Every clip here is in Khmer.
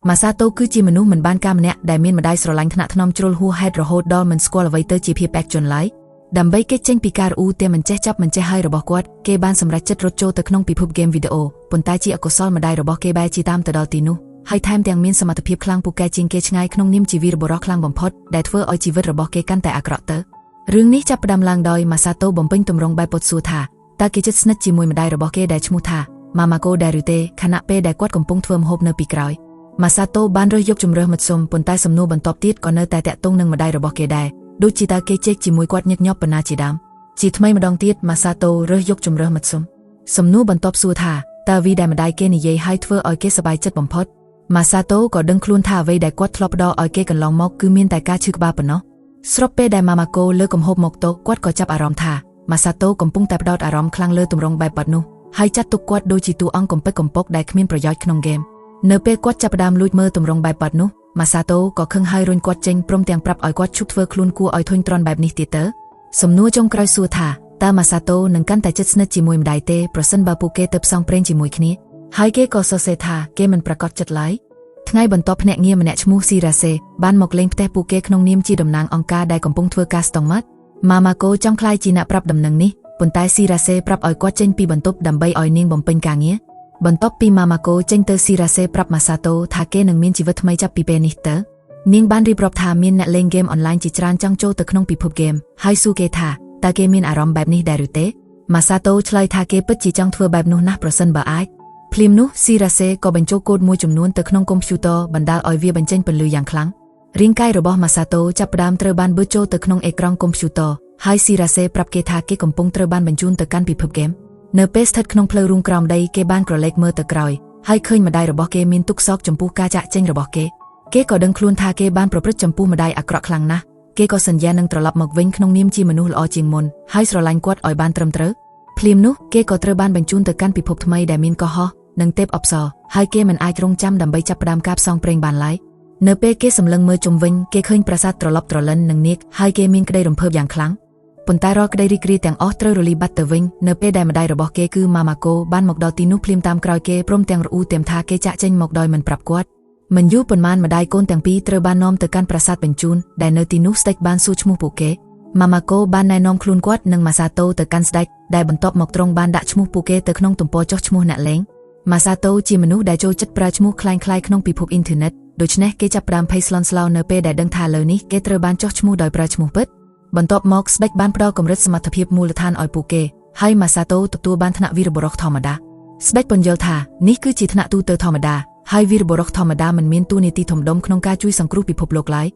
ម៉ាសាតូគឺជាមនុស្សមិនបានការម្នាក់ដែលមានម្ដាយស្រឡាញ់ថ្នាក់ថ្នមជ្រុលហួសហេតុរហូតដល់មិនស្គាល់អ្វីទៅជាភាពឯកជនឡើយដើម្បីគេចចេញពីការឧទាមិនចេះចាប់មិនចេះហើយរបស់គាត់គេបានសម្រេចចិត្តរត់ចូលទៅក្នុងពិភពហ្គេមវីដេអូប៉ុន្តែជាអកុសលម្ដាយរបស់គេបែរជាតាមទៅដល់ទីនោះហើយថែមទាំងមានសមត្ថភាពខ្លាំងពូកែជាងគេឆ្ងាយក្នុងនាមជាវីរបុរសខ្លាំងបំផុតដែលធ្វើឲ្យជីវិតរបស់គេកាន់តែអាក្រក់ទៅរឿងនេះចាប់ផ្ដើមឡើងដោយម៉ាសាតូបំពេញទម្រង់បែបពុតសួរថាតើគេជិតស្និទ្ធជាមួយម្ដាយរបស់គេដែលឈ្មោះថាម៉ាម៉ាកូដែរឬទេខណៈពេលដែលគាត់កំពុងធ្វើម្ហូបនៅពីក្រោយម៉ាសាតូបានរើសយកជំរើសមធ្យមប៉ុន្តែសំណួរបន្ទាប់ទៀតក៏នៅតែតាក់ទងនឹងម្ដាយរបស់គេដែរដូចជាតើគេជែកជាមួយគាត់ញឹកញាប់ប៉ុណ្ណាជាដើមជាថ្មីម្ដងទៀតម៉ាសាតូរើសយកជំរើសមធ្យមសំណួរបន្ទាប់សួរថាតើវីដែលម្ដាយគេនិយាយឲ្យធ្វើឲ្យគេសប្បាយចិត្តបំផុតម៉ាសាតូក៏ដឹងខ្លួនថាអ្វីដែលគាត់ធ្លាប់ផ្ដល់ឲ្យគេកន្លងមកគឺមានតែការឈឺក្បាលប៉ុណ្ណោះស្របពេលដែលម៉ាម៉ាកូលើកកំហុបមកតុគាត់ក៏ចាប់អារម្មណ៍ថាម៉ាសាតូកំពុងតែផ្ដោតអារម្មណ៍ខ្លាំងលើទម្រង់បែបបាត់នោះហើយចាត់ទុកគាត់ដូចជាតួអង្គកំពិតកំពុកដែលគ្មានប្រយោជន៍ក្នុងហ្គេមនៅពេលគាត់ចាប់ផ្ដើមលួចមើលទម្រង់បែបបាត់នោះម៉ាសាតូក៏ខឹងហើយរុញគាត់ចេញព្រមទាំងប្រាប់ឲ្យគាត់ឈប់ធ្វើខ្លួនគួរឲ្យធុញទ្រាន់បែបនេះទៀតទៅសំណួរចុងក្រោយសួរថាតើម៉ាសាតូនឹងកាន់តែជិតស្និទ្ធជាមួយម្ដាយទេប្រសិនបើពួកគេទៅផ្សងព្រេងជាមួយគ្នាហើយគេក៏សរសេរថាគេមិនប្រកាសចិត្តឡើយថ្ងៃបន្ទាប់ភ្នាក់ងារម្នាក់ឈ្មោះស៊ីរ៉ាសេបានមកលេងផ្ទះពួកគេក្នុងនាមជាតំណាងអង្គការដែលកំពុងធ្វើការស្តង់ម៉ាត់ម៉ាម៉ាកូចង់ក្លាយជាអ្នកប្រាប់ដំណឹងនេះប៉ុន្តែស៊ីរ៉ាសេប្រាប់ឲ្យគាត់ចេញពីបន្ទប់ដើម្បីឲ្យនាងបំពេញការងារបន្ទាប់ពីម៉ាម៉ាកូចេញទៅស៊ីរ៉ាសេប្រាប់ម៉ាសាតូថាគេនឹងមានជីវិតថ្មីចាប់ពីពេលនេះទៅនាងបានរៀបរាប់ថាមានអ្នកលេងហ្គេមអនឡាញជាច្រើនចង់ចូលទៅក្នុងពិភពហ្គេមហើយសួរគេថាតើគេមានអារម្មណ៍បែបនេះដែរឬទេម៉ាសាតូឆ្លើយថាគេពិតជាចង់ធ្វើបែបនោះណាស់ប្រសិនបើអាចភ្លាមនោះស៊ីរ៉ាសេក៏បញ្ចូលកូដមួយចំនួនទៅក្នុងកុំព្យូទ័របណ្ដាលឲ្យវាបញ្ចេញពន្លឺយ៉ាងខ្លាំងរាងកាយរបស់ម៉ាសាតូចាប់ផ្ដើមត្រូវបានបឺតចូលទៅក្នុងអេក្រង់កុំព្យូទ័រហើយស៊ីរ៉ាសេប្រាប់គេថាគេកំពុងត្រូវបានបញ្ជូនទៅកាន់ពិភពហ្គេមនៅពេលស្ថិតក្នុងផ្លូវរូងក្រោមដីគេបានក្រឡេកមើលទៅក្រោយហើយឃើញម្ដាយរបស់គេមានទុក្ខសោកចំពោះការចាកចេញរបស់គេក៏ដឹងខ្លួនថាគេបានប្រព្រឹត្តចំពោះម្ដាយអាក្រក់ខ្លាំងណាស់គេក៏សន្យានឹងត្រឡប់មកវិញក្នុងនាមជាមនុស្សល្អជាងមុនហើយស្រឡាញ់គាត់ឲ្យបានត្រឹមត្រូវភ្លាមនោះគេក៏ត្រូវបានបញ្ជូនទៅកាន់ពិភពថ្មីដែលមានកុហកនិងទេពអប្សរហើយគេមិនអាចរងចាំដើម្បីចាប់ផ្ដើមការផ្សងព្រេងបានឡើយនៅពេលគេសម្លឹងមើលជុំវិញគេឃើញប្រាសាទត្រឡប់ត្រលិននឹងនាគហើយគេមានក្តីរំភើបយ៉ាងខ្លាំងប៉ុន្តែរាល់ក្តីរីករាយទាំងអស់ត្រូវរលាយបាត់ទៅវិញនៅពេលដែលម្ដាយរបស់គេគឺម៉ាម៉ាកូបានមកដល់ទីនោះភ្លាមតាមក្រោយគេព្រមទាំងរអ៊ូទាមថាគេចាក់ចេញមកដោយមិនប្រាប់គាត់មិនយូរប៉ុន្មានម្ដាយកូនទាំងពីរត្រូវបាននាំទៅកាន់ប្រាសាទបញ្ជូនដែលនៅទីនោះស្ដេចបានសួរឈ្មោះពួកគេម៉ាម៉ាកូបានណែនាំខ្លួនគាត់និងម៉ាសាតូទៅកាន់ស្ដេចដែលបន្ទាប់មកទ្រង់បានដាក់ឈ្មោះពួកគេទៅក្នុងទំព័រចុះឈ្មោះអ្នកលេងម៉ាសាតូជាមនុស្សដែលចូលចិត្តប្រើឈ្មោះคล้ายៗក្នុងពិភពអ៊ីនធឺណិតដូច្នេះគេចាប់ផ្ដើមភ័យស្លន់ស្លោនៅពេលដែលដឹងថាលើនេះគេត្រូវបានចុះឈ្មោះដោយប្រើឈ្មោះពិតបន្ទាប់មកស្ដេចបានផ្ដល់កម្រិតសមត្ថភាពមូលដ្ឋានឲ្យពួកគេហើយម៉ាសាតូទទួលបានថ្នាក់វីរបុរសធម្មតាស្ដេចពន្យល់ថានេះគឺជាថ្នាក់ទូទៅធម្មតាហើយវីរបុរសធម្មតាមិនមានតួនាទីធំដុំក្នុងការជួយសង្គ្រោះពិភពលោកឡើយ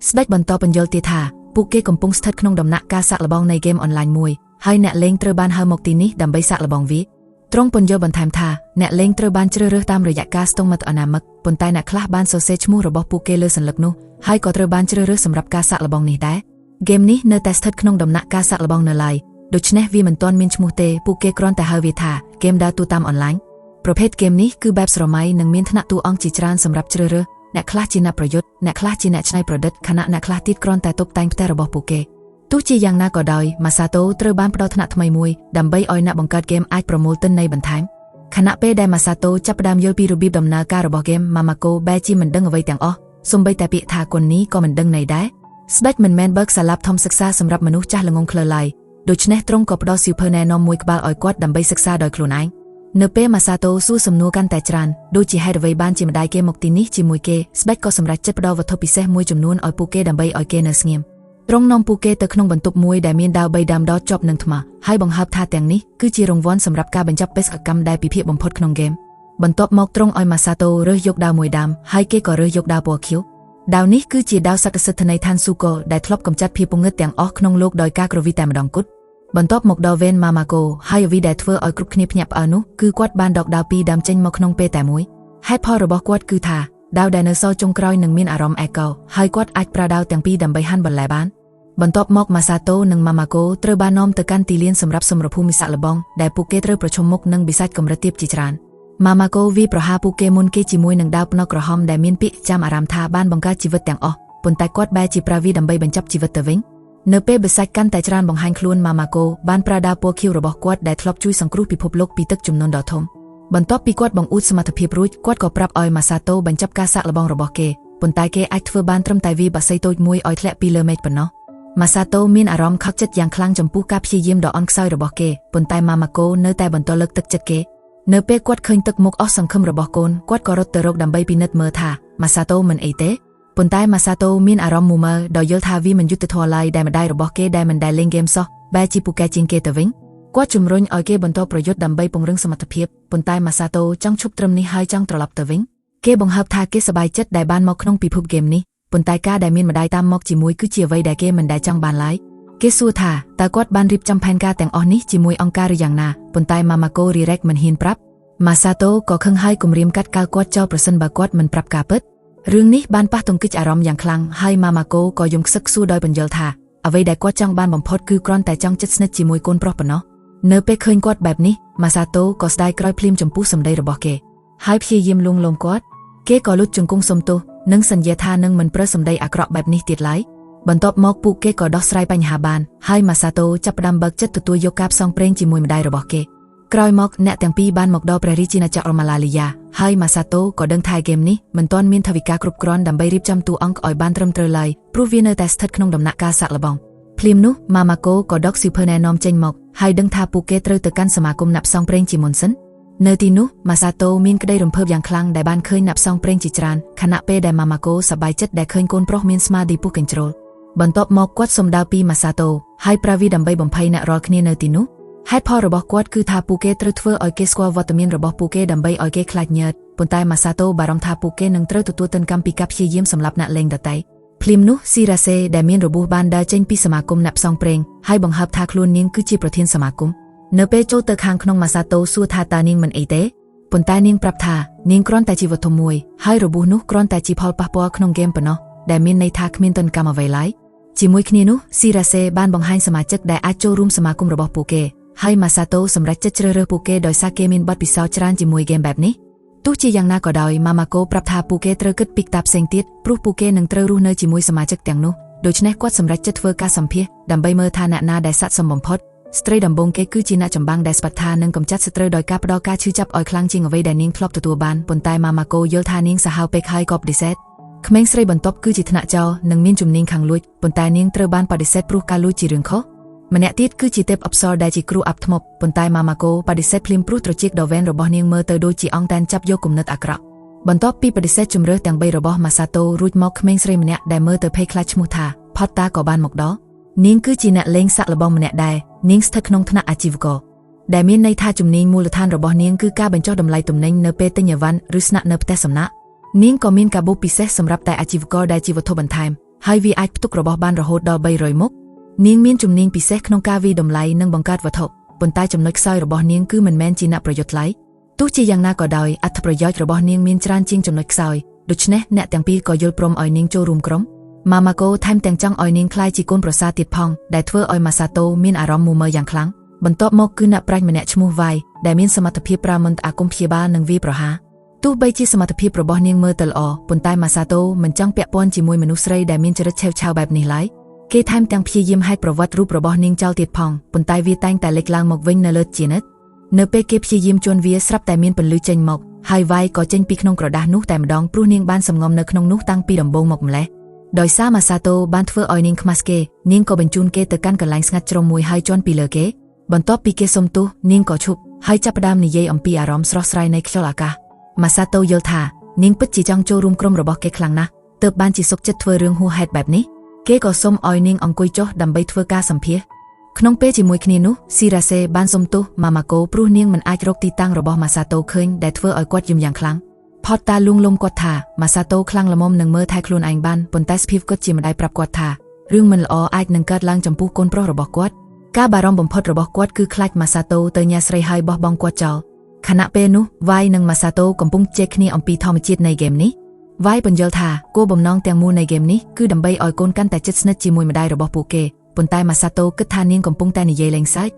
ស្ដេចបន្តពន្យល់ទៀតថាពួកគេកំពុងស្ថិតក្នុងដំណាក់កាលសាកល្បងនៃហ្គេមអនឡាញមួយហើយអ្នកលេងត្រូវបានហៅមកទីនេះដើម្បីសាកល្បងវាទ្រង់ពន្យល់បន្ថែមថាអ្នកលេងត្រូវបានជ្រើសរើសតាមរយៈការស្ទង់មតិអនាមិកប៉ុន្តែអ្នកខ្លះបានសរសេរឈ្មោះរបស់ពួកគេលើសន្លឹកនោះហើយក៏ត្រូវបានជ្រើសរើសសម្រាប់ការសាកល្បងនេះដែរហ្គេមនេះនៅតែស្ថិតក្នុងដំណាក់កាលសាកល្បងនៅឡើយដូច្នេះវាមិនទាន់មានឈ្មោះទេពួកគេគ្រាន់តែហៅវាថាហ្គេមដើរតួតាមអនឡាញប្រភេទហ្គេមនេះគឺបែបស្រមៃនិងមានថ្នាក់តួអង្គជាច្រើនសម្រាប់ជ្រើសរើសអ្នកខ្លះជាអ្នកប្រយុទ្ធអ្នកខ្លះជាអ្នកច្នៃប្រឌិតខណៈអ្នកខ្លះទៀតគ្រាន់តែតុបតែងផ្ទះរបស់ពួកគេទោះជាយ៉ាងណាក៏ដោយម៉ាសាតូត្រូវបានផ្ដល់ថ្នាក់ថ្មីមួយដើម្បីឲ្យអ្នកបង្កើតហ្គេមអាចប្រមូលទិន្នន័យបន្ថែមខណៈពេលដែលម៉ាសាតូចាប់ផ្ដើមយល់ពីរបៀបដំណើរការរបស់ហ្គេមម៉ាម៉ាកូបែរជាមិនដឹងអ្វីទាំងអស់សូម្បីតែពាក្យថាគុណនេះក៏មិនដឹងន័យដែរស្ដេចមិនមែនបើកសាលាធំសិក្សាសម្រាប់មនុស្សចាស់ល្ងងខ្លើឡើយដូច្នេះទ្រង់ក៏ផ្ដល់សៀវភៅណែនាំមួយក្បាលឲ្យគាត់ដើម្បីសិក្សាដោយខ្លួនឯងនៅពេលម៉ាសាតូសួរសំណួរកាន់តែច្រើនដូចជាហេតុអ្វីបានជាម្ដាយគេមកទីនេះជាមួយគេស្ដេចក៏សម្រេចចិត្តផ្ដល់វត្ថុពិសេសមួយចំនួនឲ្យពួកគេដើម្បីឲ្យគេនៅស្ងៀមទ្រង់នាំពួកគេទៅក្នុងបន្ទប់មួយដែលមានដាវ3ដាំដតជាប់នឹងថ្មហើយបង្ហើបថាទាំងនេះគឺជារង្វាន់សម្រាប់ការបញ្ចប់បេសកកម្មដែលពិភាក្សាបំផុតក្នុងហ្គេមបន្ទាប់មកទ្រង់ឲ្យម៉ាសាតូរើសយកដាវមួយដាំហើយគេក៏រើសយកដាវពណ៌ខៀវដាវនេះគឺជាដាវសក្តិសិទ្ធិនៃឋានស៊ូកូដែលធ្លាប់កម្ចាត់ភាពពងឹតទាំងអស់ក្នុងលោកដោយការគ្រវីតែម្ដងគត់បន្ទាប់មកដល់វេនម៉ាម៉ាកូហើយអ្វីដែលធ្វើឲ្យគ្រប់គ្នាភ្ញាក់ផ្អើលនោះគឺគាត់បានដកដាវ2ដាំចេញមកក្នុងពេលតែមួយហេតុផលរបស់គាត់គឺថាដាវដែលនៅសល់ចុងក្រោយនឹងមានអារម្មណ៍អេកូហើយគាត់អាចប្រើដាវទាំងពីរដើម្បីហាន់បន្លែបានបន្ទាប់មកម៉ាសាតូនិងម៉ាម៉ាកូត្រូវបាននាំទៅកាន់ទីលានសម្រាប់សមរភូមិសាកល្បងដែលពួកគេត្រូវប្រឈមមុខនឹងបិសាចកម្រិតទាបជាច្រើនម៉ាម៉ាកូវាប្រហារពួកគេមុនគេជាមួយនឹងដាវភ្នក់ក្រហមដែលមានពាក្យចាំអារម្មណ៍ថាបានបង្កើតជីវិតទាំងអស់ប៉ុន្តែគាត់បែរជាប្រើវាដើម្បីបញ្ចប់ជីវិតទៅវិញនៅពេលបិសាចកាន់តែច្រើនបង្ហាញខ្លួនម៉ាម៉ាកូបានប្រើដាវពណ៌ខៀវរបស់គាត់ដែលធ្លាប់ជួយសង្គ្រោះពិភពលោកពីទឹកជំនន់ដ៏ធំ បន្ទាប់ពីគាត់បង្អួតសមត្ថភាពរួចគាត់ក៏ប្រាប់ឲ្យម៉ាសាតូបញ្ចប់ការសាកល្បងរបស់គេប៉ុន្តែគេអាចធ្វើបានត្រឹមតែវាបក្សីតូចមួយឲ្យធ្លាក់ពីលើមេឃប៉ុណ្ណោះម៉ាសាតូមានអារម្មណ៍ខកចិត្តយ៉ាងខ្លាំងចំពោះការព្យាយាមដ៏អន់ខ្សោយរបស់គេប៉ុន្តែម៉ាម៉ាកូនៅតែបន្តលើកទឹកចិត្តគេនៅពេលគាត់ឃើញទឹកមុខអស់សង្ឃឹមរបស់កូនគាត់ក៏រត់ទៅរកដើម្បីពិនិត្យមើលថាម៉ាសាតូមិនអីទេប៉ុន្តែម៉ាសាតូមានអារម្មណ៍មូមើដោយយល់ថាវាមិនយុត្តិធម៌ឡើយដែលម្ដាយរបស់គេដែលមិនដែលលេងហ្គេមសោះបែរជាពូកែជាងគេទៅវិញគាត់ជំរុញឲ្យគេបន្តប្រយុទ្ធដើម្បីពង្រឹងសមត្ថភាពប៉ុន្តែម៉ាសាតូចង់ឈប់ត្រឹមនេះហើយចង់ត្រឡប់ទៅវិញគេបង្ហើបថាគេសប្បាយចិត្តដែលបានមកក្នុងពិភពហ្គេមនេះប៉ុន្តែការដែលមានម្ដាយតាមមកជាមួយគឺជាអ្វីដែលគេមិនដែលចង់បានឡើយគេសួរថាតើគាត់បានរៀបចំផែនការទាំងអស់នេះជាមួយអង្គការឬយ៉ាងណាប៉ុន្តែម៉ាម៉ាកូរីរ៉េកមិនហ៊ានប្រាប់ម៉ាសាតូក៏ខឹងហើយគំរាមកាត់ការគាត់ចោលប្រសិនបើគាត់មិនប្រាប់ការពិតរឿងនេះបានប៉ះទង្គិចអារម្មណ៍យ៉ាងខ្លាំងហើយម៉ាម៉ាកូក៏យំខ្សឹកសួរដោយបញ្យល់ថាអ្វីដែលគាត់ចង់បានបំផុតគឺគ្រាន់តែចង់ជិតស្និទ្ធជាមួយកូនប្រុសប៉ុណ្ណោះនៅពេលឃើញគាត់បែបនេះម៉ាសាតូក៏ស្ដាយក្រោយភ្លាមចំពោះសម្ដីរបស់គេហើយព្យាយាមលួងលោមគាត់គេក៏លុតជង្គង់សុំទោសនិងសន្យាថានឹងមិនប្រើសម្ដីអាក្រក់បែបនេះទៀតឡើយបន្ទាប់មកពួកគេក៏ដោះស្រាយបញ្ហាបានហើយម៉ាសាតូចាប់ផ្ដើមបើកចិត្តទទួលយកការផ្សងព្រេងជាមួយម្ដាយរបស់គេក្រោយមកអ្នកទាំងពីរបានមកដល់ព្រះរាជាណាចក្រម៉ាឡាលីយ៉ាហើយម៉ាសាតូក៏ដឹងថាហ្គេមនេះមិនទាន់មានថវិកាគ្រប់គ្រាន់ដើម្បីរៀបចំតួអង្គឲ្យបានត្រឹមត្រូវឡើយព្រោះវានៅតែស្ថិតក្នុងដំណាក់កាលសាកល្បងភ្លាមនោះម៉ាម៉ាកូក៏ដកស៊ីភើណែនាំចេញមកហើយដឹងថាពួកគេត្រូវទៅកាន់សមាគមអ្នកផ្សងព្រេងជាមុនសិននៅទីនោះម៉ាសាតូមានក្តីរំភើបយ៉ាងខ្លាំងដែលបានឃើញអ្នកផ្សងព្រេងជាច្រើនខណៈពេលដែលម៉ាម៉ាកូសប្បាយចិត្តដែលឃើញកូនប្រុសមានស្មារតីពុះកញ្ជ្រោលបន្ទាប់មកគាត់សុំដៅពីម៉ាសាតូហើយប្រាវីដើម្បីបំភ័យអ្នករាល់គ្នានៅទីនោះហេតុផលរបស់គាត់គឺថាពួកគេត្រូវធ្វើឲ្យគេស្គាល់វត្តមានរបស់ពួកគេដើម្បីឲ្យគេខ្លាចញើតប៉ុន្តែម៉ាសាតូបារម្ភថាពួកគេនឹងត្រូវទទួលទណ្ឌកម្មពីការព្យាយាមសម្លាប់អ្នកលេងដទៃភ្លាមនោះស៊ីរ៉ាសេដែលមានរបួសបានដើរចេញពីសមាគមអ្នកផ្សងព្រេងហើយបង្ហើបថាខ្លួននាងគឺជាប្រធានសមាគមនៅពេលចូលទៅខាងក្នុងម៉ាសាតូសួរថាតើនាងមិនអីទេប៉ុន្តែនាងប្រាប់ថានាងគ្រាន់តែជាវត្ថុមួយហើយរបួសនោះគ្រាន់តែជាផលប៉ះពាល់ក្នុងហ្គេមប៉ុណ្ណោះដែលមានន័យថាគ្មានទណ្ឌកម្មអ្វីឡើយជាមួយគ្នានោះស៊ីរ៉ាសេបានបង្ហាញសមាជិកដែលអាចចូលរួមសមាគមរបស់ពួកគេហើយម៉ាសាតូសម្រេចចិត្តជ្រើសរើសពួកគេដោយសារគេមានបទពិសោធន៍ច្រើនជាមួយហ្គេមបែបនេះទោះជាយ៉ាងណាក៏ដោយម៉ាម៉ាកូប្រាប់ថាពួកគេត្រូវគិតពីកតាផ្សេងទៀតព្រោះពួកគេនឹងត្រូវរស់នៅជាមួយសមាជិកទាំងនោះដូច្នេះគាត់សម្រេចចិត្តធ្វើការសម្ភាសដើម្បីមើលថាអ្នកណាដែលស័ក្តិសមបំផុតស្ត្រីដំបូងគេគឺជាអ្នកចម្បាំងដែលស្បត់ថានឹងកម្ចាត់សត្រូវដោយការផ្ដល់ការឈឺចាប់ឲ្យខ្លាំងជាងអ្វីដែលនាងធ្លាប់ទទួលបានប៉ុន្តែម៉ាម៉ាកូយល់ថានាងសាហាវពេកហើយក៏បដិសេធក្មេងស្រីបន្ទាប់គឺជាថ្នាក់ចោលនិងមានជំនាញខាងលួចប៉ុន្តែនាងត្រូវបានបដិសេធព្រោះការលួចជារឿងខុសម្នាក់ទៀតគឺជាទេពអប្សរដែលជាគ្រូអាប់ធ្មប់ប៉ុន្តែម៉ាម៉ាកូបដិសេធភ្លាមព្រោះត្រចៀកដ៏វែងរបស់នាងមើលទៅដូចជាអង្គតែនចាប់យកគំនិតអាក្រក់បន្ទាប់ពីបដិសេធជំរើសទាំង3របស់ម៉ាសាតូរួចមកក្មេងស្រីម្នាក់ដែលមើលទៅភ័យខ្លាចឈ្មោះថាផតតាក៏បានមកដល់នាងគឺជាអ្នកលេងសាក់ល្បងម្នាក់ដែរនាងស្ថិតក្នុងថ្នាក់អាជីវករដែលមានន័យថាជំនាញមូលដ្ឋានរបស់នាងគឺការបញ្ចុះតម្លៃទំនិញនៅពេលទិញអីវ៉ាន់ឬស្នាក់នៅផ្ទះសំណាក់នាងក៏មានកាបូបពិសេសសម្រាប់តែអាជីវករដែលជាវត្ថុបន្ថែមហើយវាអាចផ្ទុករបស់បានរហូតដល់300មុខនាងមានជំនាញពិសេសក្នុងការវាយតម្លៃនិងបង្កើតវត្ថុប៉ុន្តែចំណុចខ្សោយរបស់នាងគឺមិនមែនជាអ្នកប្រយុទ្ធឡើយទោះជាយ៉ាងណាក៏ដោយអត្ថប្រយោជន៍របស់នាងមានច្រើនជាងចំណុចខ្សោយដូច្នេះអ្នកទាំងពីរក៏យល់ព្រមឲ្យនាងចូលរួមក្រុមម៉ាម៉ាកូថែមទាំងចង់ឲ្យនាងក្លាយជាកូនប្រសារទៀតផងដែលធ្វើឲ្យម៉ាសាតូមានអារម្មណ៍មូមើយ៉ាងខ្លាំងបន្ទាប់មកគឺអ្នកប្រាជ្ញម្នាក់ឈ្មោះវ៉ៃដែលមានសមត្ថភាពប្រើមន្តអាគមព្យាបាលនិងវាយប្រហារទោះបីជាសមត្ថភាពរបស់នាងមើលទៅល្អប៉ុន្តែម៉ាសាតូមិនចង់ពាក់ព័ន្ធជាមួយមនុស្សស្រីដែលមានចរិតឆេវឆាវបែបនេះឡើយគេថែមទាំងព្យាយាមហែកប្រវត្តិរូបរបស់នាងចោលទៀតផងប៉ុន្តែវាតែងតែលេចឡើងមកវិញនៅលើជានិច្ចនៅពេលគេព្យាយាមជន់វាស្រាប់តែមានពន្លឺចេញមកហើយវ៉ៃក៏ចេញពីក្នុងក្រដាសនោះតែម្ដងព្រោះនាងបានសំងំនៅក្នុងនោះតាំងពីដំបូងមកម្លេះដោយសារម៉ាសាតូបានធ្វើឲ្យនាងខ្មាស់គេនាងក៏បញ្ជូនគេទៅកាន់កន្លែងស្ងាត់ជ្រុំមួយហើយជន់ពីលើគេបន្ទាប់ពីគេសុំទោសនាងក៏ឈប់ហើយចាប់ផ្ដើមនិយាយអំពីអារម្មណ៍ស្រស់ស្រាយនៃខ្យល់អាកាសម៉ាសាតូយល់ថានាងពិតជាចង់ចូលរួមក្រុមរបស់គេខ្លាំងណាស់ទើបបានជាសុខចិត្តធ្វើរឿងហួសហេតុបែបនេះគេក៏សុំឲ្យនាងអង្គុយចុះដើម្បីធ្វើការសម្ភាសក្នុងពេលជាមួយគ្នានោះស៊ីរ៉ាសេបានសុំទោសម៉ាម៉ាកូព្រោះនាងមិនអាចរកទីតាំងរបស់ម៉ាសាតូឃើញដែលធ្វើឲ្យគាត់យំយ៉ាងខ្លាំងផតតាលួងលោមគាត់ថាម៉ាសាតូខ្លាំងល្មមនឹងមើលថែខ្លួនឯងបានប៉ុន្តែស្ភីវគាត់ជាម្ដាយប្រាប់គាត់ថារឿងមិនល្អអាចនឹងកើតឡើងចំពោះកូនប្រុសរបស់គាត់ការបារម្ភបំផុតរបស់គាត់គឺខ្លាចម៉ាសាតូទៅញ៉ាស្រីហើយបោះបង់គាត់ចោលខណៈពេលនោះវ៉ៃនិងម៉ាសាតូកំពុងជែកគ្នាអំពីធម្មជាតិនៃហ្គេមនេះវ៉ៃបញ្យល់ថាគោលបំណងទាំងមូលនៃហ្គេមនេះគឺដើម្បីឲ្យកូនកាន់តែជិតស្និទ្ធជាមួយម្ដាយរបស់ពួកគេប៉ុន្តែម៉ាសាតូគិតថានាងកំពុងតែនិយាយលេងសើច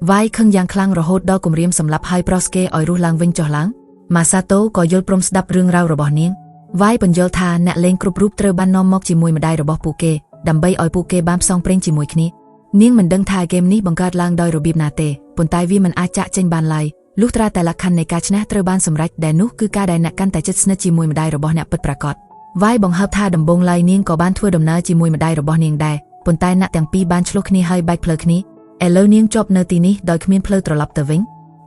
វ៉ៃខឹងយ៉ាងខ្លាំងរហូតដល់គំរាមសម្លាប់ហើយប្រោសគេឲ្យរស់ឡើងវិញចុះឡើងម៉ាសាតូក៏យល់ព្រមស្ដាប់រឿងរ៉ាវរបស់នាងវ៉ៃបញ្យល់ថាអ្នកលេងគ្រប់រូបត្រូវបាននាំមកជាមួយម្ដាយរបស់ពួកគេដើម្បីឲ្យពួកគេបានផ្សងព្រេងជាមួយគ្នានាងមិនដឹងថាហ្គេមនេះបង្កើតឡើងដោយរបៀបណាទេប៉ុន្តែវាមិនអាចចាក់ចេញបានឡើយ លុះត្រាតែលក្ខខណ្ឌនៃការឈ្នះត្រូវបានសម្រេចដែលនោះគឺការដែលអ្នកកាន់តែជិតស្និទ្ធជាមួយម្ដាយរបស់អ្នកពិតប្រាកដវាយបង្ហើបថាដំបូងឡើយនាងក៏បានធ្វើដំណើរជាមួយម្ដាយរបស់នាងដែរប៉ុន្តែអ្នកទាំងពីរបានឆ្លោះគ្នាហើយបែកផ្លូវគ្នាឥឡូវនាងជាប់នៅទីនេះដោយគ្មានផ្លូវត្រឡប់ទៅវិញ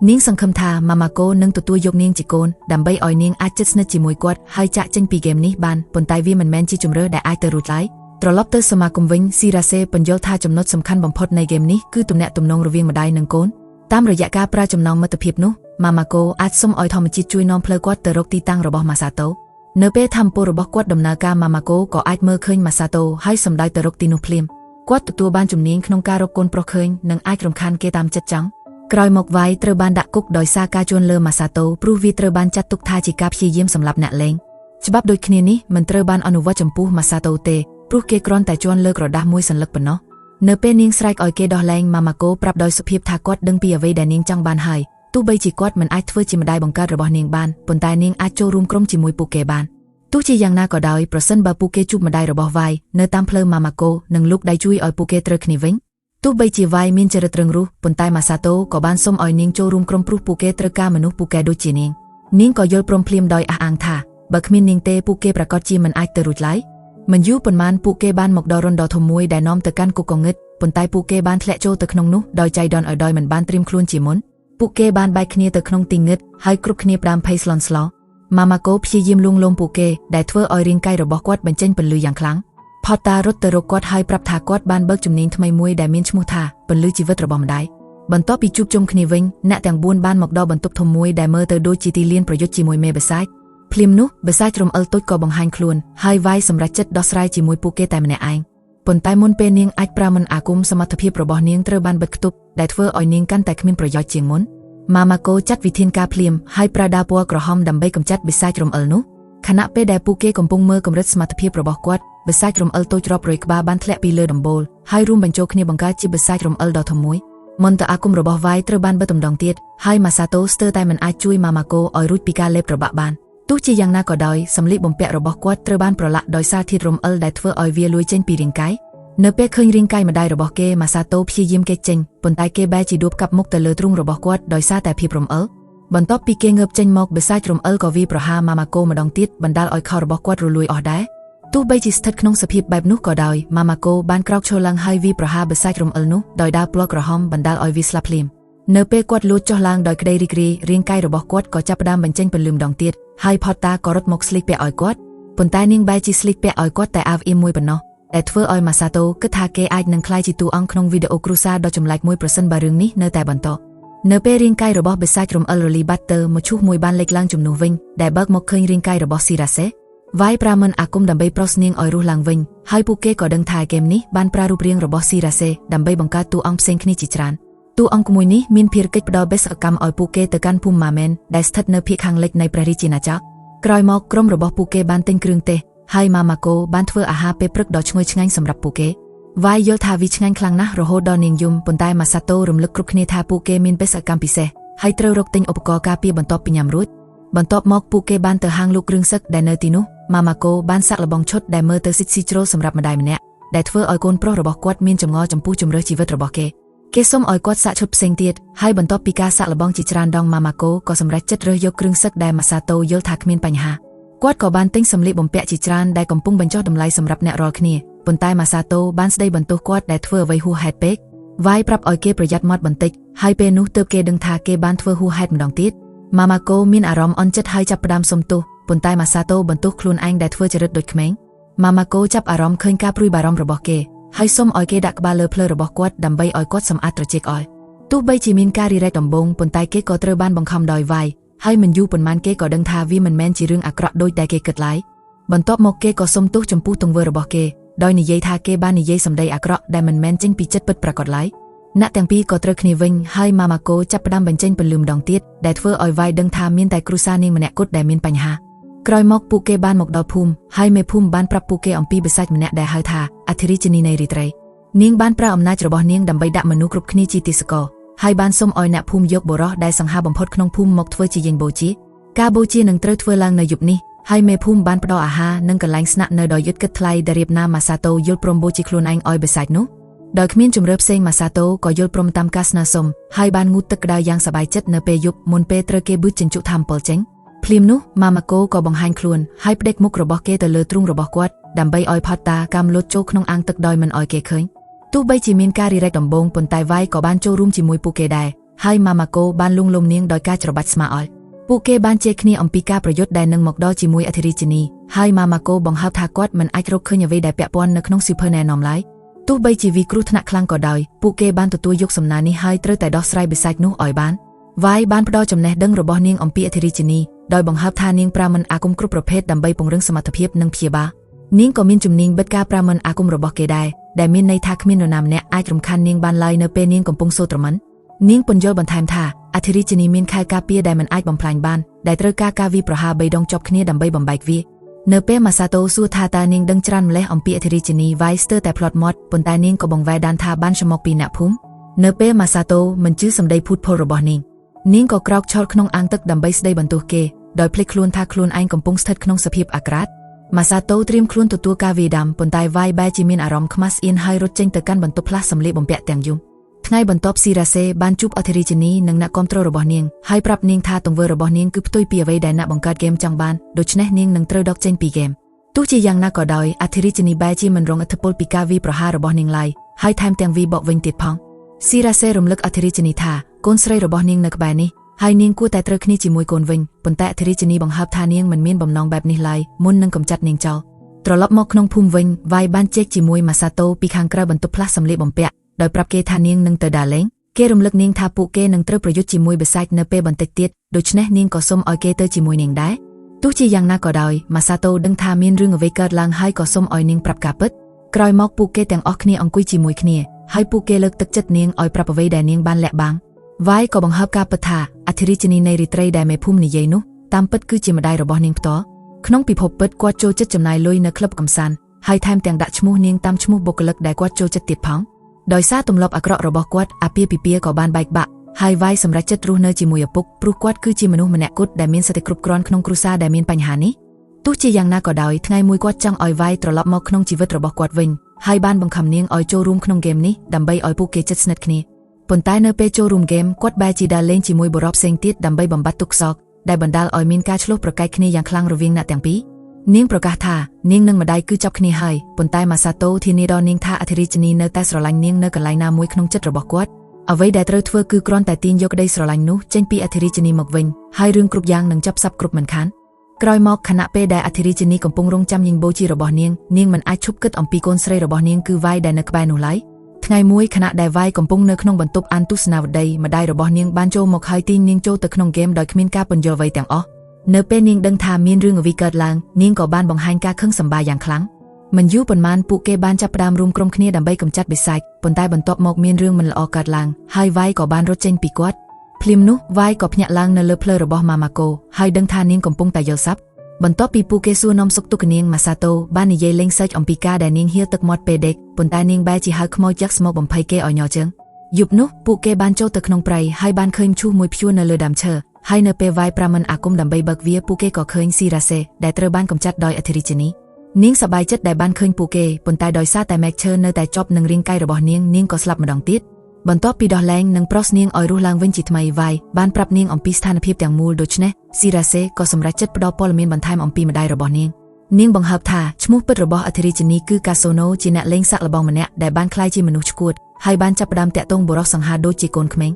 នាងសង្ឃឹមថាម៉ាម៉ាកូនឹងទទួលយកនាងជាកូនដើម្បីឲ្យនាងអាចជិតស្និទ្ធជាមួយគាត់ហើយចាក់ចេញពីហ្គេមនេះបានប៉ុន្តែវាមិនមែនជាជម្រើសដែលអាចទៅរួចឡើយត្រឡប់ទៅសមាគមវិញស៊ីរ៉ាសេបញ្យល់ថាចំណុចសំខាន់បំផុតនៃហ្គេមនេះគឺទំនាក់ទំនងរវាងម្ដាយនិងកូនតាមរយៈការប្រើចំណងមិត្តភាពនោះម៉ាម៉ាកូអាចសុំឲ្យធម្មជាតិជួយនាំផ្លូវគាត់ទៅរកទីតាំងរបស់ម៉ាសាតូនៅពេលថាមពលរបស់គាត់ដំណើរការម៉ាម៉ាកូក៏អាចមើលឃើញម៉ាសាតូហើយសម្ដៅទៅរកទីនោះភ្លាមគាត់ទទួលបានជំនាញក្នុងការរកកូនប្រុសឃើញនិងអាចរំខានគេតាមចិត្តចង់ក្រោយមកវាយត្រូវបានដាក់គុកដោយសារការជួនលើម៉ាសាតូព្រោះវាត្រូវបានចាត់ទុកថាជាការព្យាយាមសម្លាប់អ្នកលេងច្បាប់ដូចគ្នានេះមិនត្រូវបានអនុវត្តចំពោះម៉ាសាតូទេព្រោះគេគ្រាន់តែជួនលើក្រដាស់មួយសន្លឹកប៉ុណ្ណោះនៅពេលនាងស្រែកឲ្យគេដោះលែងម៉ាម៉ាកូប្រាប់ដោយសុភាពថាគាត់ដឹងពីអ្វីដែលនាងចង់បានហើយទោះបីជាគាត់មិនអាចធ្វើជាម្ដាយបង្កើតរបស់នាងបានប៉ុន្តែនាងអាចចូលរួមក្រុមជាមួយពួកគេបានទោះជាយ៉ាងណាក៏ដោយប្រសិនបើពួកគេជួបម្ដាយរបស់វាយនៅតាមផ្លូវម៉ាម៉ាកូនឹងលូកដៃជួយឲ្យពួកគេត្រូវគ្នាវិញទោះបីជាវាយមានចរិតរឹងរូសប៉ុន្តែម៉ាសាតូក៏បានសុំឲ្យនាងចូលរួមក្រុមព្រោះពួកគេត្រូវការមនុស្សពូកែដូចជានាងក៏យល់ព្រមភ្លាមដោយអះអាងថាបើគ្មាននាងទេពួកគេប្រកាសជាមិនអាចទៅរួចឡើយមិនយូរប៉ុន្មានពួកគេបានមកដល់រន្ធដ៏ធំមួយដែលនាំទៅកាន់គុកកងឹតប៉ុន្តែពួកគេបានធ្លាក់ចូលទៅក្នុងនោះដោយចៃដន្យឲ្យដោយមិនបានត្រៀមខ្លួនជាមុនពួកគេបានបែកគ្នាទៅក្នុងទីងឹតហើយគ្រប់គ្នាផ្ដាំភ័យស្លន់ស្លោម៉ាម៉ាកូព្យាយាមលួងលោមពួកគេដែលធ្វើឲ្យរាងកាយរបស់គាត់បញ្ចេញពន្លឺយ៉ាងខ្លាំងផតតារត់ទៅរកគាត់ហើយប្រាប់ថាគាត់បានបើកជំនាញថ្មីមួយដែលមានឈ្មោះថាពន្លឺជីវិតរបស់ម្ដាយបន្ទាប់ពីជួបជុំគ្នាវិញអ្នកទាំង4បានមកដល់បន្ទប់ធំមួយដែលមើលទៅដូចជាទីលានប្រយុទ្ធជាមួយមេបិសាចភ្លាមនោះបិសាចរំអិលតូចក៏បង្ហាញខ្លួនហើយវាយសម្រេចចិត្តដោះស្រាយជាមួយពួកគេតែម្នាក់ឯងប៉ុន្តែមុនពេលនាងអាចប្រើមន្តអាគមសមត្ថភាពរបស់នាងត្រូវបានបិទគប់ដែលធ្វើឲ្យនាងកាន់តែគ្មានប្រយោជន៍ជាងមុនម៉ាម៉ាកូចាត់វិធានការភ្លាមហើយប្រើដាវពណ៌ក្រហមដើម្បីកម្ចាត់បិសាចរំអិលនោះខណៈពេលដែលពួកគេកំពុងមើលកម្រិតសមត្ថភាពរបស់គាត់បិសាចរំអិលតូចរាប់រយក្បាលបានធ្លាក់ពីលើដំបូលហើយរួមបញ្ចូលគ្នាបង្កើតជាបិសាចរំអិលដ៏ធំមួយមន្តអាគមរបស់វាយត្រូវបានបិទម្ដងទៀតហើយម៉ាសាតូស្ទើរតែមិនអាចជួយម៉ាម៉ាកូឲ្យរួចពីការលេបត្របាក់បានទោះជាយ៉ាងណាក៏ដោយសម្លៀកបំពាក់របស់គាត់ត្រូវបានប្រឡាក់ដោយសារធាតុរំអិលដែលធ្វើឲ្យវាលួយចេញពីរាងកាយនៅពេលឃើញរាងកាយម្ដាយរបស់គេម៉ាសាតូព្យាយាមគេចចេញប៉ុន្តែគេបែរជាដួបកាប់មុខទៅលើទ្រូងរបស់គាត់ដោយសារតែភាពរំអិលបន្ទាប់ពីគេងើបចេញមកបិសាចរំអិលក៏វាយប្រហារម៉ាម៉ាកូម្ដងទៀតបណ្ដាលឲ្យខោរបស់គាត់រលួយអស់ដែរទោះបីជាស្ថិតក្នុងសភាពបែបនោះក៏ដោយម៉ាម៉ាកូបានក្រោកឈរឡើងហើយវាយប្រហារបិសាចរំអិលនោះដោយដាវពណ៌ក្រហមបណ្ដាលឲ្យវាស្លាប់ភ្លាមនៅពេលគាត់លូតចុះឡើងដោយក្តីរីករាយរាងកាយរបស់គាត់ក៏ចាប់ផ្ដើមបញ្ចេញពន្លឺម្ដងទៀតហើយផតតាក៏រត់មកស្លៀកពាក់ឲ្យគាត់ប៉ុន្តែនាងបែរជាស្លៀកពាក់ឲ្យគាត់តែអាវអៀមមួយប៉ុណ្ណោះដែលធ្វើឲ្យម៉ាសាតូគិតថាគេអាចនឹងក្លាយជាតួអង្គក្នុងវីដេអូគ្រួសារដ៏ចម្លែកមួយប្រសិនបើរឿងនេះនៅតែបន្តនៅពេលរាងកាយរបស់បិសាចរំអិលរលីបាត់ទៅមកឈូសមួយបានលេចឡើងជំនួសវិញដែលបើកមកឃើញរាងកាយរបស់ស៊ីរ៉ាសេវាយប្រាមន្តអាគមដើម្បីប្រោសនាងឲ្យរស់ឡើងវិញហើយពួកគេក៏ដឹងថាហ្គេមនេះបានប្រើរូបរាងរបស់ស៊ីរ៉ាសេដើម្បីបង្កើតតួអង្គផ្សេងគ្នាជាច្រើនតួអង្គមួយនេះមានភារកិច្ចផ្ដល់បេសកកម្មឲ្យពួកគេទៅកាន់ភូមិម៉ាមែនដែលស្ថិតនៅភាគខាងលិចនៃព្រះរាជាណាចក្រក្រោយមកក្រុមរបស់ពួកគេបានទិញគ្រឿងទេសហើយម៉ាម៉ាកូបានធ្វើអាហារពេលព្រឹកដ៏ឈ្ងុយឆ្ងាញ់សម្រាប់ពួកគេវាយយល់ថាវាឆ្ងាញ់ខ្លាំងណាស់រហូតដល់នាងយំប៉ុន្តែម៉ាសាតូរំលឹកគ្រប់គ្នាថាពួកគេមានបេសកកម្មពិសេសហើយត្រូវរកទិញឧបករណ៍ការពារបន្ទាប់ពីញ៉ាំរួចបន្ទាប់មកពួកគេបានទៅហាងលក់គ្រឿងសឹកដែលនៅទីនោះម៉ាម៉ាកូបានសាក់លបងឈុតដែលមើលទៅស៊ីជ្រោសម្រាប់ម្ដាយម្នាក់ដែលធ្វើឲ្យកូនប្រុសរបស់គាត់មានចម្ងល់ចំពោះជំរើសជីវិតរបស់គេសុំឲ្យគាត់សាក់ឈុតផ្សេងទៀតហើយបន្ទាប់ពីការសាក់លបងជាច្រើនដងម៉ាម៉ាកូក៏សម្រេចចិត្តរើសយកគ្រឿងសឹកដែលម៉ាសាតូយល់ថាគ្មានបញ្ហាគាត់ក៏បានទិញសម្លៀកបំពាក់ជាច្រើនដែលកំពុងបញ្ចុះតម្លៃសម្រាប់អ្នករាល់គ្នាប៉ុន្តែម៉ាសាតូបានស្ដីបន្ទោសគាត់ដែលធ្វើអ្វីហួសហេតុពេកវាយប្រាប់ឲ្យគេប្រយ័ត្នមាត់បន្តិចហើយពេលនោះទើបគេដឹងថាគេបានធ្វើហួសហេតុម្ដងទៀតម៉ាម៉ាកូមានអារម្មណ៍អន់ចិត្តហើយចាប់ផ្ដើមសុំទោសប៉ុន្តែម៉ាសាតូបន្ទោសខ្លួនឯងដែលធ្វើចរិតដូចក្មេងម៉ាម៉ាកូចាប់អារម្មណ៍ឃើញការព្រួយបារម្ភរបស់គេហើយសុំឲ្យគេដាក់ក្បាលលើភ្លៅរបស់គាត់ដើម្បីឲ្យគាត់សម្អាតត្រចៀកឲ្យទោះបីជាមានការរីរែកដំបូងប៉ុន្តែគេក៏ត្រូវបានបង្ខំដោយវាយហើយមិនយូរប៉ុន្មានគេក៏ដឹងថាវាមិនមែនជារឿងអាក្រក់ដូចដែលគេគិតឡើយបន្ទាប់មកគេក៏សុំទោសចំពោះទង្វើរបស់គេដោយនិយាយថាគេបាននិយាយសម្ដីអាក្រក់ដែលមិនមែនចេញពីចិត្តពិតប្រាកដឡើយអ្នកទាំងពីរក៏ត្រូវគ្នាវិញហើយម៉ាម៉ាកូចាប់ផ្ដើមបញ្ចេញពន្លឺម្ដងទៀតដែលធ្វើឲ្យវាយដឹងថាមានតែគ្រួសារនាងម្នាក់គត់ដែលមានបញ្ហាក្រោយមកពួកគេបានមកដល់ភូមិហើយមេភូមិបានប្រាប់ពួកគេអំពីបិសាចម្នាក់ដែលហៅថាអធិរាជិនីនៃរីត្រីនាងបានប្រើអំណាចរបស់នាងដើម្បីដាក់មនុស្សគ្រប់គ្នាជាទាសករហើយបានសុំឲ្យអ្នកភូមិយកបុរសដែលសង្ហាបំផុតក្នុងភូមិមកធ្វើជាយាញបូជាការបូជានឹងត្រូវធ្វើឡើងនៅយប់នេះហើយមេភូមិបានផ្ដល់អាហារនិងកន្លែងស្នាក់នៅដោយយុទ្ធគិតថ្លៃដែលរៀបណាម៉ាសាតូយល់ព្រមបូជាខ្លួនឯងឲ្យបិសាចនោះ ដោយគ្មានជំរឿផ្សេងម៉ាសាតូក៏យល់ព្រមតាមការស្នើសុំហើយបានងូតទឹកក្តៅយ៉ាងសប្បាយចិត្តនៅពេលយប់មុនពេលត្រូវគេប៊ឺជញ្ជក់ថាមពលចេញភ្លាមនោះម៉ាម៉ាកូក៏បង្ហាញខ្លួនហើយផ្ដេកមុខរបស់គេទៅលើទ្រូងរបស់គាត់ដើម្បីឲ្យផតតាកាមលូតចូលក្នុងអាងទឹកដោយមិនឲ្យគេឃើញទោះបីជាមានការរីរែកដំបងប៉ុន្តែវាយក៏បានចូលរួមជាមួយពួកគេដែរហើយម៉ាម៉ាកូបានលួងលោមនាងដោយការច្របាច់ស្មាអល់ពួកគេបានជេរគ្នាអំពីការប្រយុទ្ធដែលនឹងមកដល់ជាមួយអធិរាជិនីហើយម៉ាម៉ាកូបង្ហើបថាគាត់មិនអាចរកឃើញអ្វីដែលពាក់ព័ន្ធនៅក្នុងសៀវភៅណែនាំឡើយទោះបីជាវាគ្រោះថ្នាក់ខ្លាំងក៏ដោយពួកគេបានទទួលយកសំណើនេះហើយត្រូវតែដោះស្រាយបិសាចនោះឲ្យបានវាយបានផ្ដល់ចំណេះដឹងរបស់នាងអំពីអធិរាជិនីដោយបង្ហើបថានាងប្រើមិនអាគមគ្រប់ប្រភេទដើម្បីពង្រឹងសមត្ថភាពនិងព្យាបាលនាងក៏មានជំនាញបិទការប្រើមិនអាគមរបស់គេដែរដែលមានន័យថាគ្មាននរណាម្នាក់អាចរំខាននាងបានឡើយនៅពេលនាងកំពុងសូត្រមន្តនាងពន្យល់បន្ថែមថាអធិរាជិនីមានខែលការពារដែលមិនអាចបំផ្លាញបានដែលត្រូវការវាប្រហារ3ដងជាប់គ្នាដើម្បីបំបែកវានៅពេលម៉ាសាតូសួរថាតើនាងដឹងច្រើនម្លេះអំពីអធិរាជិនីវាយស្ទើរតែផ្លត់មាត់ប៉ុន្តែនាងក៏បង្វែរដានថាបានឆ្មមកពីអ្នកភូមិនៅពេលម៉ាសាតូមិនជឿសម្ដីភូតភររបស់នាងក៏ក្រោកឈរក្នុងអាងទឹកដើម្បីស្ដីបន្ទោសគេដោយភ្លេចខ្លួនថាខ្លួនឯងកំពុងស្ថិតក្នុងសភាពអាក្រាតម៉ាសាតូត្រៀមខ្លួនទទួលការវាយដាំប៉ុន្តែវាយបែរជាមានអារម្មណ៍ខ្មាស់ស្អៀនហើយរត់ចេញទៅកាន់បន្ទប់ផ្លាស់សម្លៀកបំពាក់ទាំងយំថ្ងៃបន្ទាប់ស៊ីរ៉ាសេបានជួបអធិរាជិនីនិងអ្នកគាំទ្ររបស់នាងហើយប្រាប់នាងថាទង្វើរបស់នាងគឺផ្ទុយពីអ្វីដែលអ្នកបង្កើតហ្គេមចង់បានដូច្នេះនាងនឹងត្រូវដកចេញពីហ្គេមទោះជាយ៉ាងណាក៏ដោយអធិរាជិនីបែរជាមិនរងឥទ្ធិពលពីការវាយប្រហាររបស់នាងឡើយហើយថែមទាំងវាយបកវិញទៀតផងស៊ីរ៉ាសេរំលឹកអធិរាជិនីថាកូនស្រីរបស់នាងនៅក្បែរនេះហើយនាងគួរតែត្រូវគ្នាជាមួយកូនវិញប៉ុន្តែអធិរាជិនីបង្ហើបថានាងមិនមានបំណងបែបនេះឡើយមុននឹងកម្ចាត់នាងចោលត្រឡប់មកក្នុងភូមិវិញវាយបានជែកជាមួយម៉ាសាតូពីខាងក្រៅបន្ទប់ផ្លាស់សម្លៀកបំពាក់ដោយប្រាប់គេថានាងនឹងទៅដើរលេងគេរំលឹកនាងថាពួកគេនឹងត្រូវប្រយុទ្ធជាមួយបិសាចនៅពេលបន្តិចទៀតដូច្នេះនាងក៏សុំឲ្យគេទៅជាមួយនាងដែរទោះជាយ៉ាងណាក៏ដោយម៉ាសាតូដឹងថាមានរឿងអ្វីកើតឡើងហើយក៏សុំឲ្យនាងប្រាប់ការពិតក្រោយមកពួកគេទាំងអស់គ្នាអង្គុយជាមួយគ្នាហើយពួកគេលើកទឹកចិត្តនាងឲ្យប្រាប់អ្វីដែលនាងបានលាក់បាំងវាយក៏បង្ហើបការពិតថាអធិរាជិនីនៃរាត្រីដែលមេភូមិនិយាយនោះតាមពិតគឺជាម្ដាយរបស់នាងផ្ទាល់ក្នុងពិភពពិតគាត់ចូលចិត្តចំណាយលុយនៅក្លឹបកម្សាន្តហើយថែមទាំងដាក់ឈ្មោះនាងតាមឈ្មោះបុគ្គលិកដែលគាត់ចូលចិត្តទៀតផងដោយសារទម្លាប់អាក្រក់របស់គាត់អាពាហ៍ពិពាហ៍ក៏បានបែកបាក់ហើយវាយសម្រេចចិត្តរស់នៅជាមួយឪពុកព្រោះគាត់គឺជាមនុស្សម្នាក់គត់ដែលមានសិទ្ធិគ្រប់គ្រាន់ក្នុងគ្រួសារដែលមានបញ្ហានេះទោះជាយ៉ាងណាក៏ដោយថ្ងៃមួយគាត់ចង់ឲ្យវាយត្រឡប់មកក្នុងជីវិតរបស់គាត់វិញហើយបានបង្ខំនាងឲ្យចូលរួមក្នុងហ្គេមនេះដើម្បីឲ្យពួកគេជិតស្និទ្ធគ្នាប៉ុន្តែនៅពេលចូលរួមហ្គេមគាត់បែរជាដើរលេងជាមួយបុរសផ្សេងទៀតដើម្បីបំបត្តិទុក្ខសោកដែលបណ្ដាលឲ្យមានការឆ្លោះប្រកែកគ្នាយ៉ាងខ្លាំងរវាងអ្នកទាំងពីរនាងប្រកាសថានាងនិងម្ដាយគឺចាប់គ្នាហើយប៉ុន្តែម៉ាសាតូធានាដល់នាងថាអធិរាជិនីនៅតែស្រឡាញ់នាងនៅកន្លែងណាមួយក្នុងចិត្តរបស់គាត់អ្វីដែលត្រូវធ្វើគឺគ្រាន់តែទាញយកក្តីស្រឡាញ់នោះចេញពីអធិរាជិនីមកវិញហើយរឿងគ្រប់យ៉ាងនឹងចាប់សັບគ្រប់មិនខានក្រោយមកខណៈពេលដែលអធិរាជិនីកំពុងរងចាំញញបូជារបស់នាងមិនអាចឈប់គិតអំពីកូនស្រីរបស់នាងគឺវាយដែលនៅក្បែរនោះឡើយថ្ងៃមួយខណៈដែលវាយកំពុងនៅក្នុងបន្ទប់អានទស្សនាវដ្តីម្ដាយរបស់នាងបានចូលមកហើយទាញនាងចូលទៅក្នុងហ្គេមដោយគ្មានការពន្យល់អ្វីទាំងអស់នៅពេលនាងដឹងថាមានរឿងអ្វីកើតឡើងនាងក៏បានបង្ហាញការខឹងសម្បារយ៉ាងខ្លាំងមិនយូរប៉ុន្មានពួកគេបានចាប់ផ្ដើមរួមក្រុមគ្នាដើម្បីកម្ចាត់បិសាចប៉ុន្តែបន្ទាប់មកមានរឿងមិនល្អកើតឡើងហើយវាយក៏បានរត់ចេញពីគាត់ភ្លាមនោះវាយក៏ភ្ញាក់ឡើងនៅលើភ្លើរបស់ម៉ាម៉ាកូហើយដឹងថានាងកំពុងតែយល់សប្តិបន្ទាប់ពីពួកគេសួរនាំសុខទុក្ខនាងម៉ាសាតូបាននិយាយលេងសើចអំពីការដែលនាងហៀរទឹកមាត់ពេលដេកប៉ុន្តែនាងបែរជាហៅខ្មោចយ៉ាក់ស្មកបំភ័យគេឲ្យញ័រជើងយប់នោះពួកគេបានចូលទៅក្នុងព្រៃហើយបានឃើញឈូសមួយព្យួរនៅលើដើមឈើហើយនៅពេលវាយប្រាមិនអាគមដើម្បីបើកវាពួកគេក៏ឃើញស៊ីរ៉ាសេដែលត្រូវបានកម្ចាត់ដោយអធិរាជិនីនាងសប្បាយចិត្តដែលបានឃើញពួកគេប៉ុន្តែដោយសារតែមែកឈើនៅតែជាប់នឹងរាងកាយរបស់នាងក៏ស្លាប់ម្ដងទៀតបន្ទាប់ពីដោះលែងនិងប្រោសនាងឲ្យរស់ឡើងវិញជាថ្មីវាយបានប្រាប់នាងអំពីស្ថានភាពទាំងមូលដូច្នេះស៊ីរ៉ាសេក៏សម្រេចចិត្តផ្ដល់ព័ត៌មានបន្ថែមអំពីម្ដាយរបស់នាងបង្ហើបថាឈ្មោះពិតរបស់អធិរាជិនីគឺកាសូណូជាអ្នកលេងសាក់ល្បងម្នាក់ដែលបានក្លាយជាមនុស្សឆ្កួតហើយបានចាប់ផ្ដើមតាក់ទងបុរសសង្ហាដូចជាកូនក្មេង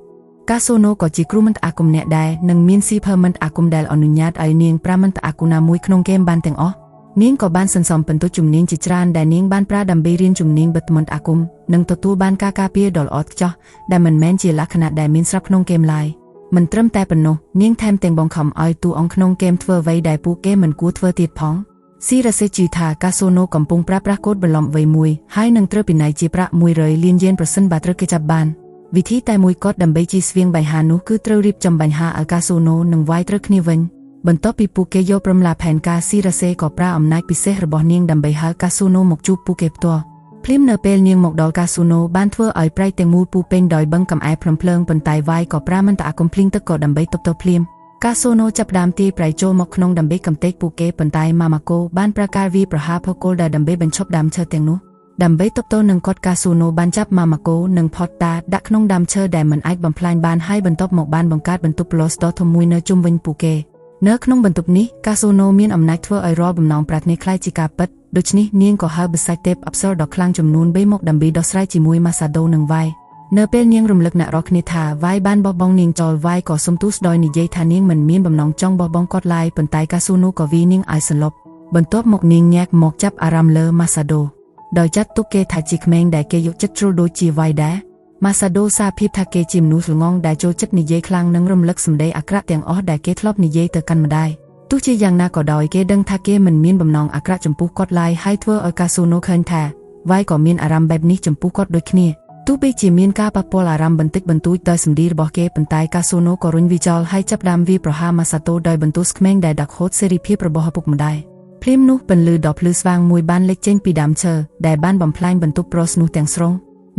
កាសូណូក៏ជាគ្រូមន្តអាគមអ្នកដែរនិងមានស៊ីភើមន្តអាគមដែលអនុញ្ញាតឲ្យនាងប្រាមន្តអាគមណាមួយក្នុងហ្គេមបានទាំងអស់នាងក៏បានសន្សំពិន្ទុជំនាញជាច្រើនដែលនាងបានប្រើដើម្បីរៀនជំនាញបិទមន្តអាគមនិងទទួលបានការការពារដ៏ល្អឥតខ្ចោះដែលមិនមែនជាលក្ខណៈដែលមានស្រាប់ក្នុងហ្គេមឡើយមិនត្រឹមតែប៉ុណ្ណោះនាងថែមទាំងបង្ខំឲ្យតួអង្គក្នុងហ្គេមធ្វើអ្វីដែលពួកគេមិនគួរធ្វើទៀតផងស៊ីរ៉ាសេជឿថាកាសូណូកំពុងប្រើប្រាស់កូដបន្លំអ្វីមួយហើយនឹងត្រូវពិន័យជាប្រាក់100លានយេនប្រសិនបើត្រូវគេចាប់បានវិធីតែមួយគត់ដើម្បីជៀសវាងបញ្ហានោះគឺត្រូវរៀបចំបញ្ហាឲ្យកាសូណូនិងវាយត្រូវគ្នាវិញបន្ទាប់ពីពួកគេយកព្រមឡាផែនការស៊ីរ៉ាសេក៏ប្រើអំណាចពិសេសរបស់នាងដើម្បីហៅកាសូណូមកជួបពួកគេផ្ទាល់ភ្លាមនៅពេលនាងមកដល់កាសូណូបានធ្វើឲ្យប្រៃទាំងមូលពុះពេញដោយបឹងកំអែភ្លឺប៉ុន្តែវាយក៏ប្រើមន្តអាគមភ្លៀងទឹកក៏ដើម្បីទប់ទល់ភ្លាមកាសូណូចាប់ផ្ដើមទាយប្រៃចូលមកក្នុងដើម្បីកំទេចពួកគេប៉ុន្តែម៉ាម៉ាកូបានប្រើការវាយប្រហារផូកូលដែលដើម្បីបញ្ឈប់ដើមឈើទាំងនោះ ដើម្បីតបតនឹងគាត់កាស៊ូណូបានចាប់ម៉ាម៉ាកូនិងផតតាដាក់ក្នុងដើមឈើដែលមិនអាចបំផ្លាញបានហើយបន្ទាប់មកបានបង្កើតបន្ទប់ប្លូស្តធំមួយនៅជុំវិញពួកគេនៅក្នុងបន្ទប់នេះកាស៊ូណូមានអំណាចធ្វើឲ្យរាល់បំណងប្រាថ្នាខ្លាយជាការពិតដូច្នេះនាងក៏ហៅបិសាចទេពអប្សរដ៏ខ្លាំងចំនួន3មកដើម្បីដោះស្រាយជាមួយម៉ាសាដូនិងវ៉ៃនៅពេលនាងរំលឹកអ្នករកគ្នាថាវ៉ៃបានបោះបង់នាងចោលវ៉ៃក៏សុំទូសដោយនិយាយថានាងមិនមានបំណងចង់បោះបង់គាត់ឡើយប៉ុន្តែកាស៊ូណូក៏វាយនាងឲ្យសន្លប់បន្ទាប់មកនាងញាក់មកចាប់អារម្មណ៍លើម៉ាសាដូដោយចាត់ទុកគេថាជាក្មេងដែលគេយកចិត្តជ្រុលដូចជាវ៉ៃដែរម៉ាសាដូសារភាពថាគេជាមនុស្សល្ងងដែលចូលចិត្តនិយាយខ្លាំងនិងរំលឹកសម្ដីអាក្រក់ទាំងអស់ដែលគេធ្លាប់និយាយទៅកាន់ម្ដាយទោះជាយ៉ាងណាក៏ដោយគេដឹងថាគេមិនមានបំណងអាក្រក់ចំពោះគាត់ឡើយហើយធ្វើឲ្យកាស៊ូណូឃើញថាវ៉ៃក៏មានអារម្មណ៍បែបនេះចំពោះគាត់ដូចគ្នាទោះបីជាមានការប៉ះពាល់អារម្មណ៍បន្តិចបន្តួចដោយសម្ដីរបស់គេប៉ុន្តែកាស៊ូណូក៏រុញវាចោលហើយចាប់ផ្ដើមវាយប្រហារម៉ាសាដូដោយបន្ទោសក្មេងដែលដាក់ហូតសេរីភាពរបស់ឪពុកម្ដាយភ្លាមនោះពន្លឺដ៏ភ្លឺស្វាងមួយបានលេចចេញពីដើមឈើដែលបានបំផ្លាញបន្ទប់ប្រុសនោះទាំងស្រុង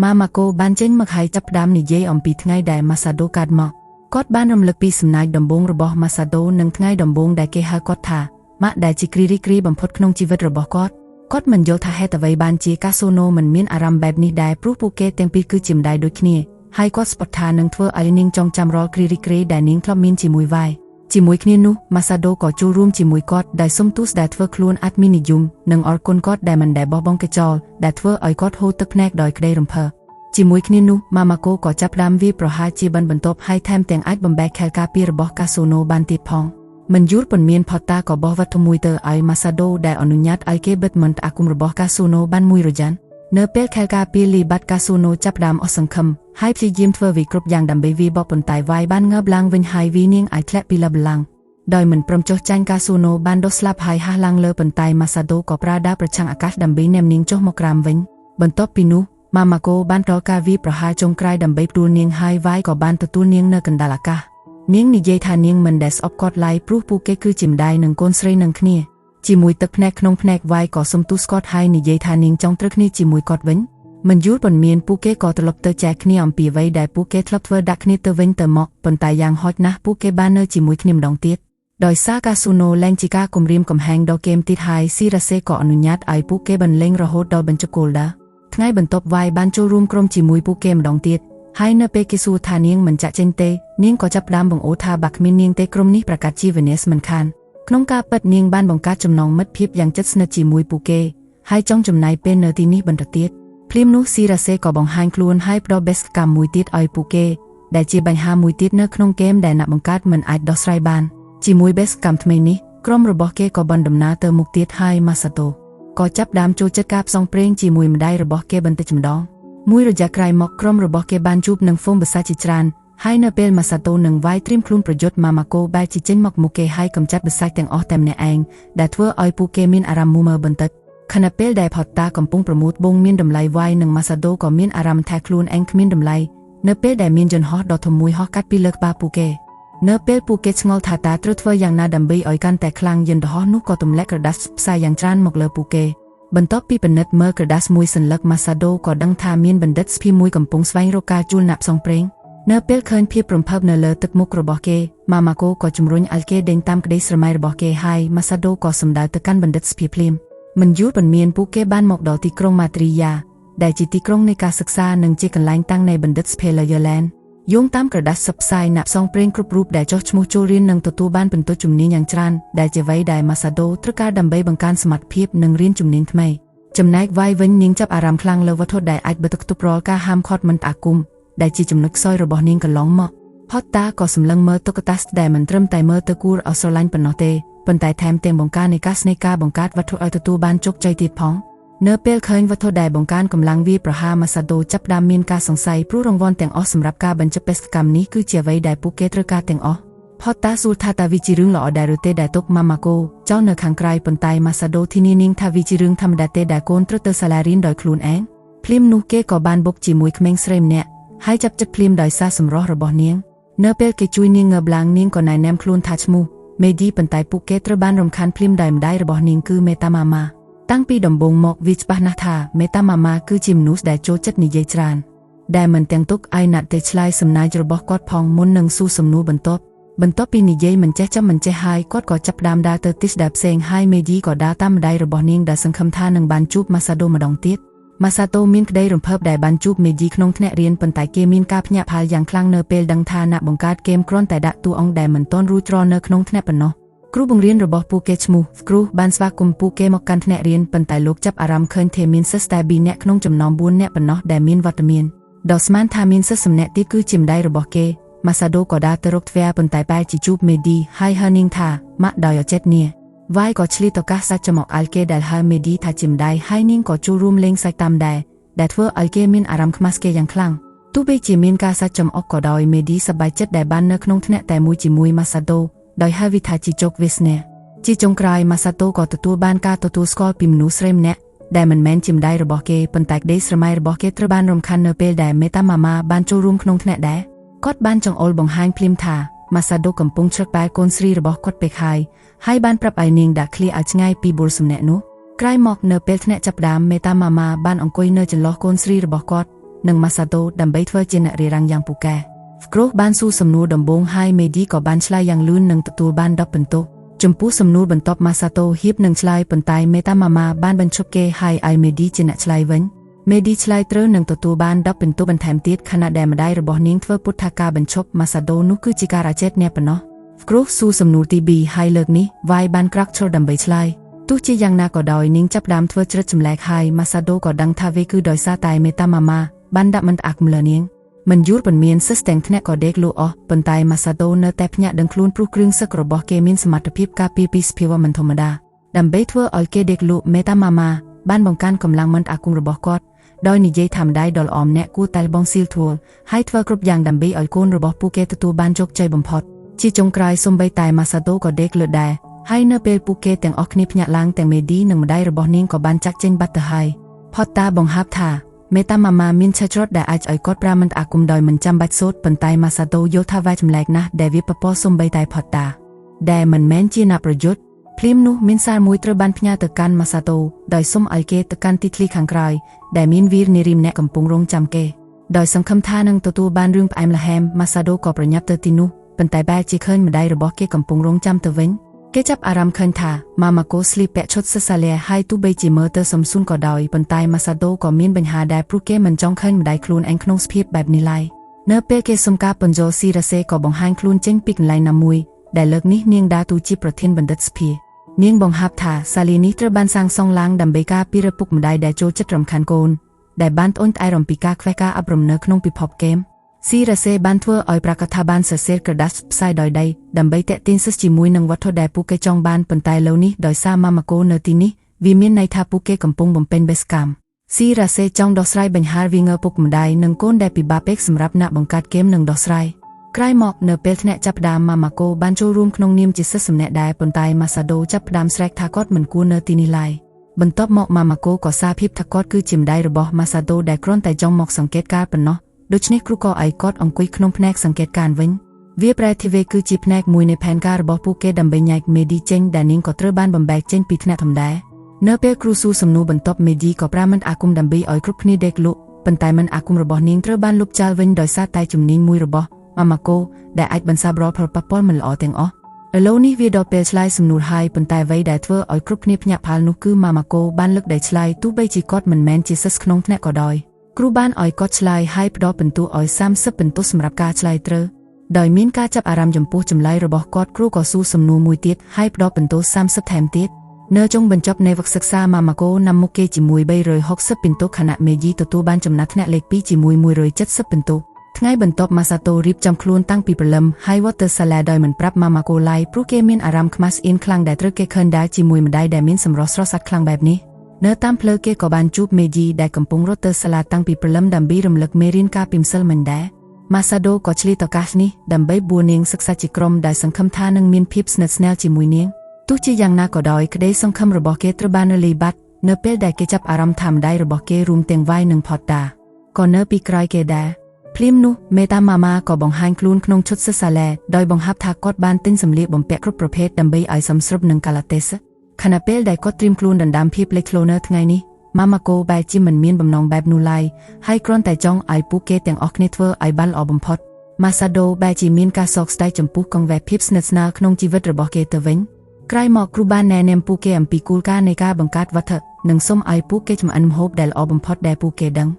ម៉ាម៉ាកូបានចេញមកហើយចាប់ផ្ដើមនិយាយអំពីថ្ងៃដែលម៉ាសាដូកើតមកគាត់បានរំលឹកពីសំណាចដំបូងរបស់ម៉ាសាដូនិងថ្ងៃដំបូងដែលគេហៅគាត់ថាម៉ាក់ដែលជាគ្រីរីគ្រីបំផុតក្នុងជីវិតរបស់គាត់មិនយល់ថាហេតុអ្វីបានជាកាស៊ូណូមិនមានអារម្មណ៍បែបនេះដែរព្រោះពួកគេទាំងពីរគឺជាម្ដាយដូចគ្នាហើយគាត់ស្ពតថានឹងធ្វើឲ្យនាងចងចាំរាល់គ្រីរីគ្រីដែលនាងធ្លាប់មានជាមួយវ៉ៃជាមួយគ្នានោះម៉ាសាដូក៏ចូលរួមជាមួយគាត់ដោយសុំទូសដែលធ្វើខ្លួនអត់មាននិយមនិងអរគុណគាត់ដែលមិនដែលបោះបង់គេចោលដែលធ្វើឲ្យគាត់ហូរទឹកភ្នែកដោយក្តីរំភើបជាមួយគ្នានោះម៉ាម៉ាកូក៏ចាប់ផ្ដើមវាយប្រហារជាបន្ទាប់ហើយថែមទាំងអាចបំបែកខែលការពាររបស់កាស៊ូណូបានទៀតផងមិនយូរប៉ុន្មានផតតាក៏បោះវត្ថុមួយទៅឲ្យម៉ាសាដូដែលអនុញ្ញាតឲ្យគេបិទមិនអាគមរបស់កាស៊ូណូបានមួយរយៈនៅពេលខែលការពារលីបាត់កាស៊ូណូចាប់ផ្ដើមអស់សង្ឃឹមហើយព្យាយាមធ្វើវិគ្រប់យ៉ាងដើម្បីវាយបោកប៉ុន្តែវ៉ៃបានងើបឡើងវិញហើយវានាងឲ្យធ្លាក់ពីលើបល្ល័ង្កដោយមិនព្រមចុះចាញ់កាស៊ូណូបានដុសស្លាប់ហើយហះឡើងលើប៉ុន្តែម៉ាសាដូក៏ប្រើដាវប្រឆាំងអាកាសដើម្បីនាំនាងចុះមកក្រាមវិញបន្ទាប់ពីនោះម៉ាម៉ាកូបានរកការវាយប្រហារចុងក្រោយដើម្បីផ្ដួលនាងហើយវ៉ៃក៏បានទទួលនាងនៅកណ្ដាលអាកាសនាងនិយាយថានាងមិនដែលស្អប់គាត់ឡើយព្រោះពួកគេគឺជាម្ដាយនិងកូនស្រីនឹងគ្នាជាមួយទឹកភ្នែកក្នុងភ្នែកវ៉ៃក៏សុំទូសគាត់ហើយនិយាយថានាងចង់ត្រូវគ្នាជាមួយគាត់វិញមិនយូរប៉ុន្មានពួកគេក៏ត្រឡប់ទៅចែកគ្នាអំពីអ្វីដែលពួកគេធ្លាប់ធ្វើដាក់គ្នាទៅវិញទៅមកប៉ុន្តែយ៉ាងហោចណាស់ពួកគេបាននៅជាមួយគ្នាម្ដងទៀតដោយសារកាស៊ូណូលែងជាការគំរាមកំហែងដល់គេមទៀតហើយស៊ីរ៉ាសេក៏អនុញ្ញាតឲ្យពួកគេបន្លែងរហូតដល់បញ្ចប់គោលដៅថ្ងៃបន្ទាប់វ៉ៃបានចូលរួមក្រុមជាមួយពួកគេម្ដងទៀតហើយនៅពេលគេសួរថានាងមិនចាក់ចេញទេនាងក៏ចាប់ផ្ដើមបង្អួតថាបើគ្មាននាងទេក្រុមនេះប្រកាសជាវេនេសមិនខានក្នុងការពិតនាងបានបង្កើតចំណងមិត្តភាពយ៉ាងជិតស្និទ្ធជាមួយពួកគេហើយចង់ចំណាយពេលនៅទីនេះបន្តទៀតភ្លាមនោះស៊ីរ៉ាសេក៏បង្ហាញខ្លួនហើយផ្ដល់បេសកកម្មមួយទៀតឲ្យពួកគេដែលជាបញ្ហាមួយទៀតនៅក្នុងហ្គេមដែលអ្នកបង្កើតមិនអាចដោះស្រាយបានជាមួយបេសកកម្មថ្មីនេះក្រុមរបស់គេក៏បានដំណើរទៅមុខទៀតហើយម៉ាសាដូក៏ចាប់ផ្ដើមចូលចិត្តការផ្សងព្រេងជាមួយម្ដាយរបស់គេបន្តិចម្ដងមួយរយៈក្រោយមកក្រុមរបស់គេបានជួបនឹងហ្វូងបិសាចជាច្រើនហើយនៅពេលម៉ាសាដូនិងវ៉ៃត្រៀមខ្លួនប្រយុទ្ធម៉ាម៉ាកូបែរជាចេញមកមុខគេហើយកំចាត់បិសាចទាំងអស់តែម្នាក់ឯងដែលធ្វើឲ្យពួកគេមានអារម្មណ៍មូមើបន្តិចខណៈពេលដែលផតតាកំពុងប្រមូលបងមានតម្លៃវ៉ៃនិងម៉ាសាដូក៏មានអារម្មណ៍ថាខ្លួនឯងគ្មានតម្លៃនៅពេលដែលមានយន្តហោះដ៏ធំមួយហោះកាត់ពីលើក្បាលពួកគេនៅពេលពួកគេឆ្ងល់ថាតើត្រូវធ្វើយ៉ាងណាដើម្បីឲ្យកាន់តែខ្លាំងយន្តហោះនោះក៏ទម្លាក់ក្រដាសផ្សាយយ៉ាងច្រើនមកលើពួកគេបន្ទាប់ពីពិនិត្យមើលក្រដាសមួយសន្លឹកម៉ាសាដូក៏ដឹងថាមានបណ្ឌិតស្ភីមួយកំពុងស្វែងរកការជួលអ្នកផ្សងព្រេងនៅពេលឃើញភាពរំភើបនៅលើទឹកមុខរបស់គេម៉ាម៉ាកូក៏ជំរុញឲ្យគេដេញតាមក្តីស្រមៃរបស់គេហើយម៉ាសាដូក៏សម្ដៅទៅកាន់បណ្ឌិតស្ភីភ្លាមមិនយូរប៉ុន្មានពួកគេបានមកដល់ទីក្រុងម៉ាទ្រីយ៉ាដែលជាទីក្រុងនៃការសិក្សានិងជាកន្លែងតាំងនៃបណ្ឌិតស្ភេឡាយ៉ូឡែនយោងតាមក្រដាសផ្សាយអ្នកផ្សងព្រេងគ្រប់រូបដែលចុះឈ្មោះចូលរៀននិងទទួលបានពិន្ទុជំនាញយ៉ាងច្រើនដែលជាអ្វីដែលម៉ាសាដូត្រូវការដើម្បីបង្កើនសមត្ថភាពនិងរៀនជំនាញថ្មីចំណែកវ៉ៃវិញនាងចាប់អារម្មណ៍ខ្លាំងលើវត្ថុដែលអាចបិទគប់រាល់ការហាមឃាត់មិនអាគមដែលជាចំណុចខ្សោយរបស់នាងកន្លងមកផតតាក៏សម្លឹងមើលតុក្កតាដែលមិនត្រឹមតែមើលទៅគួរឲ្យស្រឡាញ់ប៉ុណ្ណោះទេប៉ុន្តែថែមទាំងបង្កើននៃការស្នេហាការបង្កើតវត្ថុឲ្យទទួលបានជោគជ័យទៀតផងនៅពេលឃើញវត្ថុដែលបង្កើនកម្លាំងវាយប្រហារម៉ាសាដូចាប់ផ្ដើមមានការសង្ស័យព្រោះរង្វាន់ទាំងអស់សម្រាប់ការបញ្ចប់បេសកកម្មនេះគឺជាអ្វីដែលពួកគេត្រូវការទាំងអស់ផតតាសួរថាតើវាជារឿងល្អដែរឬទេដែលទុកម៉ាម៉ាកូចោលនៅខាងក្រៅប៉ុន្តែម៉ាសាដូធានានាងថាវាជារឿងធម្មតាទេដែលកូនត្រូវទៅសាលារៀនដោយខ្លួនឯងភ្លាមនោះគេក៏បានបុកជាមួយក្មេងស្រីម្នាក់ហើយចាប់ចិត្តភ្លាមដោយសារសម្រស់របស់នាងនៅពេលគេជួយនាងងើបឡើងនាងក៏ណែនាំខ្លួនថាឈ្មោះមេឌីប៉ុន្តែពួកគេត្រូវបានរំខានភ្លាមដោយម្ដាយរបស់នាងគឺមេតាម៉ាម៉ាតាំងពីដំបូងមកវាច្បាស់ណាស់ថាមេតាម៉ាម៉ាគឺជាមនុស្សដែលចូលចិត្តនិយាយច្រើនដែលមិនទាំងទុកឲ្យណាត់ទេឆ្លើយសំណើចរបស់គាត់ផងមុននឹងសួរសំណួរបន្ទាប់ពីនិយាយមិនចេះចាំមិនចេះហើយគាត់ក៏ចាប់ផ្ដើមដើរទៅទិសដៅផ្សេងហើយមេឌីក៏ដើរតាមម្ដាយរបស់នាងដែលសង្ឃឹមថានឹងបានជួបម៉ាសាដូម្ដងទៀត ម៉ាសាតូមានក្តីរំភើបដែលបានជួបមេឌីក្នុងថ្នាក់រៀនប៉ុន្តែគេមានការភ្ញាក់ផ្អើលយ៉ាងខ្លាំងនៅពេលដឹងថាអ្នកបង្កើតហ្គេមគ្រាន់តែដាក់តួអង្គដែលមិនទាន់រួចរាល់នៅក្នុងថ្នាក់ប៉ុណ្ណោះគ្រូបង្រៀនរបស់ពួកគេឈ្មោះគ្រូបានស្វាគមន៍ពួកគេមកកាន់ថ្នាក់រៀនប៉ុន្តែលោកចាប់អារម្មណ៍ឃើញថាមានសិស្សតែ2នាក់ក្នុងចំណោម4នាក់ប៉ុណ្ណោះដែលមានវត្តមានដោយស្មានថាមានសិស្សម្នាក់ទៀតគឺជាម្ដាយរបស់គេម៉ាសាដូក៏ដើរទៅរកទ្វារប៉ុន្តែបែរជាជួបមេឌីហើយហៅនាងថាម៉ាក់ដោយអចេតនីវាយក៏ឆ្លៀតឱកាសសាច់ចំអកអាល់គេដែលហៅមេឌីថាជាម្ដាយហើយនាងក៏ចូលរួមលេងសាច់តាមដែរដែលធ្វើឲ្យគេមានអារម្មណ៍ខ្មាស់គេយ៉ាងខ្លាំងទោះបីជាមានការសាច់ចំអកក៏ដោយមេឌីសប្បាយចិត្តដែលបាននៅក្នុងថ្នាក់តែមួយជាមួយម៉ាសាដូដោយហៅវាថាជីជោគវាសនាជាចុងក្រោយម៉ាសាតូក៏ទទួលបានការទទួលស្គាល់ពីមនុស្សស្រីម្នាក់ដែលមិនមែនជាម្ដាយរបស់គេប៉ុន្តែក្តីស្រមៃរបស់គេត្រូវបានរំខាននៅពេលដែលមេតាម៉ាម៉ាបានចូលរួមក្នុងថ្នាក់ដែរគាត់បានចង្អុលបង្ហាញភ្លាមថាម៉ាសាដូកំពុងឆ្លឹកបែកូនស្រីរបស់គាត់ពេកហើយបានប្រាប់ឲ្យនាងដាក់ឃ្លាឲ្យឆ្ងាយពីបុរសម្នាក់នោះក្រោយមកនៅពេលថ្នាក់ចាប់ផ្ដើមមេតាម៉ាម៉ាបានអង្គុយនៅចន្លោះកូនស្រីរបស់គាត់និងម៉ាសាដូដើម្បីធ្វើជាអ្នករារាំងយ៉ាងពូកែគ្រូបានសួរសំណួរដំបូងហើយមេឌីក៏បានឆ្លើយយ៉ាងលឿននិងទទួលបាន10ពិន្ទុចំពោះសំណួរបន្ទាប់ម៉ាសាតូហៀបនឹងឆ្លើយប៉ុន្តែមេតាម៉ាម៉ាបានបញ្ឈប់គេហើយឲ្យមេឌីជាអ្នកឆ្លើយវិញមេឌីឆ្លើយត្រូវនឹងទទួលបាន10ពិន្ទុបន្ថែមទៀតខណៈដែលម្ដាយរបស់នាងធ្វើពុតថាការបញ្ឈប់ម៉ាសាដូនោះគឺជាការអាចេតអ្នកប៉ុណ្ណោះគ្រូសួរសំណួរទី2ហើយលើកនេះវាយបានក្រោកឈរដើម្បីឆ្លើយទោះជាយ៉ាងណាក៏ដោយនាងចាប់ដើមធ្វើជ្រិតចម្លែកហើយម៉ាសាដូក៏ដឹងថាវាគឺដោយសារតែមេតាម៉ាម៉ាបានដាក់មិនអាក់លើនាងមិនយូរប៉ុន្មានសិស្សទាំងថ្នាក់ក៏ដេកលក់អស់ប៉ុន្តែម៉ាសាដូនៅតែភ្ញាក់ដឹងខ្លួនព្រោះគ្រឿងសឹករបស់គេមានសមត្ថភាពការពារពីសភាវៈមិនធម្មតាដើម្បីធ្វើឲ្យគេដេកលក់មេតាម៉ាម៉ាបានបង្កើនកម្លាំងមិនអាគមរបស់គាត់ដោយនិយាយថាម្ដាយដ៏ល្អម្នាក់គួរតែបងស៊ីលធួលហើយធ្វើគ្រប់យ៉ាងដើម្បីឲ្យកូនរបស់ពួកគេទទួលបានជោគជ័យបំផុតជាចុងក្រោយសូម្បីតែម៉ាសាដូក៏ដេកលក់ដែរហើយនៅពេលពួកគេទាំងអស់គ្នាភ្ញាក់ឡើងទាំងមេឌីនិងម្ដាយរបស់នាងក៏បានចាក់ចេញបាត់ទៅហើយផតតាបង្ហាប់ថាមេតាម៉ាម៉ាមានឆេះច្រត់ដែលអាចឲ្យគាត់ប្រាមិនអាគមដោយមិនចាំបាច់សូត្រប៉ុន្តែម៉ាសាដូយល់ថាវាចម្លែកណាស់ដែលវាប៉ះពាល់សូម្បីតែផតតាដែលមិនមែនជាអ្នកប្រយុទ្ធភ្លាមនោះមានសារមួយត្រូវបានផ្ញើទៅកាន់ម៉ាសាដូដោយសុំឲ្យគេទៅកាន់ទីធ្លីខាងក្រោយដែលមានវីរនារីម្នាក់កំពុងរងចាំគេដោយសង្ឃឹមថានឹងទទួលបានរឿងផ្អែមល្ហែមម៉ាសាដូក៏ប្រញាប់ទៅទីនោះប៉ុន្តែបែរជាឃើញម្ដាយរបស់គេកំពុងរងចាំទៅវិញគេចាប់អារម្មណ៍ឃើញថាម៉ាម៉ាកូស្លីពាក់ឈុតសិសាលាហើយទោះបីជាមើលទៅសំស៊ូនក៏ដោយប៉ុន្តែម៉ាសាដូក៏មានបញ្ហាដែរព្រោះគេមិនចង់ឃើញម្ដាយខ្លួនឯងក្នុងស្ភាពបែបនេះឡើយនៅពេលគេសុំការបញ្ជោស៊ីរ៉ាសេក៏បង្ហាញខ្លួនចេញពីកន្លែងណាមួយដែលលើកនេះនាងដើរតួជាប្រធានបណ្ឌិតសភានាងបង្ហាប់ថាសាលានេះត្រូវបានសាងសង់ឡើងដើម្បីការពារឪពុកម្ដាយដែលចូលចិត្តរំខានកូនដែលបានត្អូញត្អែរអំពីការខ្វះការអប់រំនៅក្នុងពិភពហ្គេមស៊ីរ៉ាសេបានធ្វើឲ្យប្រកាសថាបានសរសេរក្រដាសផ្សាយដោយដៃដើម្បីតាក់ទាញសិស្សជាមួយនឹងវត្ថុដែលពួកគេចង់បានប៉ុន្តែឥឡូវនេះដោយសារម៉ាម៉ាកូនៅទីនេះវាមានន័យថាពួកគេកំពុងបំពេញបេសកកម្មស៊ីរ៉ាសេចង់ដោះស្រាយបញ្ហាវាងឪពុកម្ដាយនិងកូនដែលពិបាកពេកសម្រាប់អ្នកបង្កើតហ្គេមនឹងដោះស្រាយក្រោយមកនៅពេលថ្នាក់ចាប់ផ្ដើមម៉ាម៉ាកូបានចូលរួមក្នុងនាមជាសិស្សម្នាក់ដែរប៉ុន្តែម៉ាសាដូចាប់ផ្ដើមស្រែកថាគាត់មិនគួរនៅទីនេះឡើយបន្ទាប់មកម៉ាម៉ាកូក៏សារភាពថាគាត់គឺជាម្ដាយរបស់ម៉ាសាដូដែលគ្រាន់តែចង់មកសង្កេតការណ៍ប៉ុណ្ណោះដូច្នេះគ្រូក៏ឲ្យគាត់អង្គុយក្នុងផ្នែកសង្កេតការណ៍វិញវាប្រែថាវាគឺជាផ្នែកមួយនៃផែនការរបស់ពួកគេដើម្បីញែកមេឌីចេញដែលនាងក៏ត្រូវបានបំបែកចេញពីថ្នាក់ធម្មតានៅពេលគ្រូសួរសំណួរបន្ទាប់មេឌីក៏ប្រាមិនអាគមដើម្បីឲ្យគ្រប់គ្នាដេកលក់ប៉ុន្តែមិនអាគមរបស់នាងត្រូវបានលុបចោលវិញដោយសារតែជំនាញមួយរបស់ម៉ាម៉ាកូដែលអាចបន្សាបរផលប៉ះពាល់មិនល្អទាំងអស់ឥឡូវនេះវាដល់ពេលឆ្លើយសំណួរហើយប៉ុន្តែអ្វីដែលធ្វើឲ្យគ្រប់គ្នាភ្ញាក់ផ្អើលនោះគឺម៉ាម៉ាកូបានលើកដៃឆ្លើយទោះបីជាគាត់មិនមែនជាសិស្សក្នុងថ្នាក់ក៏ដោយគ្រូបានឲ្យគាត់ឆ្លើយហើយផ្ដល់ពិន្ទុឲ្យ30ពិន្ទុសម្រាប់ការឆ្លើយត្រូវដោយមានការចាប់អារម្មណ៍ចំពោះចម្លើយរបស់គាត់គ្រូក៏សួរសំណួរមួយទៀតហើយផ្ដល់ពិន្ទុ30ថែមទៀតនៅចុងបញ្ចប់នៃវគ្គសិក្សាម៉ាម៉ាកូនាំមុខគេជាមួយ360ពិន្ទុខណៈមេឌីទទួលបានចំណាត់ថ្នាក់លេខ2ជាមួយ170ពិន្ទុថ្ងៃបន្ទាប់ម៉ាសាតូរៀបចំខ្លួនតាំងពីព្រលឹមហើយវត្តទៅសាលាដោយមិនប្រាប់ម៉ាម៉ាកូឡើយព្រោះគេមានអារម្មណ៍ខ្មាស់អៀនខ្លាំងដែលត្រូវគេឃើញដែរជាមួយម្ដាយដែលមានសម្រស់ស្រស់ស្អាតខ្លាំងបែបនេះនៅតាមផ្លូវគេក៏បានជួបមេឌីដែលកំពុងរត់ទៅសាលាតាំងពីព្រលឹមដើម្បីរំលឹកមេរៀនការពីម្សិលមិញដែរម៉ាសាដូក៏ឆ្លៀតឱកាសនេះដើម្បីបួលនាងសិក្សាជាក្រុមដែលសង្ឃឹមថានឹងមានភាពស្និទ្ធស្នាលជាមួយនាងទោះជាយ៉ាងណាក៏ដោយក្តីសង្ឃឹមរបស់គេត្រូវបានរលាយបាត់នៅពេលដែលគេចាប់អារម្មណ៍ថាម្ដាយរបស់គេរួមទាំងវាយនិងផតតាក៏នៅពីក្រោយគេដែរភ្លាមនោះមេតាម៉ាម៉ាក៏បង្ហាញខ្លួនក្នុងឈុតសិស្សសាលាដោយបង្ហាប់ថាគាត់បានទិញសម្លៀកបំពាក់គ្រប់ប្រភេទដើម្បីឲ្យសមស្របនឹងកាឡាតេសខណៈពេលដែលគាត់ត្រៀមខ្លួនដណ្ដើមភាពលេចធ្លោនៅថ្ងៃនេះម៉ាម៉ាកូបែរជាមិនមានបំណងបែបនោះឡើយហើយគ្រាន់តែចង់ឲ្យពួកគេទាំងអស់គ្នាធ្វើឲ្យបានល្អបំផុតម៉ាសាដូបែរជាមានការសោកស្ដាយចំពោះកង្វះភាពស្និទ្ធស្នាលក្នុងជីវិតរបស់គេទៅវិញ ក្រោយមកគ្រូបានណែនាំពួកគេអំពីគោលការណ៍នៃការបង្កើតវត្ថុនិងសូមឲ្យពួកគេចម្អិនម្ហូបដែលល្អបំផុតដែលពួកគេដឹ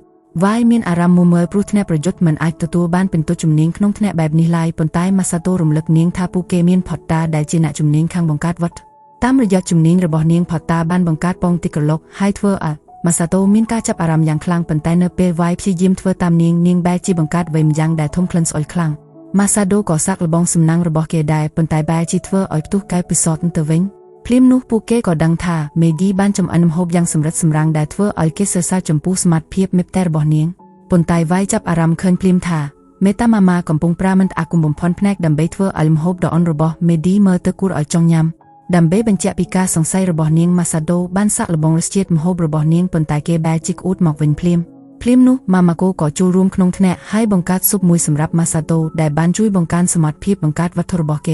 ងវាយមានអារម្មណ៍មួមើលព្រោះថ្នាក់ប្រយុទ្ធមិនអាចទទួលបានពិន្ទុជំនាញក្នុងថ្នាក់បែបនេះឡើយប៉ុន្តែម៉ាសាតូរំលឹកនាងថាពួកគេមានផតតាដែលជាអ្នកជំនាញខាងបង្កើតវត្ថុតាមរយៈជំនាញរបស់នាងផតតាបានបង្កើតពងទីក្រឡុកហើយធ្វើឲ្យម៉ាសាតូមានការចាប់អារម្មណ៍យ៉ាងខ្លាំងប៉ុន្តែនៅពេលវាយព្យាយាមធ្វើតាមនាងបែរជាបង្កើតវេម្យ៉ាងដែលធំក្លិនស្អុយខ្លាំងម៉ាសាដូក៏សាក់លបងសំណាងរបស់គេដែរប៉ុន្តែបែរជាធ្វើឲ្យផ្ទុះកែពិសោធន៍ទៅវិញភ្លាមនោះពួកគេក៏ដឹងថាមេឌីបានចម្អិនម្ហូបយ៉ាងសម្រិតសម្រាំងដែលធ្វើឲ្យគេសរសើរចំពោះសមត្ថភាពមេផ្ទៃរបស់នាងប៉ុន្តែវាយចាប់អារម្មណ៍ឃើញភ្លាមថាមេតាម៉ាម៉ាកំពុងប្រើមិនអាគមបំផន់ភ្នែកដើម្បីធ្វើឲ្យម្ហូបដ៏អន់របស់មេឌីមើលទៅគួរឲ្យចង់ញ៉ាំដើម្បីបញ្ជាក់ពីការសង្ស័យរបស់នាងម៉ាសាដូបានសាក់លបងរសជាតិម្ហូបរបស់នាងប៉ុន្តែគេបែរជាក្អួតមកវិញភ្លាមនោះម៉ាម៉ាកូក៏ចូលរួមក្នុងថ្នាក់ហើយបង្កើតស៊ុបមួយសម្រាប់ម៉ាសាដូដែលបានជួយបង្កើនសមត្ថភាពបង្កើតវត្ថុរបស់គ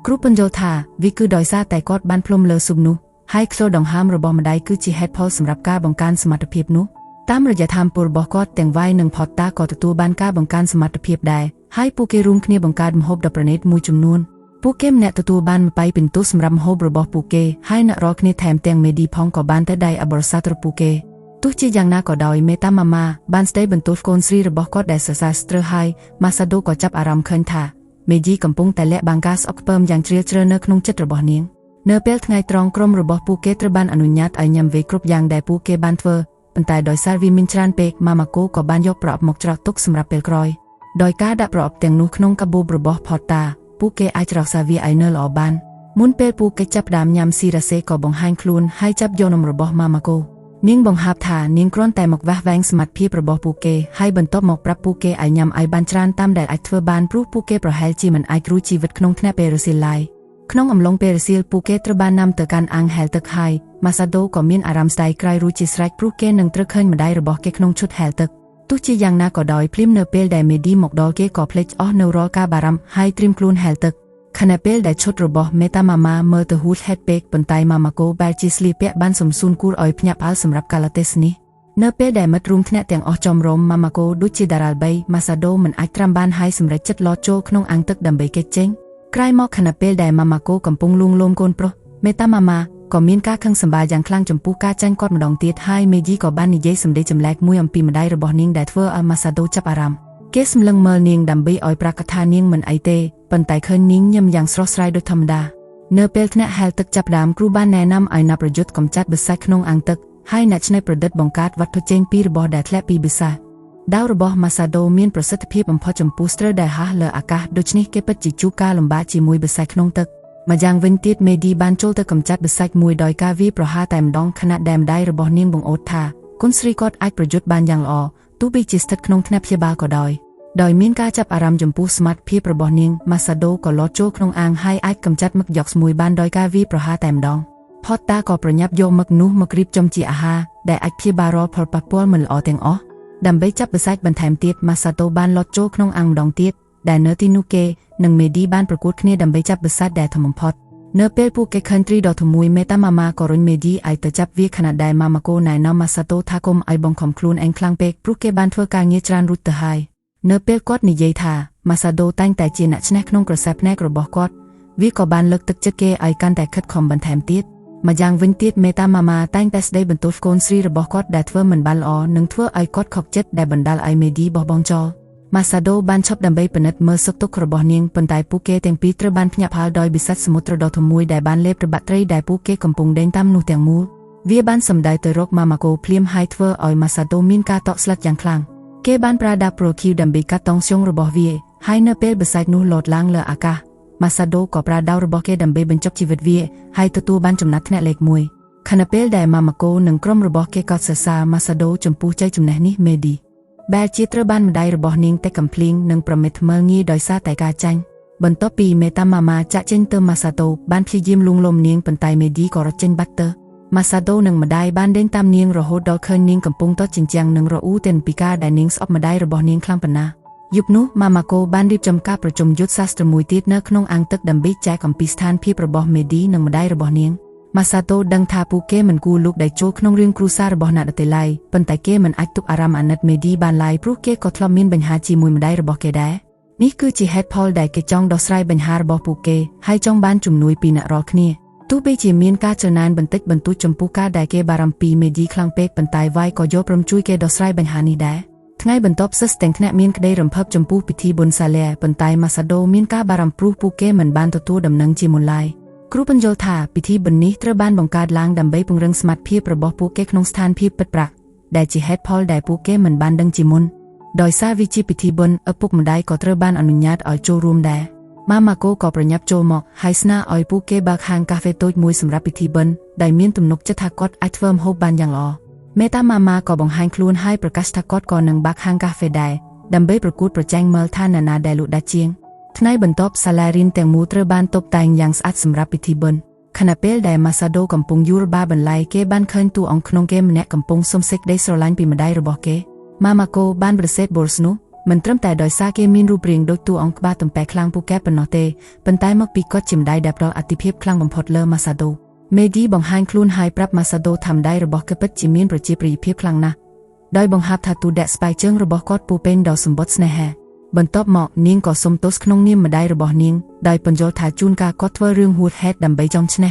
េគ្រូបញ្យល់ថាវាគឺដោយសារតែគាត់បានផ្លុំលើស៊ុបនោះហើយខ្ទោដង្ហើមរបស់ម្ដាយគឺជាហេតុផលសម្រាប់ការបង្កើនសមត្ថភាពនោះតាមរយៈធម៌ពលរបស់គាត់ទាំងវាយនិងផតតាក៏ទទួលបានការបង្កើនសមត្ថភាពដែរហើយពួកគេរួមគ្នាបង្កើតម្ហូបដ៏ប្រណីតមួយចំនួនពួកគេម្នាក់ទទួលបាន20ពិន្ទុសម្រាប់ម្ហូបរបស់ពួកគេហើយអ្នករាល់គ្នាថែមទាំងមេឌីផងក៏បានទៅដៃអបរសាទរពួកគេទោះជាយ៉ាងណាក៏ដោយមេតាម៉ាម៉ាបានស្ដីបន្ទោសកូនស្រីរបស់គាត់ដែលសរសើរស្ទើរហើយម៉ាសាដូក៏ចាប់អារម្មណ៍ឃើញថាមេឌីកំពុងតែលាក់បាំងការស្អប់ខ្ពើមយ៉ាងជ្រាលជ្រៅនៅក្នុងចិត្តរបស់នាងនៅពេលថ្ងៃត្រង់ក្រុមរបស់ពួកគេត្រូវបានអនុញ្ញាតឲ្យញ៉ាំវេគ្រប់យ៉ាងដែលពួកគេបានធ្វើប៉ុន្តែដោយសារវាមានច្រើនពេកម៉ាម៉ាកូក៏បានយកប្រអប់មកច្រកទុកសម្រាប់ពេលក្រោយដោយការដាក់ប្រអប់ទាំងនោះក្នុងកាបូបរបស់ផតតាពួកគេអាចរក្សាវាឲ្យនៅល្អបានមុនពេលពួកគេចាប់ផ្ដើមញ៉ាំស៊ីរ៉ាសេក៏បង្ហាញខ្លួនហើយចាប់យកនំរបស់ម៉ាម៉ាកូនាងបង្ហាប់ថានាងគ្រាន់តែមកវះវែងសមត្ថភាពរបស់ពួកគេហើយបន្ទាប់មកប្រាប់ពួកគេឲ្យញ៉ាំឲ្យបានច្រើនតាមដែលអាចធ្វើបានព្រោះពួកគេប្រហែលជាមិនអាចរួចជីវិតក្នុងថ្នាក់ពេលរសៀលឡើយក្នុងអំឡុងពេលរសៀលពួកគេត្រូវបាននាំទៅកាន់អាងហែលទឹកហើយម៉ាសាដូក៏មានអារម្មណ៍ស្ដាយក្រោយរួចជាស្រេចព្រោះគេនឹងត្រូវឃើញម្ដាយរបស់គេក្នុងឈុតហែលទឹកទោះជាយ៉ាងណាក៏ដោយភ្លាមនៅពេលដែលមេឌីមកដល់គេក៏ភ្លេចអស់នៅរាល់ការបារម្ភហើយត្រៀមខ្លួនហែលទឹកខណៈពេលដែលឈុតរបស់មេតាម៉ាម៉ាមើលទៅហួសហេតុពេកប៉ុន្តែម៉ាម៉ាកូបែរជាស្លៀកពាក់បានសំសួនគួរឲ្យភ្ញាក់ផ្អើលសម្រាប់កាលទេសនេះនៅពេលដែលមិត្តរួមថ្នាក់ទាំងអស់ចំរំម៉ាម៉ាកូដូចជាតារ៉ាល់បីម៉ាសាដូមិនអាចត្រាំបានហើយសម្រេចចិត្តលោតចូលក្នុងអាងទឹកដើម្បីគេចចេញក្រោយមកខណៈពេលដែលម៉ាម៉ាកូកំពុងលួងលោមកូនប្រុសមេតាម៉ាម៉ាក៏មានការខឹងសម្បារយ៉ាងខ្លាំងចំពោះការចាញ់គាត់ម្ដងទៀតហើយមេជីក៏បាននិយាយសម្ដីចម្លែកមួយអំពីម្ដាយរបស់នាងដែលធ្វើឲ្យម៉ាសាដូចាប់អារម្មណ៍គេសម្លឹងមើលនាងដើម្បីឲ្យប្រកាសថានាងមិនអីទេប៉ុន្តែឃើញនាងញឹមយ៉ាងស្រស់ស្រាយដូចធម្មតានៅពេលថ្នាក់ហែលទឹកចាប់ផ្ដើមគ្រូបានណែនាំឲ្យអ្នកប្រយុទ្ធកំចាត់បិសាចក្នុងអាងទឹកហើយអ្នកច្នៃប្រឌិតបង្កើតវត្ថុចេញពីរបស់ដែលធ្លាក់ពីបិសាចដាវរបស់ម៉ាសាដូមានប្រសិទ្ធភាពបំផុតចំពោះស្រូវដែលហោះលើអាកាសដូច្នេះគេពិតជាជួបការលំបាកជាមួយបិសាចក្នុងទឹកម្យ៉ាងវិញទៀតមេឌីបានចូលទៅកំចាត់បិសាចមួយដោយការវាយប្រហារតែម្ដងខណៈដែលម្ដាយរបស់នាងបង្អួតថាគុនស្រីគាត់អាចប្រយុទ្ធបានយ៉ាងល្អទោះបីជាស្ថិតក្នុងថ្នាក់ព្យាបាលក៏ដោយមានការចាប់អារម្មណ៍ចំពោះសមត្ថភាពរបស់នាងម៉ាសាដូក៏លោតចូលក្នុងអាងហើយអាចកំចាត់មឹកយ៉កស្មួយបានដោយការវាយប្រហារតែម្ដងផតតាក៏ប្រញាប់យកមឹកនោះមករៀបចំជាអាហារដែលអាចព្យាបាលរាល់ផលប៉ះពាល់មិនល្អទាំងអស់ដើម្បីចាប់បិសាចបន្ថែមទៀតម៉ាសាដូបានលោតចូលក្នុងអាងម្ដងទៀតដែលនៅទីនោះគេនិងមេឌីបានប្រកួតគ្នាដើម្បីចាប់បិសាចដែលធំបំផុតនៅពេលពួកគេឃើញត្រីដ៏ធំមួយមេតាម៉ាម៉ាក៏រុញមេឌីឲ្យទៅចាប់វាខណៈដែលម៉ាម៉ាកូណែនាំម៉ាសាដូថាកុំឲ្យបង្ខំខ្លួនឯងខ្លាំងពេកព្រោះគេបានធ្វើការងារច្រើនរួចទៅហើយនៅពេលគាត់និយាយថាម៉ាសាដូតែងតែជាអ្នកឈ្នះក្នុងក្រសែភ្នែករបស់គាត់វាក៏បានលើកទឹកចិត្តគេឲ្យកាន់តែខិតខំបន្ថែមទៀតម្យ៉ាងវិញទៀតមេតាម៉ាម៉ាតែងតែស្ដីបន្ទោសកូនស្រីរបស់គាត់ដែលធ្វើមិនបានល្អនិងធ្វើឲ្យគាត់ខកចិត្តដែលបណ្ដាលឲ្យមេឌីបោះបង់ចោលម៉ាសាដូបានឈប់ដើម្បីពិនិត្យមើលសុខទុក្ខរបស់នាងប៉ុន្តែពួកគេទាំងពីរត្រូវបានភ្ញាក់ផ្អើលដោយបិសាចសមុទ្រដ៏ធំមួយដែលបានលេបប្របាក់ត្រីដែលពួកគេកំពុងដេញតាមនោះទាំងមូលវាបានសម្ដៅទៅរកម៉ាម៉ាកូភ្លាមហើយធ្វើឲ្យម៉ាសាដូមានការតក់ស្លុតយ៉ាងខ្លាំងគេបានប្រើដាបប្រូឃីវដើម្បីកាត់តង់ធ្យូងរបស់វាហើយនៅពេលបិសាចនោះលោតឡើងលើអាកាសម៉ាសាដូក៏ប្រើដាវរបស់គេដើម្បីបញ្ចប់ជីវិតវាហើយទទួលបានចំណាត់ថ្នាក់លេខ1ខណៈពេលដែលម៉ាម៉ាកូនិងក្រុមរបស់គេកោតសរសើរម៉ាសាដូចំពោះជ័យជំនះនេះមេឌីបែរជាត្រូវបានម្ដាយរបស់នាងតែកំភ្លៀងនិងប្រមិតថ្មើរងាយដោយសារតែការចាញ់បន្ទាប់ពីមេតាម៉ាម៉ាចាក់ចេញទៅម៉ាសាដូបានព្យាយាមលួងលោមនាងប៉ុន្តែមេឌីក៏រត់ចេញបាត់ទៅម៉ាសាដូនិងម្ដាយបានដេញតាមនាងរហូតដល់ឃើញនាងកំពុងទាត់ជញ្ជាំងនិងរអ៊ូទាំងពីការដែលនាងស្អប់ម្ដាយរបស់នាងខ្លាំងប៉ុណ្ណាយប់នោះម៉ាម៉ាកូបានរៀបចំការប្រជុំយុទ្ធសាស្ត្រមួយទៀតនៅក្នុងអាងទឹកដើម្បីចែកអំពីស្ថានភាពរបស់មេឌីនិងម្ដាយរបស់នាងម៉ាសាដូដឹងថាពួកគេមិនគួរលូកដៃចូលក្នុងរឿងគ្រួសាររបស់អ្នកដទៃឡើយប៉ុន្តែគេមិនអាចទុកអារម្មណ៍អាណិតមេឌីបានឡើយព្រោះគេក៏ធ្លាប់មានបញ្ហាជាមួយម្ដាយរបស់គេដែរនេះគឺជាហេតុផលដែលគេចង់ដោះស្រាយបញ្ហារបស់ពួកគេហើយចង់បានជំនួយពីអ្នករាល់គ្នាទ ទោះបីជាមានការចំណានបន្តិចបន្តួចចំពោះការដែលគេបារម្ភពីមេឌីខ្លាំងពេកប៉ុន្តែវាយក៏យល់ព្រមជួយគេដោះស្រាយបញ្ហានេះដែរថ្ងៃបន្ទាប់សិស្សទាំងថ្នាក់មានក្តីរំភើបចំពោះពិធីបុណ្យសាលាប៉ុន្តែម៉ាសាដូមានការបារម្ភព្រោះពួកគេមិនបានទទួលដំណឹងជាមុនឡើយគ្រូបញ្យល់ថាពិធីបុណ្យនេះត្រូវបានបង្កើតឡើងដើម្បីពង្រឹងសមត្ថភាពរបស់ពួកគេក្នុងស្ថានភាពពិតប្រាកដដែលជាហេតុផលដែលពួកគេមិនបានដឹងជាមុនដោយសារវាជាពិធីបុណ្យឪពុកម្ដាយក៏ត្រូវបានអនុញ្ញាតឲ្យចូលរួមដែរម៉ាម៉ាកូក៏ប្រញាប់ចូលមកហើយស្នើឲ្យពួកគេបើកហាងកាហ្វេតូចមួយសម្រាប់ពិធីបុណ្យដែលមានទំនុកចិត្តថាគាត់អាចធ្វើម្ហូបបានយ៉ាងល្អមេតាម៉ាម៉ាក៏បង្ហាញខ្លួនហើយប្រកាសថាគាត់ក៏នឹងបើកហាងកាហ្វេដែរដើម្បីប្រកួតប្រជែងមើលថានរណាដែលលក់ដាច់ជាងថ្ងៃបន្ទាប់សាលារៀនទាំងមូលត្រូវបានតុបតែងយ៉ាងស្អាតសម្រាប់ពិធីបុណ្យខណៈពេលដែលម៉ាសាដូកំពុងយូរបាបន្លែគេបានឃើញតួអង្គក្នុងគេម្នាក់កំពុងសុំសេចក្តីស្រឡាញ់ពីម្ដាយរបស់គេម៉ាម៉ាកូបានប្រសេធបូរស្នោះមិនត្រឹមតែដោយសារគេមានរូបរាងដូចតួអង្គក្បាលទំពាំងខ្លាំងពូកែប៉ុណ្ណោះទេប៉ុន្តែមកពីគាត់ជាម្ដាយដែលផ្ដល់អតិភិបខ្លាំងបំផុតលើម៉ាសាដូមេឌីបង្ហាញខ្លួនហើយប្រាប់ម៉ាសាដូថាម្ដាយរបស់គេពិតជាមានប្រជាប្រិយភាពខ្លាំងណាស់ដោយបង្ហាប់ថាទូដាក់ស្បែកជើងរបស់គាត់ពោពេញដោយសម្បត្តិស្នេហាបន្ទាប់មកនាងក៏សុំទោសក្នុងនាមម្ដាយរបស់នាងដោយបញ្យល់ថាជួនកាលគាត់ធ្វើរឿងហួសហេតុដើម្បីចង់ឈ្នះ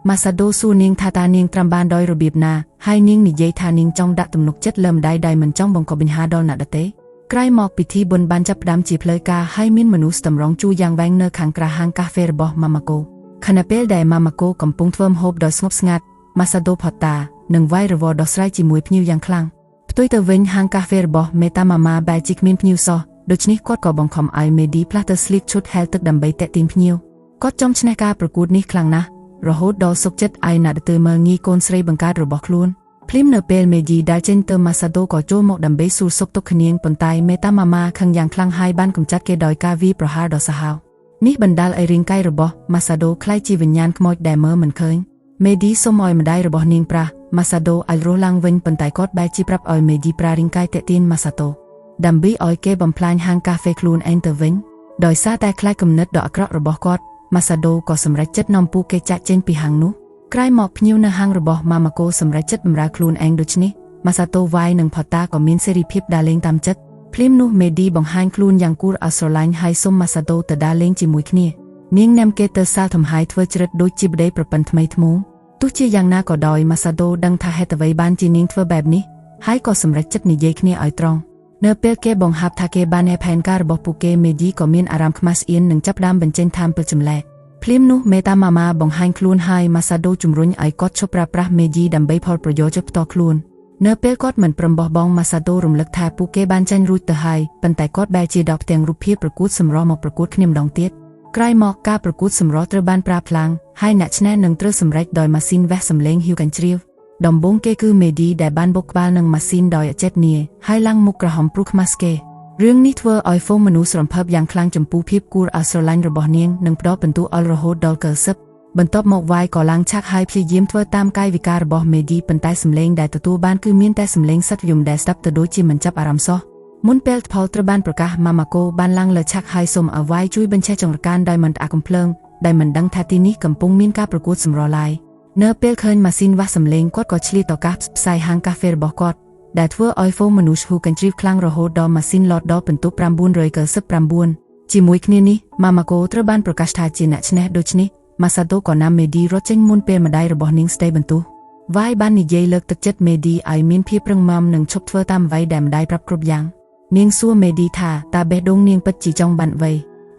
ម៉ាសាដូសួរនាងថាតើនាងត្រាំបានដោយរបៀបណាហើយនាងនិយាយថានាងចង់ដាក់ទំនុកចិត្តលើម្ដាយដែលមិនចង់បង្កបញ្ហាដល់អ្នកដទៃក្រោយមកពិធីបុណ្យបានចាប់ផ្ដើមជាផ្លូវការហើយមានមនុស្សតម្រង់ជួរយ៉ាងវែងនៅខាងក្រៅហាងកាហ្វេរបស់ម៉ាម៉ាកូខណៈពេលដែលម៉ាម៉ាកូកំពុងធ្វើម្ហូបដោយស្ងប់ស្ងាត់ម៉ាសាដូផតតានិងវាយរវល់ដោះស្រាយជាមួយភ្ញៀវយ៉ាងខ្លាំងផ្ទុយទៅវិញហាងកាហ្វេរបស់មេតាម៉ាម៉ាបែរជាគ្មានភ្ញៀវសោះដូច្នេះគាត់ក៏បង្ខំឲ្យមេឌីផ្លាស់ទៅស្លៀកឈុតហែលទឹកដើម្បីទាក់ទាញភ្ញៀវគាត់ចង់ឈ្នះការប្រកួតនេះខ្លាំងណាស់រហូតដល់សុខចិត្តឲ្យអ្នកដទៃមើលងាយកូនស្រីបង្កើតរបស់ខ្លួនភ្លាមនៅពេលមេឌីដែលចេញទៅម៉ាសាដូក៏ចូលមកដើម្បីសួរសុខទុក្ខគ្នាងប៉ុន្តែមេតាម៉ាម៉ាខឹងយ៉ាងខ្លាំងហើយបានកម្ចាត់គេដោយការវាយប្រហារដ៏សាហាវនេះបណ្ដាលឲ្យរាងកាយរបស់ម៉ាសាដូក្លាយជាវិញ្ញាណខ្មោចដែលមើលមិនឃើញមេឌីសុំឲ្យម្ដាយរបស់នាងប្រាស់ម៉ាសាដូឲ្យរស់ឡើងវិញប៉ុន្តែគាត់បែរជាប្រាប់ឲ្យមេឌីប្រារាងកាយតាក់ទាញម៉ាសាដូដើម្បីឲ្យគេបំផ្លាញហាងកាហ្វេខ្លួនឯងទៅវិញដោយសារតែខ្លាចគំនិតដ៏អាក្រក់របស់គាត់ម៉ាសាដូក៏សម្រេចចិត្តនាំពួកគេចាក់ចេញពីហាងនោះក្រោយមកភ្ញៀវនៅហាងរបស់ម៉ាម៉ាកូសម្រេចចិត្តបម្រើខ្លួនឯងដូច្នេះម៉ាសាដូវាយនិងផតតាក៏មានសេរីភាពដើរលេងតាមចិត្តភ្លាមនោះមេឌីបង្ហាញខ្លួនយ៉ាងគួរឲ្យស្រឡាញ់ហើយសុំម៉ាសាដូទៅដើរលេងជាមួយគ្នានាងនាំគេទៅសាលធំហើយធ្វើច្រិតដូចជាប្តីប្រពន្ធថ្មីថ្មោងទោះជាយ៉ាងណាក៏ដោយម៉ាសាដូដឹងថាហេតុអ្វីបានជានាងធ្វើបែបនេះហើយក៏សម្រេចចិត្តនិយាយគ្នាឲ្យត្រង់នៅពេលគេបង្ហាប់ថាគេបានហេផែនការរបស់ពួកគេមេឌីក៏មានអារម្មណ៍ខ្មាស់ស្អៀននិងចាប់ផ្ដើមបញ្ចេញថាមពលចម្លែកភ្លាមនោះមេតាម៉ាម៉ាបង្ហាញខ្លួនហើយម៉ាសាដូជំរុញឲ្យគាត់ឈប់ប្រើប្រាស់មេឌីដើម្បីផលប្រយោជន៍ផ្ទាល់ខ្លួននៅពេលគាត់មិនព្រមបោះបង់ម៉ាសាដូរំលឹកថាពួកគេបានចាញ់រួចទៅហើយប៉ុន្តែគាត់បែរជាដកផ្ទាំងរូបភាពប្រកួតសម្រស់មកប្រកួតគ្នាម្ដងទៀតក្រោយមកការប្រកួតសម្រស់ត្រូវបានប្រើផ្លាំងហើយអ្នកឈ្នះនឹងត្រូវសម្រេចដោយម៉ាស៊ីនវ៉េះសម្លេងហ៊ីវកាញ់ជ្រាវដំបូងគេគឺមេឌីដែលបានបុកក្បាលនឹងម៉ាស៊ីនដោយអចេតនាហើយឡើងមុខក្រហមព្រោះខ្មាស់គេរឿងនេះធ្វើឲ្យហ្វូងមនុស្សរំភើបយ៉ាងខ្លាំងចំពោះភាពគួរឲ្យស្រឡាញ់របស់នាងនិងផ្ដល់ពិន្ទុឲ្យរហូតដល់90បន្ទាប់មកវាយក៏ឡើងឆាក់ហើយព្យាយាមធ្វើតាមកាយវិការរបស់មេឌីប៉ុន្តែសម្លេងដែលទទួលបានគឺមានតែសម្លេងសត្វយំដែលស្ដាប់ទៅដូចជាមិនចាប់អារម្មណ៍សោះមុនពេលផលត្រូវបានប្រកាសម៉ាម៉ាកូបានឡើងលើឆាក់ហើយសូមឲ្យវាយជួយបញ្ឆេះចង្រកានដោយមិនអាក់កំភ្លើងដែលមិនដឹងថាទីនេះកំពុងមានការប្រកួតសម្រស់ឡើយនៅពេលឃើញម៉ាស៊ីនវាស់សម្លេងគាត់ក៏ឆ្លៀតឱកាសផ្សាយហាងកាហ្វេរបស់គាត់ដែលធ្វើឲ្យហ្វូងមនុស្សហ៊ូកាញ់ជ្រាវខ្លាំងរហូតដល់ម៉ាស៊ីនឡតដល់ពិន្ទុ999ជាមួយគ្នានេះម៉ាម៉ាកូត្រូវបានប្រកាសថាជាអ្នកឈ្នះដូច្នេះម៉ាសាដូក៏ណាំមេឌីរត់ចេញមុនពេលម្ដាយរបស់នាងស្ដីបន្ទោសវាយបាននិយាយលើកទឹកចិត្តមេឌីឲ្យមានភាពរឹងមាំនិងឈប់ធ្វើតាមអ្វីដែលម្ដាយប្រាប់គ្រប់យ៉ាងនាងសួរមេឌីថាតើបេះដូងនាងពិតជាចង់បានអ្វី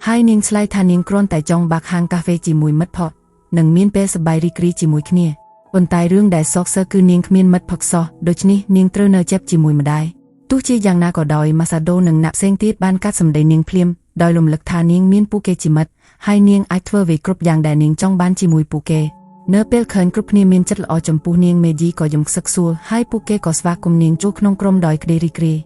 ហើយនាងឆ្លើយថានាងគ្រាន់តែចង់បើកហាងកាហ្វេជាមួយមិត្តភក្តិនិងមានពេលសប្បាយរីករាយជាមួយគ្នាប៉ុន្តែរឿងដែលសោកសៅគឺនាងគ្មានមិត្តភក្តិសោះដូច្នេះនាងត្រូវនៅជិបជាមួយម្ដាយទោះជាយ៉ាងណាក៏ដោយម៉ាសាដូនិងអ្នកផ្សេងទៀតបានកាត់សម្ដីនាងភ្លាមដោយរំលឹកថានាងមានពួកគេជាមិត្តហើយនាងអាចធ្វើអ្វីគ្រប់យ៉ាងដែលនាងចង់បានជាមួយពួកគេនៅពេលឃើញគ្រប់គ្នាមានចិត្តល្អចំពោះនាងមេឌីក៏យំខ្សឹកសួរហើយពួកគេក៏ស្វាគមន៍នាងចូលក្នុងក្រុមដោយក្តីរីករាយ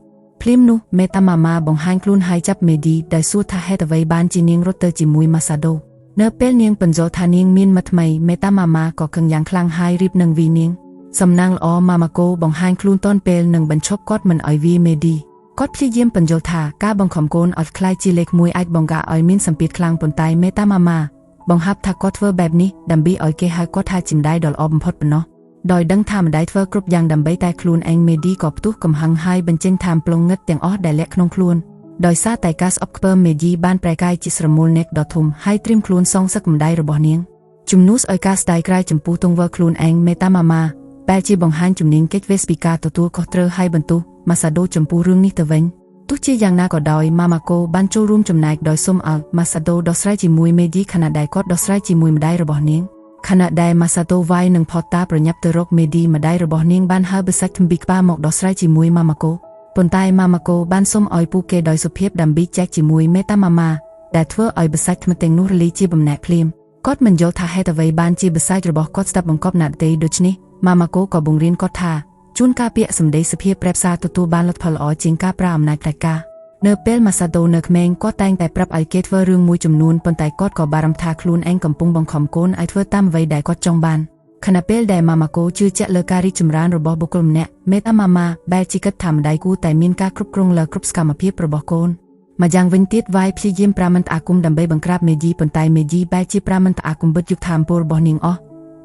ភ្លាមនោះមេតាម៉ាម៉ាបង្ហាញខ្លួនហើយចាប់មេឌីដោយសួរថាហេតុអ្វីបានជានាងរត់ទៅជាមួយម៉ាសាដូនៅពេលនាងបញ្យល់ថានាងមានមិត្តថ្មីមេតាម៉ាម៉ាក៏ខឹងយ៉ាងខ្លាំងហើយរៀបនឹងវីនាងសំណាងល្អម៉ាម៉ាកូបង្ហាញខ្លួនទាន់ពេលនិងបញ្ឈប់គាត់មិនឲ្យវាមេឌីគាត់ព្យាយាមបញ្យល់ថាការបង្ខំកូនឲ្យខ្លាយជាលេខ1អាចបង្កឲ្យមានសម្ពាធខ្លាំងប៉ុន្តែមេតាម៉ាម៉ាបង្ហាប់ថាគាត់ធ្វើបែបនេះដើម្បីឲ្យគេហៅគាត់ថាជាម្ដាយដ៏ល្អបំផុតប៉ុណ្ណោះដោយដឹងថាម្ដាយធ្វើគ្រប់យ៉ាងដើម្បីតែខ្លួនឯងមេឌីក៏ផ្ទុះកំហឹងហើយបញ្ចេញថាមប្លង់ងឹតទាំងអស់ដែលលាក់ក្នុងខ្លួនដោយសារតែការស្អប់ខ្ពើមមេឌីបានប្រែកាយជាស្រមូលនេកដ៏ធំហើយត្រៀមខ្លួនសងសឹកម្ដាយរបស់នាង ជំនួសឲ្យការស្ដាយក្រោយចំពោះទង្វើខ្លួនឯងមេតាម៉ាម៉ាបែរជាបង្ហាញជំនាញកិច្ចវេស្ពីការទទួលខុសត្រូវឲ្យបន្ទោសម៉ាសាដូចំពោះរឿងនេះទៅវិញទោះជាយ៉ាងណាក៏ដោយម៉ាម៉ាកូបានចូលរួមចំណែកដោយសុំឲ្យម៉ាសាដូដោះស្រាយជាមួយមេឌីខណៈដែលគាត់ដោះស្រាយជាមួយម្ដាយរបស់នាងខណៈដែលម៉ាសាដូវាយនិងផតតាប្រញាប់ទៅរកមេឌីម្ដាយរបស់នាងបានហើបបិសាច់ថ្មពីក្បាលមកដោះស្រាយជាមួយម៉ាម៉ាកូប៉ុន្តែម៉ាម៉ាកូបានសុំឲ្យពួកគេដោយសុភាពដើម្បីចែកជាមួយមេតាម៉ាម៉ាដែលធ្វើឲ្យបិសាច់ថ្មទាំងនោះរលាយជាបំណែកភ្លាមគាត់មិនយល់ថាហេតុអ្វីបានជាបិសាច់របស់គាត់ស្ដាប់បង្កប់ណាត់ទេដូច្នេះម៉ាម៉ាកូក៏បង្រៀនគាត់ថាជួនកាលពាក្យសម្ដីសុភាពប្រែផ្សារទទួលបានលទ្ធផលល្អជាងការប្រើអំណាចផ្ដាច់ការនៅពេលម៉ាសាដូនៅក្មេងគាត់តែងតែប្រាប់ឲ្យគេធ្វើរឿងមួយចំនួនប៉ុន្តែគាត់ក៏បារម្ភថាខ្លួនឯងកំពុងបង្ខំកូនឲ្យធ្វើតាមអ្វីដែលគាត់ចង់បានខណៈពេលដែលម៉ាម៉ាកូជឿជាក់លើការរីកចម្រើនរបស់បុគ្គលម្នាក់មេតាម៉ាម៉ាបែរជាគិតថាម្ដាយគូតែមានការគ្រប់គ្រងលើគ្រប់សកម្មភាពរបស់កូនម្យ៉ាងវិញទៀតវាយព្យាយាមប្រាមិនត្អាគមដើម្បីបង្ក្រាបមេឌីប៉ុន្តែមេឌីបែរជាប្រាមិនត្អាគមបិទយុគថាមពលរបស់នាងអស់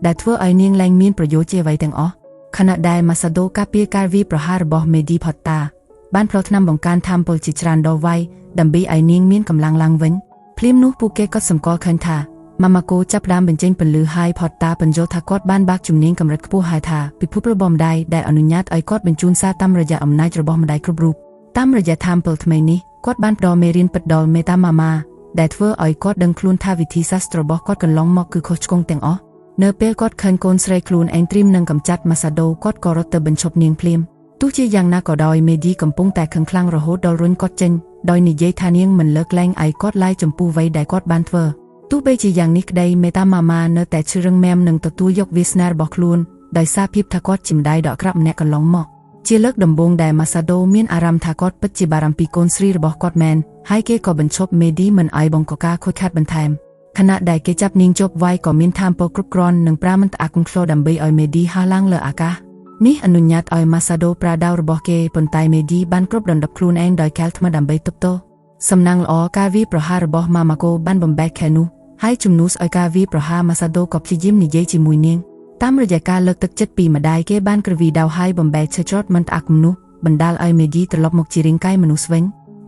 ដែលធ្វើឲ្យនាងលែងមានប្រយោជន៍ជាអ្វីទាំងអស់ខណៈដែលម៉ាសាដូការពារការវាយប្រហាររបស់មេឌីផតតាបានផ្លោះថ្នាំបង្កើនថាមពលជាច្រើនដល់វាយដើម្បីឲ្យនាងមានកម្លាំងឡើងវិញភ្លាមនោះពួកគេក៏សម្គាល់ឃើញថាម៉ាម៉ាកូចាប់ផ្ដើមបញ្ចេញពន្លឺហើយផតតាបញ្យល់ថាគាត់បានបាក់ជំនាញកម្រិតខ្ពស់ហើយថាពិភពរបស់ម្ដាយដែលអនុញ្ញាតឲ្យគាត់បញ្ជូនសារតាមរយៈអំណាចរបស់ម្ដាយគ្រប់រូបតាមរយៈថាមពលថ្មីនេះគាត់បានផ្ដល់មេរៀនពិតដល់មេតាម៉ាម៉ាដែលធ្វើឲ្យគាត់ដឹងខ្លួនថាវិធីសាស្ត្ររបស់គាត់កន្លងមកគឺខុសឆ្គងទាំងអស់នៅពេលគាត់ឃើញកូនស្រីខ្លួនឯងត្រៀមនឹងកម្ចាត់ម៉ាសាដូគាត់ក៏រត់ទៅបញ្ឈប់នាងភ្លាមទោះជាយ៉ាងណាក៏ដោយមេឌីកំពុងតែខឹងខ្លាំងរហូតដល់រុញគាត់ចេញដោយនិយាយថានាងមិនលើកលែងឲ្យគាត់ឡាយចំពោះអ្វីដែលគាត់បានធ្វើទោះបីជាយ៉ាងនេះក្តីមេតាម៉ាម៉ានៅតែឈឺរឹងមាំនឹងទទួលយកវាសនារបស់ខ្លួនដោយសារភាពថាគាត់ជាម្ដាយដ៏អាក្រក់ម្នាក់កន្លងមកជាលើកដំបូងដែលម៉ាសាដូមានអារម្មណ៍ថាគាត់ពិតជាបារម្ភពីកូនស្រីរបស់គាត់មែនហើយគេក៏បញ្ឈប់មេឌីមិនឲ្យបង្កការខូចខាតបន្ថែមខណៈដែលគេចាប់នាងជាប់វាយក៏មានថាមពលគ្រប់គ្រាន់និងប្រាមិនត្អាគមខ្លោដើម្បីឲ្យមេឌីហោះឡើងលើអាកាសនេះអនុញ្ញាតឲ្យម៉ាសាដូប្រើដាវរបស់គេប៉ុន្តែមេឌីបានគ្រប់ដណ្ដប់ខ្លួនឯងដោយកែលថ្មដើម្បីទប់ទល់សំណាងល្អការវាយប្រហាររបស់ម៉ាម៉ាកូបានបំបែកខែនោះហើយជំនួសឲ្យការវាយប្រហារម៉ាសាដូក៏ព្យាយាមនិយាយជាមួយនាងតាមរយៈការលើកទឹកចិត្តពីម្ដាយគេបានក្រវីដាវហើយបំបែកឈើច្រត់មិនត្អាគមនោះបណ្ដាលឲ្យមេឌីត្រឡប់មកជារាងកាយមនុស្សវិ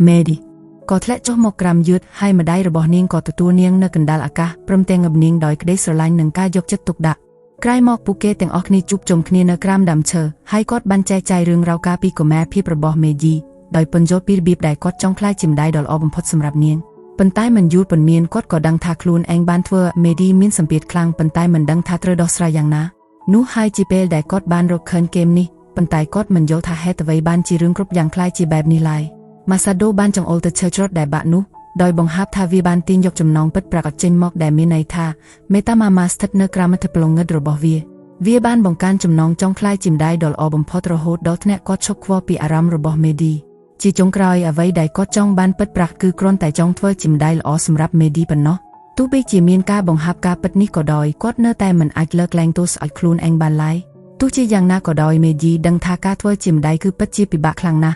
ញមេឌីក៏ធ្លាក់ចុះមកក្រោមយឺតហើយម្ដាយរបស់នាងក៏ទទួលនាងនៅកណ្ដាលអាកាសព្រមទាំងងឹបនាងដោយក្តីស្រឡាញ់និងការយកចិត្តទុកដាក់ក្រោយមកពួកគេទាំងអស់គ្នាជួបជុំគ្នានៅក្រោមដើមឈើហើយគាត់បានចែកចាយរឿងរ៉ាវការពីកុមារភាពរបស់មេឌីដោយពន្យល់ពីរបៀបដែលគាត់ចង់ក្លាយជាម្ដាយដ៏ល្អបំផុតសម្រាប់នាងប៉ុន្តែមិនយូរប៉ុន្មានគាត់ក៏ដឹងថាខ្លួនឯងបានធ្វើមេឌីមានសម្ពាធខ្លាំងប៉ុន្តែមិនដឹងថាត្រូវដោះស្រាយយ៉ាងណានោះហើយជាពេលដែលគាត់បានរកឃើញហ្គេមនេះប៉ុន្តែគាត់មិនយល់ថាហេតុអ្វីបានជារឿងគ្រប់យ៉ាងคล้ายជាបែបនេះឡើយម៉ាសាដូបានចង្អុលទៅឈើច្រត់ដែលបាក់នោះដោយបង្ហាប់ថាវាបានទាញយកចំណងពិតប្រាកដចេញមកដែលមានន័យថាមេតាម៉ាម៉ាស្ថិតនៅក្រោមឥទ្ធិពលងឹតរបស់វាបានបង្កើនចំណងចង់คล้ายជាម្ដាយដ៏ល្អបំផុតរហូតដល់ថ្នាក់គាត់ឈប់ខ្វល់ពីអារម្មណ៍របស់មេឌីជាចុងក្រោយអ្វីដែលគាត់ចង់បានពិតប្រាកដគឺគ្រាន់តែចង់ធ្វើជាម្ដាយល្អសម្រាប់មេឌីប៉ុណ្ណោះទោះបីជាមានការបង្ហាប់ការពិតនេះក៏ដោយគាត់នៅតែមិនអាចលើកលែងទោសឲ្យខ្លួនឯងបានឡើយទោះជាយ៉ាងណាក៏ដោយមេឌីដឹងថាការធ្វើជាម្ដាយគឺពិតជាពិបាកខ្លាំងណាស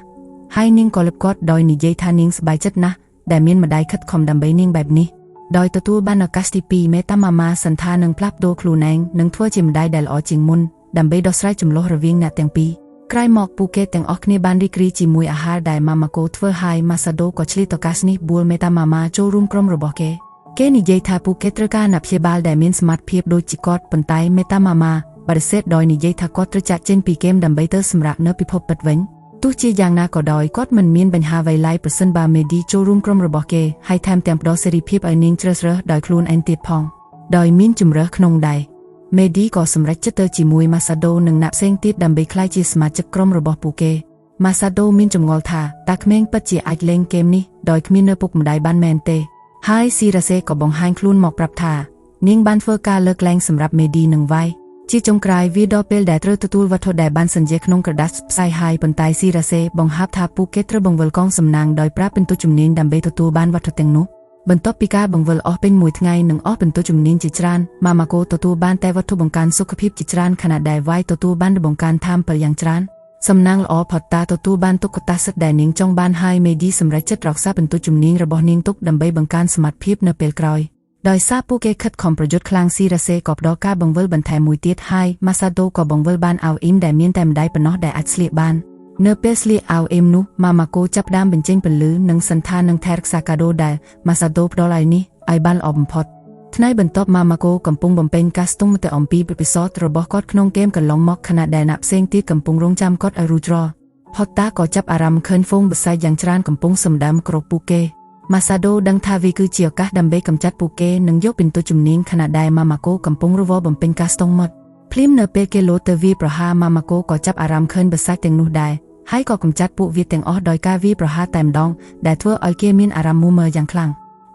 ់ហើយនាងក៏លឹបគាត់ដោយនិយាយថានាងសប្បាយចិត្តណាស់ដែលមានម្ដាយខិតខំដើម្បីនាងបែបនេះដោយទទួលបានឱកាសទី2មេតាម៉ាម៉ាសន្តាននឹងផ្លាស់ប្ដូរខ្លួនឯងនិងធ្វើជាម្ដាយដែលល្អជាងមុនដើម្បីដោះស្រាយជម្លោះរវាងអ្នកទាំងពីរក្រោយមកពួកគេទាំងអស់គ្នាបានរីករាយជាមួយអាហារដែលម៉ាម៉ាកូធ្វើហើយម៉ាសាដូក៏ឆ្លៀតឱកាសនេះបួលមេតាម៉ាម៉ាចូលរួមក្រុមរបស់គេនិយាយថាពួកគេត្រូវការអ្នកព្យាបាលដែលមានសមត្ថភាពដូចជាគាត់ប៉ុន្តែមេតាម៉ាម៉ាបដិសេធដោយនិយាយថាគាត់ត្រូវចាក់ចេញពីហ្គេមដើម្បីទៅសម្រាកនៅពិភពពិតវិញទោះជាយ៉ាងណាក៏ដោយគាត់មិនមានបញ្ហាអ្វីឡើយប្រសិនបើមេឌីចូលរួមក្រុមរបស់គេហើយថែមទាំងផ្ដល់សេរីភាពឲ្យនាងជ្រើសរើសដោយខ្លួនឯងទៀតផងដោយមានជំរើសក្នុងដែរមេឌីក៏សម្រេចចិត្តទៅជាមួយម៉ាសាដូនិងអ្នកផ្សេងទៀតដើម្បីក្លាយជាសមាជិកក្រុមរបស់ពួកគេម៉ាសាដូមានចម្ងល់ថាតើក្មេងពិតជាអាចលេងហ្គេមនេះដោយគ្មាននៅពុកម្ដាយបានមែនទេហើយស៊ីរ៉ាសេក៏បង្ហាញខ្លួនមកប្រាប់ថានាងបានធ្វើការលើកលែងសម្រាប់មេឌីនិងវាយជាចុងក្រោយវាដល់ពេលដែលត្រូវទទួលវត្ថុដែលបានសញ្ជាក្នុងក្រដាសផ្សាយហើយប៉ុន្តែស៊ីរ៉ាសេបង្ហាប់ថាពួកគេត្រូវបង្វិលកងសំណាងដោយប្រើពិន្ទុជំនាញដើម្បីទទួលបានវត្ថុទាំងនោះបន្ទាប់ពីការបង្វិលអស់ពេញមួយថ្ងៃនិងអស់ពិន្ទុជំនាញជាច្រើនម៉ាម៉ាកូទទួលបានតែវត្ថុបង្កើនសុខភាពជាច្រើនខណៈដែលវាយទទួលបានបង្កើនថាមពលយ៉ាងច្រើនសំណាងល្អផតតាទទួលបានទុក្ខតាសិទ្ធដែលនាងចង់បានហើយមេឌីសម្រេចចិត្តរក្សាពិន្ទុជំនាញរបស់នាងទុកដើម្បីបង្កើនសមត្ថភាពនៅពេលក្រោយដោយសារពួកគេខិតខំប្រយុទ្ធខ្លាំងស៊ីរ៉ាសេក៏ផ្ដល់ការបង្វិលបន្ថែមមួយទៀតហើយម៉ាសាដូក៏បង្វិលបានអោអ៊ីមដែលមានតែម្ដាយប៉ុណ្ណោះដែលអាចស្លៀកបាននៅពេលស្លៀកអោអ៊ីមនោះម៉ាម៉ាកូចាប់ផ្ដើមបញ្ចេញពន្លឺនិងសន្តាននឹងថែរក្សាកាដូដែលម៉ាសាដូផ្ដល់ឲ្យនេះឲ្យបានល្អបំផុត ថ្ងៃបន្ទាប់ម៉ាម៉ាកូកំពុងបំពេញការស្ទង់មតិអំពីបទពិសោធន៍របស់គាត់ក្នុងហ្គេមកន្លងមកខណៈដែលអ្នកផ្សេងទៀតកំពុងរងចាំគាត់ឲ្យរួចរាល់ផតតាក៏ចាប់អារម្មណ៍ឃើញហ្វូងបិសាចយ៉ាងច្រើនកំពុងសម្ដើមគ្រោះពួកគេម៉ាសាដូដឹងថាវាគឺជាឱកាសដើម្បីកម្ចាត់ពួកគេនិងយកពិន្ទុជំនាញខណៈដែលម៉ាម៉ាកូកំពុងរវល់បំពេញការស្ទង់មតិភ្លាមនៅពេលគេលោតទៅវាប្រហារម៉ាម៉ាកូក៏ចាប់អារម្មណ៍ឃើញបិសាចទាំងនោះដែរហើយក៏កម្ចាត់ពួកវាទាំងអស់ដោយការវាប្រហារតែម្ដងដែលធ្វើឲ្យគេមានអារម្មណ៍មួម៉ឺយ៉ាងខ្លាំ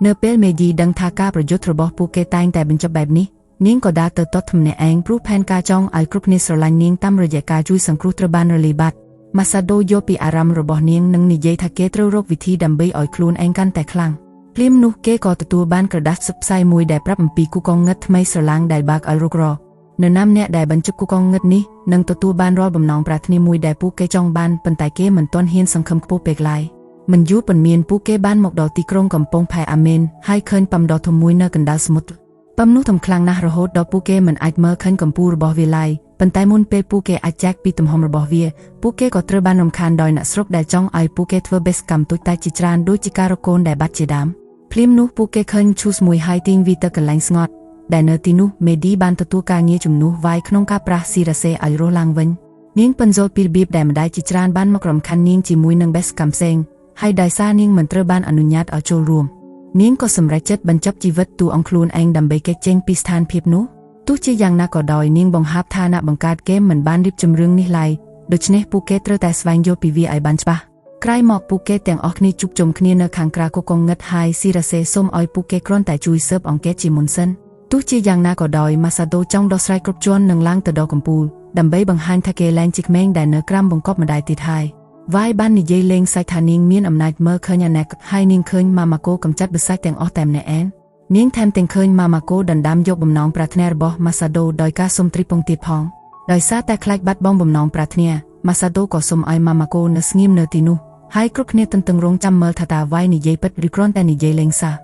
ងនៅពេលមេឌីដឹងថាការប្រយុទ្ធរបស់ពួកគេតែងតែបញ្ចប់បែបនេះនាងក៏ដើរទៅទាត់ម្នាក់ឯងព្រោះផែនការចង់ឲ្យគ្រប់គ្នាស្រឡាញ់នាងតាមរយៈការជួយសង្គ្រោះត្រូវបានរលាយបាត់ម៉ាសាដូយល់ពីអារម្មណ៍របស់នាងនិងនិយាយថាគេត្រូវរកវិធីដើម្បីឲ្យខ្លួនឯងកាន់តែខ្លាំងភ្លាមនោះគេក៏ទទួលបានក្រដាសផ្សាយមួយដែលប្រាប់អំពីគូកងងឹតថ្មីស្រឡាងដែលបើកឲ្យរុករកនរណាម្នាក់ដែលបញ្ចប់គូកងងឹតនេះនឹងទទួលបានរាល់បំណងប្រាថ្នាមួយដែលពួកគេចង់បានប៉ុន្តែគេមិនទាន់ហ៊ានសង្ឃឹមខ្ពស់ពេកឡើយមិនយូរប៉ុន្មានពួកគេបានមកដល់ទីក្រុងកំពង់ផែអាមេនហើយឃើញប៉មដ៏ធំមួយនៅកណ្ដាលសមុទ្រប៉មនោះធំខ្លាំងណាស់រហូតដល់ពួកគេមិនអាចមើលឃើញកម្ពស់របស់វាឡើយប៉ុន្តែមុនពេលពួកគេអាចចែកពីទំហំរបស់វាពួកគេក៏ត្រូវបានរំខានដោយអ្នកស្រុកដែលចង់ឲ្យពួកគេធ្វើបេសកម្មទុយតែជាច្រើនដូចជាការរកកូនដែលបាត់ជាដើមភ្លាមនោះពួកគេឃើញឈូសមួយហើយទាញវាទៅកន្លែងស្ងប់ដែលនៅទីនោះមេឌីបានទទួលការងារជំនួសវាយក្នុងការប្រាស់ស៊ីរ៉ាសេឲ្យរស់ឡើងវិញនាងបញ្យល់ពីរបៀបដែលម្ដាយជាច្រើនបានមករំខាននាងជាមួយនឹងបេសកម្មផ្សេងហើយដោយសារនាងមិនត្រូវបានអនុញ្ញាតឲ្យចូលរួមនាងក៏សម្រេចចិត្តបញ្ចប់ជីវិតតួអង្គខ្លួនឯងដើម្បីគេចចេញពីស្ថានភាពនោះទោះជាយ៉ាងណាក៏ដោយនាងបង្ហាប់ថាអ្នកបង្កើតហ្គេមមិនបានរៀបចំរឿងនេះឡើយដូច្នេះពួកគេត្រូវតែស្វែងយល់ពីវាឲ្យបានច្បាស់ក្រោយមកពួកគេទាំងអស់គ្នាជួបជុំគ្នានៅខាងក្រៅគូកងងឹតហើយស៊ីរ៉ាសេសូមឲ្យពួកគេគ្រាន់តែជួយស៊ើបអង្កេតជាមុនសិនទោះជាយ៉ាងណាក៏ដោយម៉ាសាដូចង់ដោះស្រាយគ្រប់ជាន់និងឡើងទៅដល់កំពូលដើម្បីបង្ហាញថាគេលែងជាក្មេងដែលនៅក្រោមបង្កប់ម្ដាយទៀតហើយវាយបាននិយាយលេងសាច់ថានាងមានអំណាចមើលឃើញអាណែកហើយនាងឃើញម៉ាម៉ាកូកម្ចាត់បិសាចទាំងអស់តែម្នាក់ឯងនាងថែមទាំងឃើញម៉ាម៉ាកូដណ្ដើមយកបំណងប្រាថ្នារបស់ម៉ាសាដូដោយការសុំទ្រីពងទៀតផងដោយសារតែខ្លាចបាត់បង់បំណងប្រាថ្នាម៉ាសាដូក៏សុំឲ្យម៉ាម៉ាកូនៅស្ងៀមនៅទីនោះហើយគ្រប់គ្នាទន្ទឹងរង់ចាំមើលថាតើវាយនិយាយពិតឬគ្រាន់តែនិយាយលេងសើច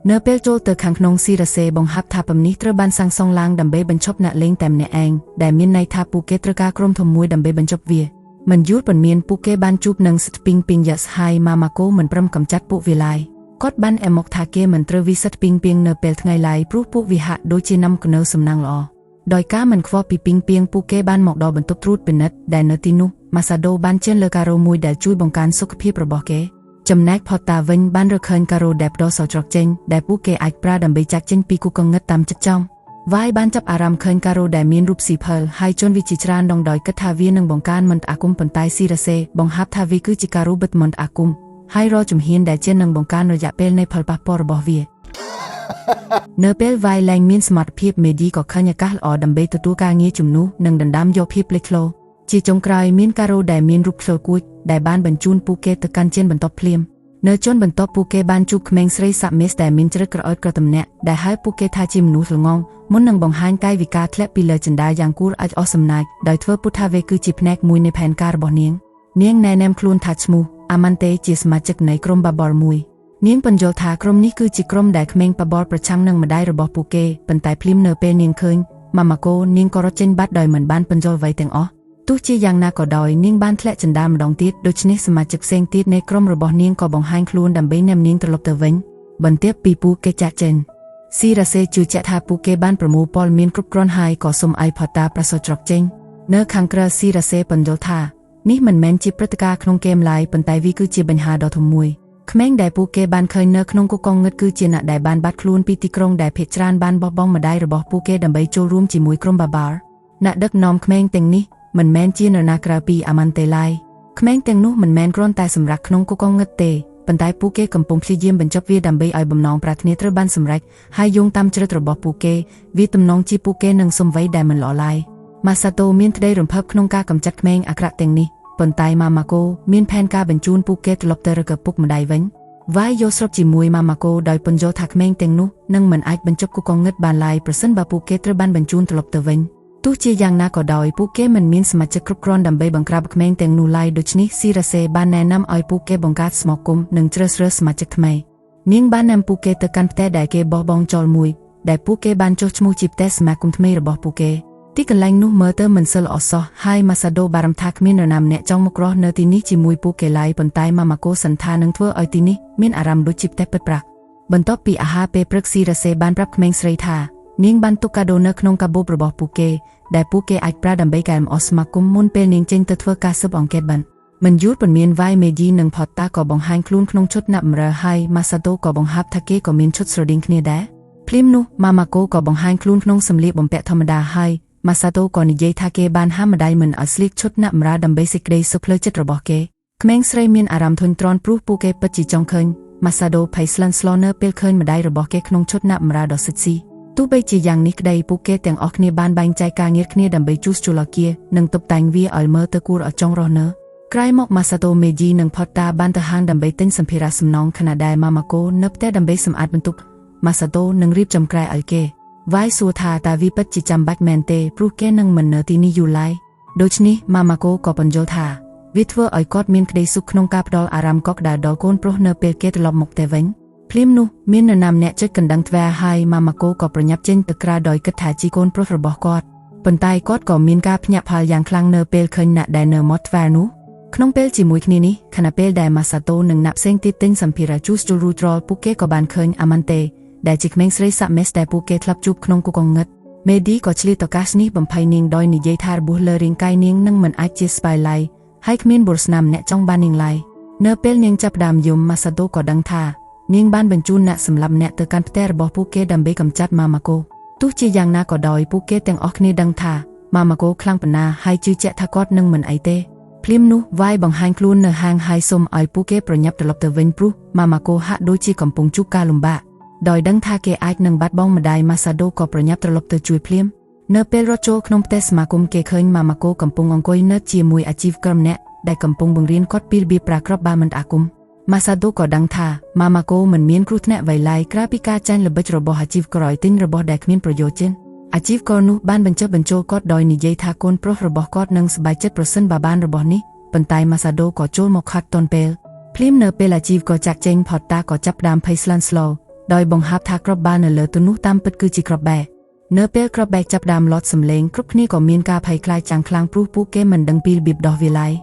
នៅពេលចូលទៅខាងក្នុងស៊ីរ៉ាសេបង្ហាប់ថាពំនេះត្រូវបានសាងសង់ឡើងដើម្បីបញ្ឈប់អ្នកលេងតែម្នាក់ឯងដែលមានន័យថាពួកគេត្រូវការក្រុមធំមួយដើម្បីបញ្ចប់វាមិនយូរប៉ុន្មានពួកគេបានជួបនឹងសិទ្ធពីងពីងយ៉ាស់ហើយម៉ាម៉ាកូមិនព្រមកម្ចាត់ពួកវាឡើយគាត់បានអែមកថាគេមិនត្រូវវិសិទ្ធពីងពីងនៅពេលថ្ងៃឡើយព្រោះពួកវាហាក់ដូចជានាំកណៅសំណាងល្អដោយការមិនខ្វល់ពីពីងពីងពួកគេបានមកដល់បន្ទប់ត្រួតពិនិត្យដែលនៅទីនោះម៉ាសាដូបានជឿនលើការ៉ូមួយដែលជួយបង្កើនសុខភាពរបស់គេចំណែកផតតាវិញបានរកឃើញការ៉ូដែលផ្ដោសោច្រកចេញដែលពួកគេអាចប្រើដើម្បីចាក់ចេញពីគូកងងឹតតាមចិត្តចង់វាយបានចាប់អារម្មណ៍ឃើញការ៉ូដែលមានរូបស៊ីផើលហើយជន់វាជាច្រើនដងដោយគិតថាវានឹងបង្កើនមន្តអាគមប៉ុន្តែស៊ីរ៉ាសេបង្ហាប់ថាវាគឺជាការ៉ូបិទមន្តអាគមហើយរកជំហានដែលជានឹងបង្កើនរយៈពេលនៃផលប៉ះពាល់របស់វានៅពេលវាយឡើងមានសមត្ថភាពមេឌីក៏ឃើញឱកាសល្អដើម្បីទទួលការងារជំនួសនិងដណ្ដើមយកភាពលេចធ្លោជាចុងក្រោយមានការ៉ូដែលមានរូបខ្ជិលគួចដែលបានបញ្ជូនពួកគេទៅកាន់ជើងបន្ទាប់ភ្លាមនៅជន់បន្ទាប់ពួកគេបានជួបក្មេងស្រីសាក់មេសដែលមានជ្រិតក្រអើតក្រតំណាក់ដែលហៅពួកគេថាជាមនុស្សល្ងងមុននឹងបង្ហាញកាយវិការធ្លាក់ពីលើជណ្ដាលយ៉ាងគួរឲ្យអស់សំណាចដោយធ្វើពុតថាវាគឺជាផ្នែកមួយនៃផែនការរបស់នាងណែនាំខ្លួនថាឈ្មោះអាម៉ាន់តេជាសមាជិកនៃក្រុមបាបលមួយនាងបញ្យល់ថាក្រុមនេះគឺជាក្រុមដែលក្មេងបាបលប្រឆាំងនឹងម្ដាយរបស់ពួកគេប៉ុន្តែភ្លាមនៅពេលនាងឃើញម៉ាម៉ាកូនាងក៏រត់ចេញបាត់ដោយមិនបានបញ្យល់អ្វីទាំងអស់ទោះជាយ៉ាងណាក៏ដោយនាងបានធ្លាក់ចណ្ដាលម្ដងទៀតដូច្នេះសមាជិកផ្សេងទៀតនៃក្រុមរបស់នាងក៏បង្ហាញខ្លួនដើម្បីនាំនាងត្រឡប់ទៅវិញបន្ទាប់ពីពួកគេចាក់ចេញស៊ីរ៉ាសេជឿជាក់ថាពួកគេបានប្រមូលព័ត៌មានគ្រប់គ្រាន់ហើយក៏សុំឲ្យផតាប្រសោច្រកចេញនៅខាងក្រៅស៊ីរ៉ាសេបញ្យល់ថានេះមិនមែនជាព្រឹត្តិការណ៍ក្នុងហ្គេមឡើយប៉ុន្តែវាគឺជាបញ្ហាដ៏ធំមួយក្មេងដែលពួកគេបានឃើញនៅក្នុងគូកងងឹតគឺជាអ្នកដែលបានបាត់ខ្លួនពីទីក្រុងដែលភាគច្រើនបានបោះបង់ម្ដាយរបស់ពួកគេដើម្បីចូលរួមជាមួយក្រុមបាបាល់អ្នកដឹកនាំក្មេងទាំងនេះមិនមែនជានរណាក្រៅពីអាម៉ាន់តេឡើយក្មេងទាំងនោះមិនមែនគ្រាន់តែសម្រាប់ក្នុងគូកងងឹតទេប៉ុន្តែពួកគេកំពុងព្យាយាមបញ្ចប់វាដើម្បីឲ្យបំណងប្រាថ្នាត្រូវបានសម្រេចហើយយោងតាមចរិតរបស់ពួកគេវាទំនងជាពួកគេនឹងសំវ័យដែលមិនល្អឡើយម៉ាសាតូមានក្តីរំភើបក្នុងការកម្ចាត់ក្មេងអាក្រក់ទាំងនេះប៉ុន្តែម៉ាម៉ាកូមានផែនការបញ្ជូនពួកគេត្រឡប់ទៅរកឪពុកម្ដាយវិញវាយយកស្រុកជាមួយម៉ាម៉ាកូដោយពន្យល់ថាក្មេងទាំងនោះនឹងមិនអាចបញ្ចប់គូកងងឹតបានឡើយប្រសិនបើពួកគេត្រូវបានបញ្ជូនត្រឡប់ទៅវិញទោះជាយ៉ាងណាក៏ដោយពួកគេមិនមានសមាជិកគ្រប់គ្រាន់ដើម្បីបង្ក្រាបក្មេងទាំងនោះឡើយដូច្នេះស៊ីរ៉ាសេបានណែនាំឲ្យពួកគេបង្កើតស្មោកគុំនិងជ្រើសរើសសមាជិកថ្មីនាងបាននាំពួកគេទៅកាន់ផ្ទះដែលគេបោះបង់ចោលមួយដែលពួកគេបានចុះឈ្មោះជាផ្ទះសមាគមថ្មីរបស់ពួកគេទីកន្លែងនោះមើលទៅមិនសូវល្អសោះហើយម៉ាសាដូបារម្ភថាគ្មាននរណាម្នាក់ចង់មករស់នៅទីនេះជាមួយពួកគេឡើយប៉ុន្តែម៉ាម៉ាកូសន្តាននឹងធ្វើឲ្យទីនេះមានអារម្មណ៍ដូចជាផ្ទះពិតប្រាកដ បន្ទាប់ពីអាហារពេលព្រឹកស៊ីរ៉ាសេបានប្រាប់ក្មេងស្រីថានាងបានទុកកាដូនៅក្នុងកាបូបរបស់ពួកគេដែលពួកគេអាចប្រើដើម្បីកែលម្អសមាគមមុនពេលនាងចេញទៅធ្វើការស៊ើបអង្កេតបានមិនយូរប៉ុន្មានវាយមេជីនិងផតតាក៏បង្ហាញខ្លួនក្នុងឈុតណាប់ម្រើហើយម៉ាសាតូក៏បង្ហាប់ថាគេក៏មានឈុតស្រដៀងគ្នាដែរភ្លាមនោះម៉ាម៉ាកូក៏បង្ហាញខ្លួនក្នុងសម្លៀកបំពាក់ធម្មតាហើយម៉ាសាតូក៏និយាយថាគេបានហាមម្ដាយមិនឲ្យស្លៀកឈុតណាប់ម្រើដើម្បីសេចក្តីសុខផ្លូវចិត្តរបស់គេក្មេងស្រីមានអារម្មណ៍ធុញទ្រាន់ព្រោះពួកគេពិតជាចង់ឃើញម៉ាសាតូភ័យស្លន់ស្លោនៅពេលឃើញម្ដាយរបស់គេក្នុងឈុតណាប់ម្រើដ៏សិចស៊ីទោះបីជាយ៉ាងនេះក្តីពួកគេទាំងអស់គ្នាបានបែងចែកការងារគ្នាដើម្បីជួសជុលអគារនិងតុបតែងវាឲ្យមើលទៅគួរឲ្យចង់រស់នៅក្រោយមកម៉ាសាតូមេជីនិងផតតាបានទៅហាងដើម្បីទិញសម្ភារៈសំណង់ខណៈដែលម៉ាម៉ាកូនៅផ្ទះដើម្បីសម្អាតបន្ទប់ម៉ាសាតូនឹងរៀបចំក្រែឲ្យគេវាយសួរថាតើវាពិតជាចាំបាច់មែនទេព្រោះគេនឹងមិននៅទីនេះយូរឡើយដូច្នេះម៉ាម៉ាកូក៏បញ្យល់ថាវាធ្វើឲ្យគាត់មានក្តីសុខក្នុងការផ្ដល់អារម្មណ៍កក់ក្ដៅដល់កូនប្រុសនៅពេលគេត្រឡប់មកតែវិញភ្លាមនោះមាននរណាម្នាក់ចុចកណ្ដឹងទ្វារហើយម៉ាម៉ាកូក៏ប្រញាប់ចេញទៅក្រៅដោយគិតថាជាកូនប្រុសរបស់គាត់ប៉ុន្តែគាត់ក៏មានការភ្ញាក់ផ្អើលយ៉ាងខ្លាំងនៅពេលឃើញអ្នកដែលនៅមាត់ទ្វារនោះក្នុងពេលជាមួយគ្នានេះខណៈពេលដែលម៉ាសាតូនិងអ្នកផ្សេងទៀតទិញសម្ភារៈជួសជុលរួចរាល់ពួកគេក៏បានឃើញអាម៉ាន់តេដែលជាក្មេងស្រីសាក់មេសដែលពួកគេធ្លាប់ជួបក្នុងគុកងងឹតមេឌីក៏ឆ្លៀតឱកាសនេះបំភ័យនាងដោយនិយាយថារបួសលើរាងកាយនាងនឹងមិនអាចជាស្ប៉ាយឡើយហើយគ្មានបុរសណាម្នាក់ចង់បាននាងឡើយនៅពេលនាងចាប់ផ្ដើមយំម៉ាសាតូក៏ដឹងថានាងបានបញ្ជូនអ្នកសម្លាប់អ្នកទៅកាន់ផ្ទះរបស់ពួកគេដើម្បីកម្ចាត់ម៉ាម៉ាកូទោះជាយ៉ាងណាក៏ដោយពួកគេទាំងអស់គ្នាដឹងថាម៉ាម៉ាកូខ្លាំងប៉ុណ្ណាហើយជឿជាក់ថាគាត់នឹងមិនអីទេភ្លាមនោះវាយបង្ហាញខ្លួននៅហាងហើយសុំឲ្យពួកគេប្រញាប់ត្រឡប់ទៅវិញព្រោះម៉ាម៉ាកូហាក់ដូចជាកំពុងជួបការលំបាកដោយដឹងថាគេអាចនឹងបាត់បង់ម្ដាយម៉ាសាដូក៏ប្រញាប់ត្រឡប់ទៅជួយភ្លាមនៅពេលរត់ចូលក្នុងផ្ទះសមាគមគេឃើញម៉ាម៉ាកូកំពុងអង្គុយនៅជាមួយអាជីវករម្នាក់ដែលកំពុងបង្រៀនគាត់ពីរបៀបប្រើគ្រាប់បាមិនអាគមម៉ាសាដូក៏ដឹងថាម៉ាម៉ាកូមិនមានគ្រោះថ្នាក់អ្វីឡើយក្រៅពីការចាញ់ល្បិចរបស់អាជីវករឲ្យទិញរបស់ដែលគ្មានប្រយោជន៍ជាងអាជីវករនោះបានបញ្ចុះបញ្ចូលគាត់ដោយនិយាយថាកូនប្រុសរបស់គាត់នឹងសប្បាយចិត្តប្រសិនបើបានរបស់នេះប៉ុន្តែម៉ាសាដូក៏ចូលមកខាត់ទាន់ពេលភ្លាមនៅពេលអាជីវករចាក់ចេញផតតាក៏ចាប់ផ្ដើមភ័យស្លន់ស្លោដោយបង្ហាប់ថាគ្រាប់បានៅលើទូនោះតាមពិតគឺជាគ្រាប់បែកនៅពេលគ្រាប់បែកចាប់ផ្ដើមលត់សម្លេងគ្រប់គ្នាក៏មានការភ័យខ្លាចចាំងខ្លាំងព្រោះពួកគេមិនដឹងពីរបៀបដោះវាឡើយ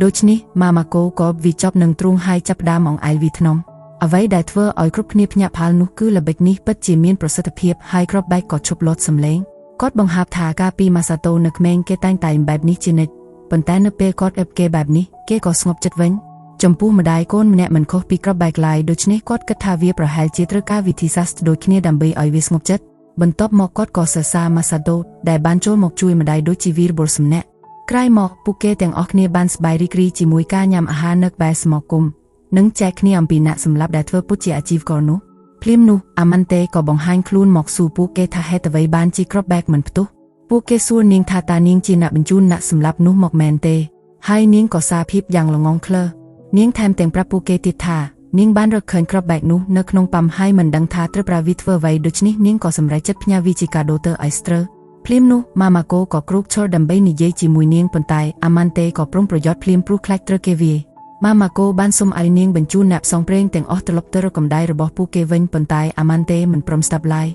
ដូច្នេះម៉ាម៉ាកូក៏វិចប់នឹងទ្រូងហើយចាប់ផ្ដើមអង្អែលវាថ្នមអ្វីដែលធ្វើឲ្យគ្រប់គ្នាភ្ញាក់ផ្អើលនោះគឺល្បិចនេះពិតជាមានប្រសិទ្ធភាពហើយគ្រាប់បែកក៏ឈប់លត់សម្លេងគាត់បង្ហាប់ថាការពីម៉ាសាតូនៅក្មេងគេតែងតែបែបនេះជានិច្ចប៉ុន្តែនៅពេលគាត់អឹបគេបែបនេះគេក៏ស្ងប់ចិត្តវិញចំពោះម្ដាយកូនម្នាក់មិនខុសពីគ្រាប់បែកឡើយដូច្នេះគាត់គិតថាវាប្រហែលជាត្រូវការវិធីសាស្ត្រដូចគ្នាដើម្បីឲ្យវាស្ងប់ចិត្តបន្ទាប់មកគាត់ក៏សរសើរម៉ាសាតូដែលបានចូលមកជួយម្ដាយដូចជាវីរបុរសម្នាក់ក្រោយមកពួកគេទាំងអស់គ្នាបានសប្បាយរីករាយជាមួយការញ៉ាំអាហារនៅក្បែរសមាគមនិងចែកគ្នាអំពីអ្នកសម្លាប់ដែលធ្វើពុតជាអាជីវករនោះភ្លាមនោះអាម៉ាន់តេក៏បង្ហាញខ្លួនមកសួរពួកគេថាហេតុអ្វីបានជាគ្រាប់បែកមិនផ្ទុះពួកគេសួរនាងថាតើនាងជាអ្នកបញ្ជូនអ្នកសម្លាប់នោះមកមែនទេហើយនាងក៏សារភាពយ៉ាងល្ងងខ្លើនាងថែមទាំងប្រាប់ពួកគេទៀតថានាងបានរកឃើញគ្រាប់បែកនោះនៅក្នុងប៉ាំហើយមិនដឹងថាត្រូវប្រើវាធ្វើអ្វីដូច្នេះនាងក៏សម្រេចចិត្តផ្ញើវាជាកាដូទៅឲ្យស្ត្រូវភ្លាមនោះម៉ាម៉ាកូក៏គ្រូកឈរដើម្បីនិយាយជាមួយនាងប៉ុន្តែអាម៉ាន់តេក៏ប្រុងប្រយ័ត្នភ្លាមព្រោះខ្លាចត្រូវគេវាយម៉ាម៉ាកូបានសុំឲ្យនាងបញ្ជូនអ្នកផ្សងព្រេងទាំងអស់ត្រឡប់ទៅរកកម្ដាយរបស់ពួកគេវិញប៉ុន្តែអាម៉ាន់តេមិនព្រមស្ដាប់ឡើយ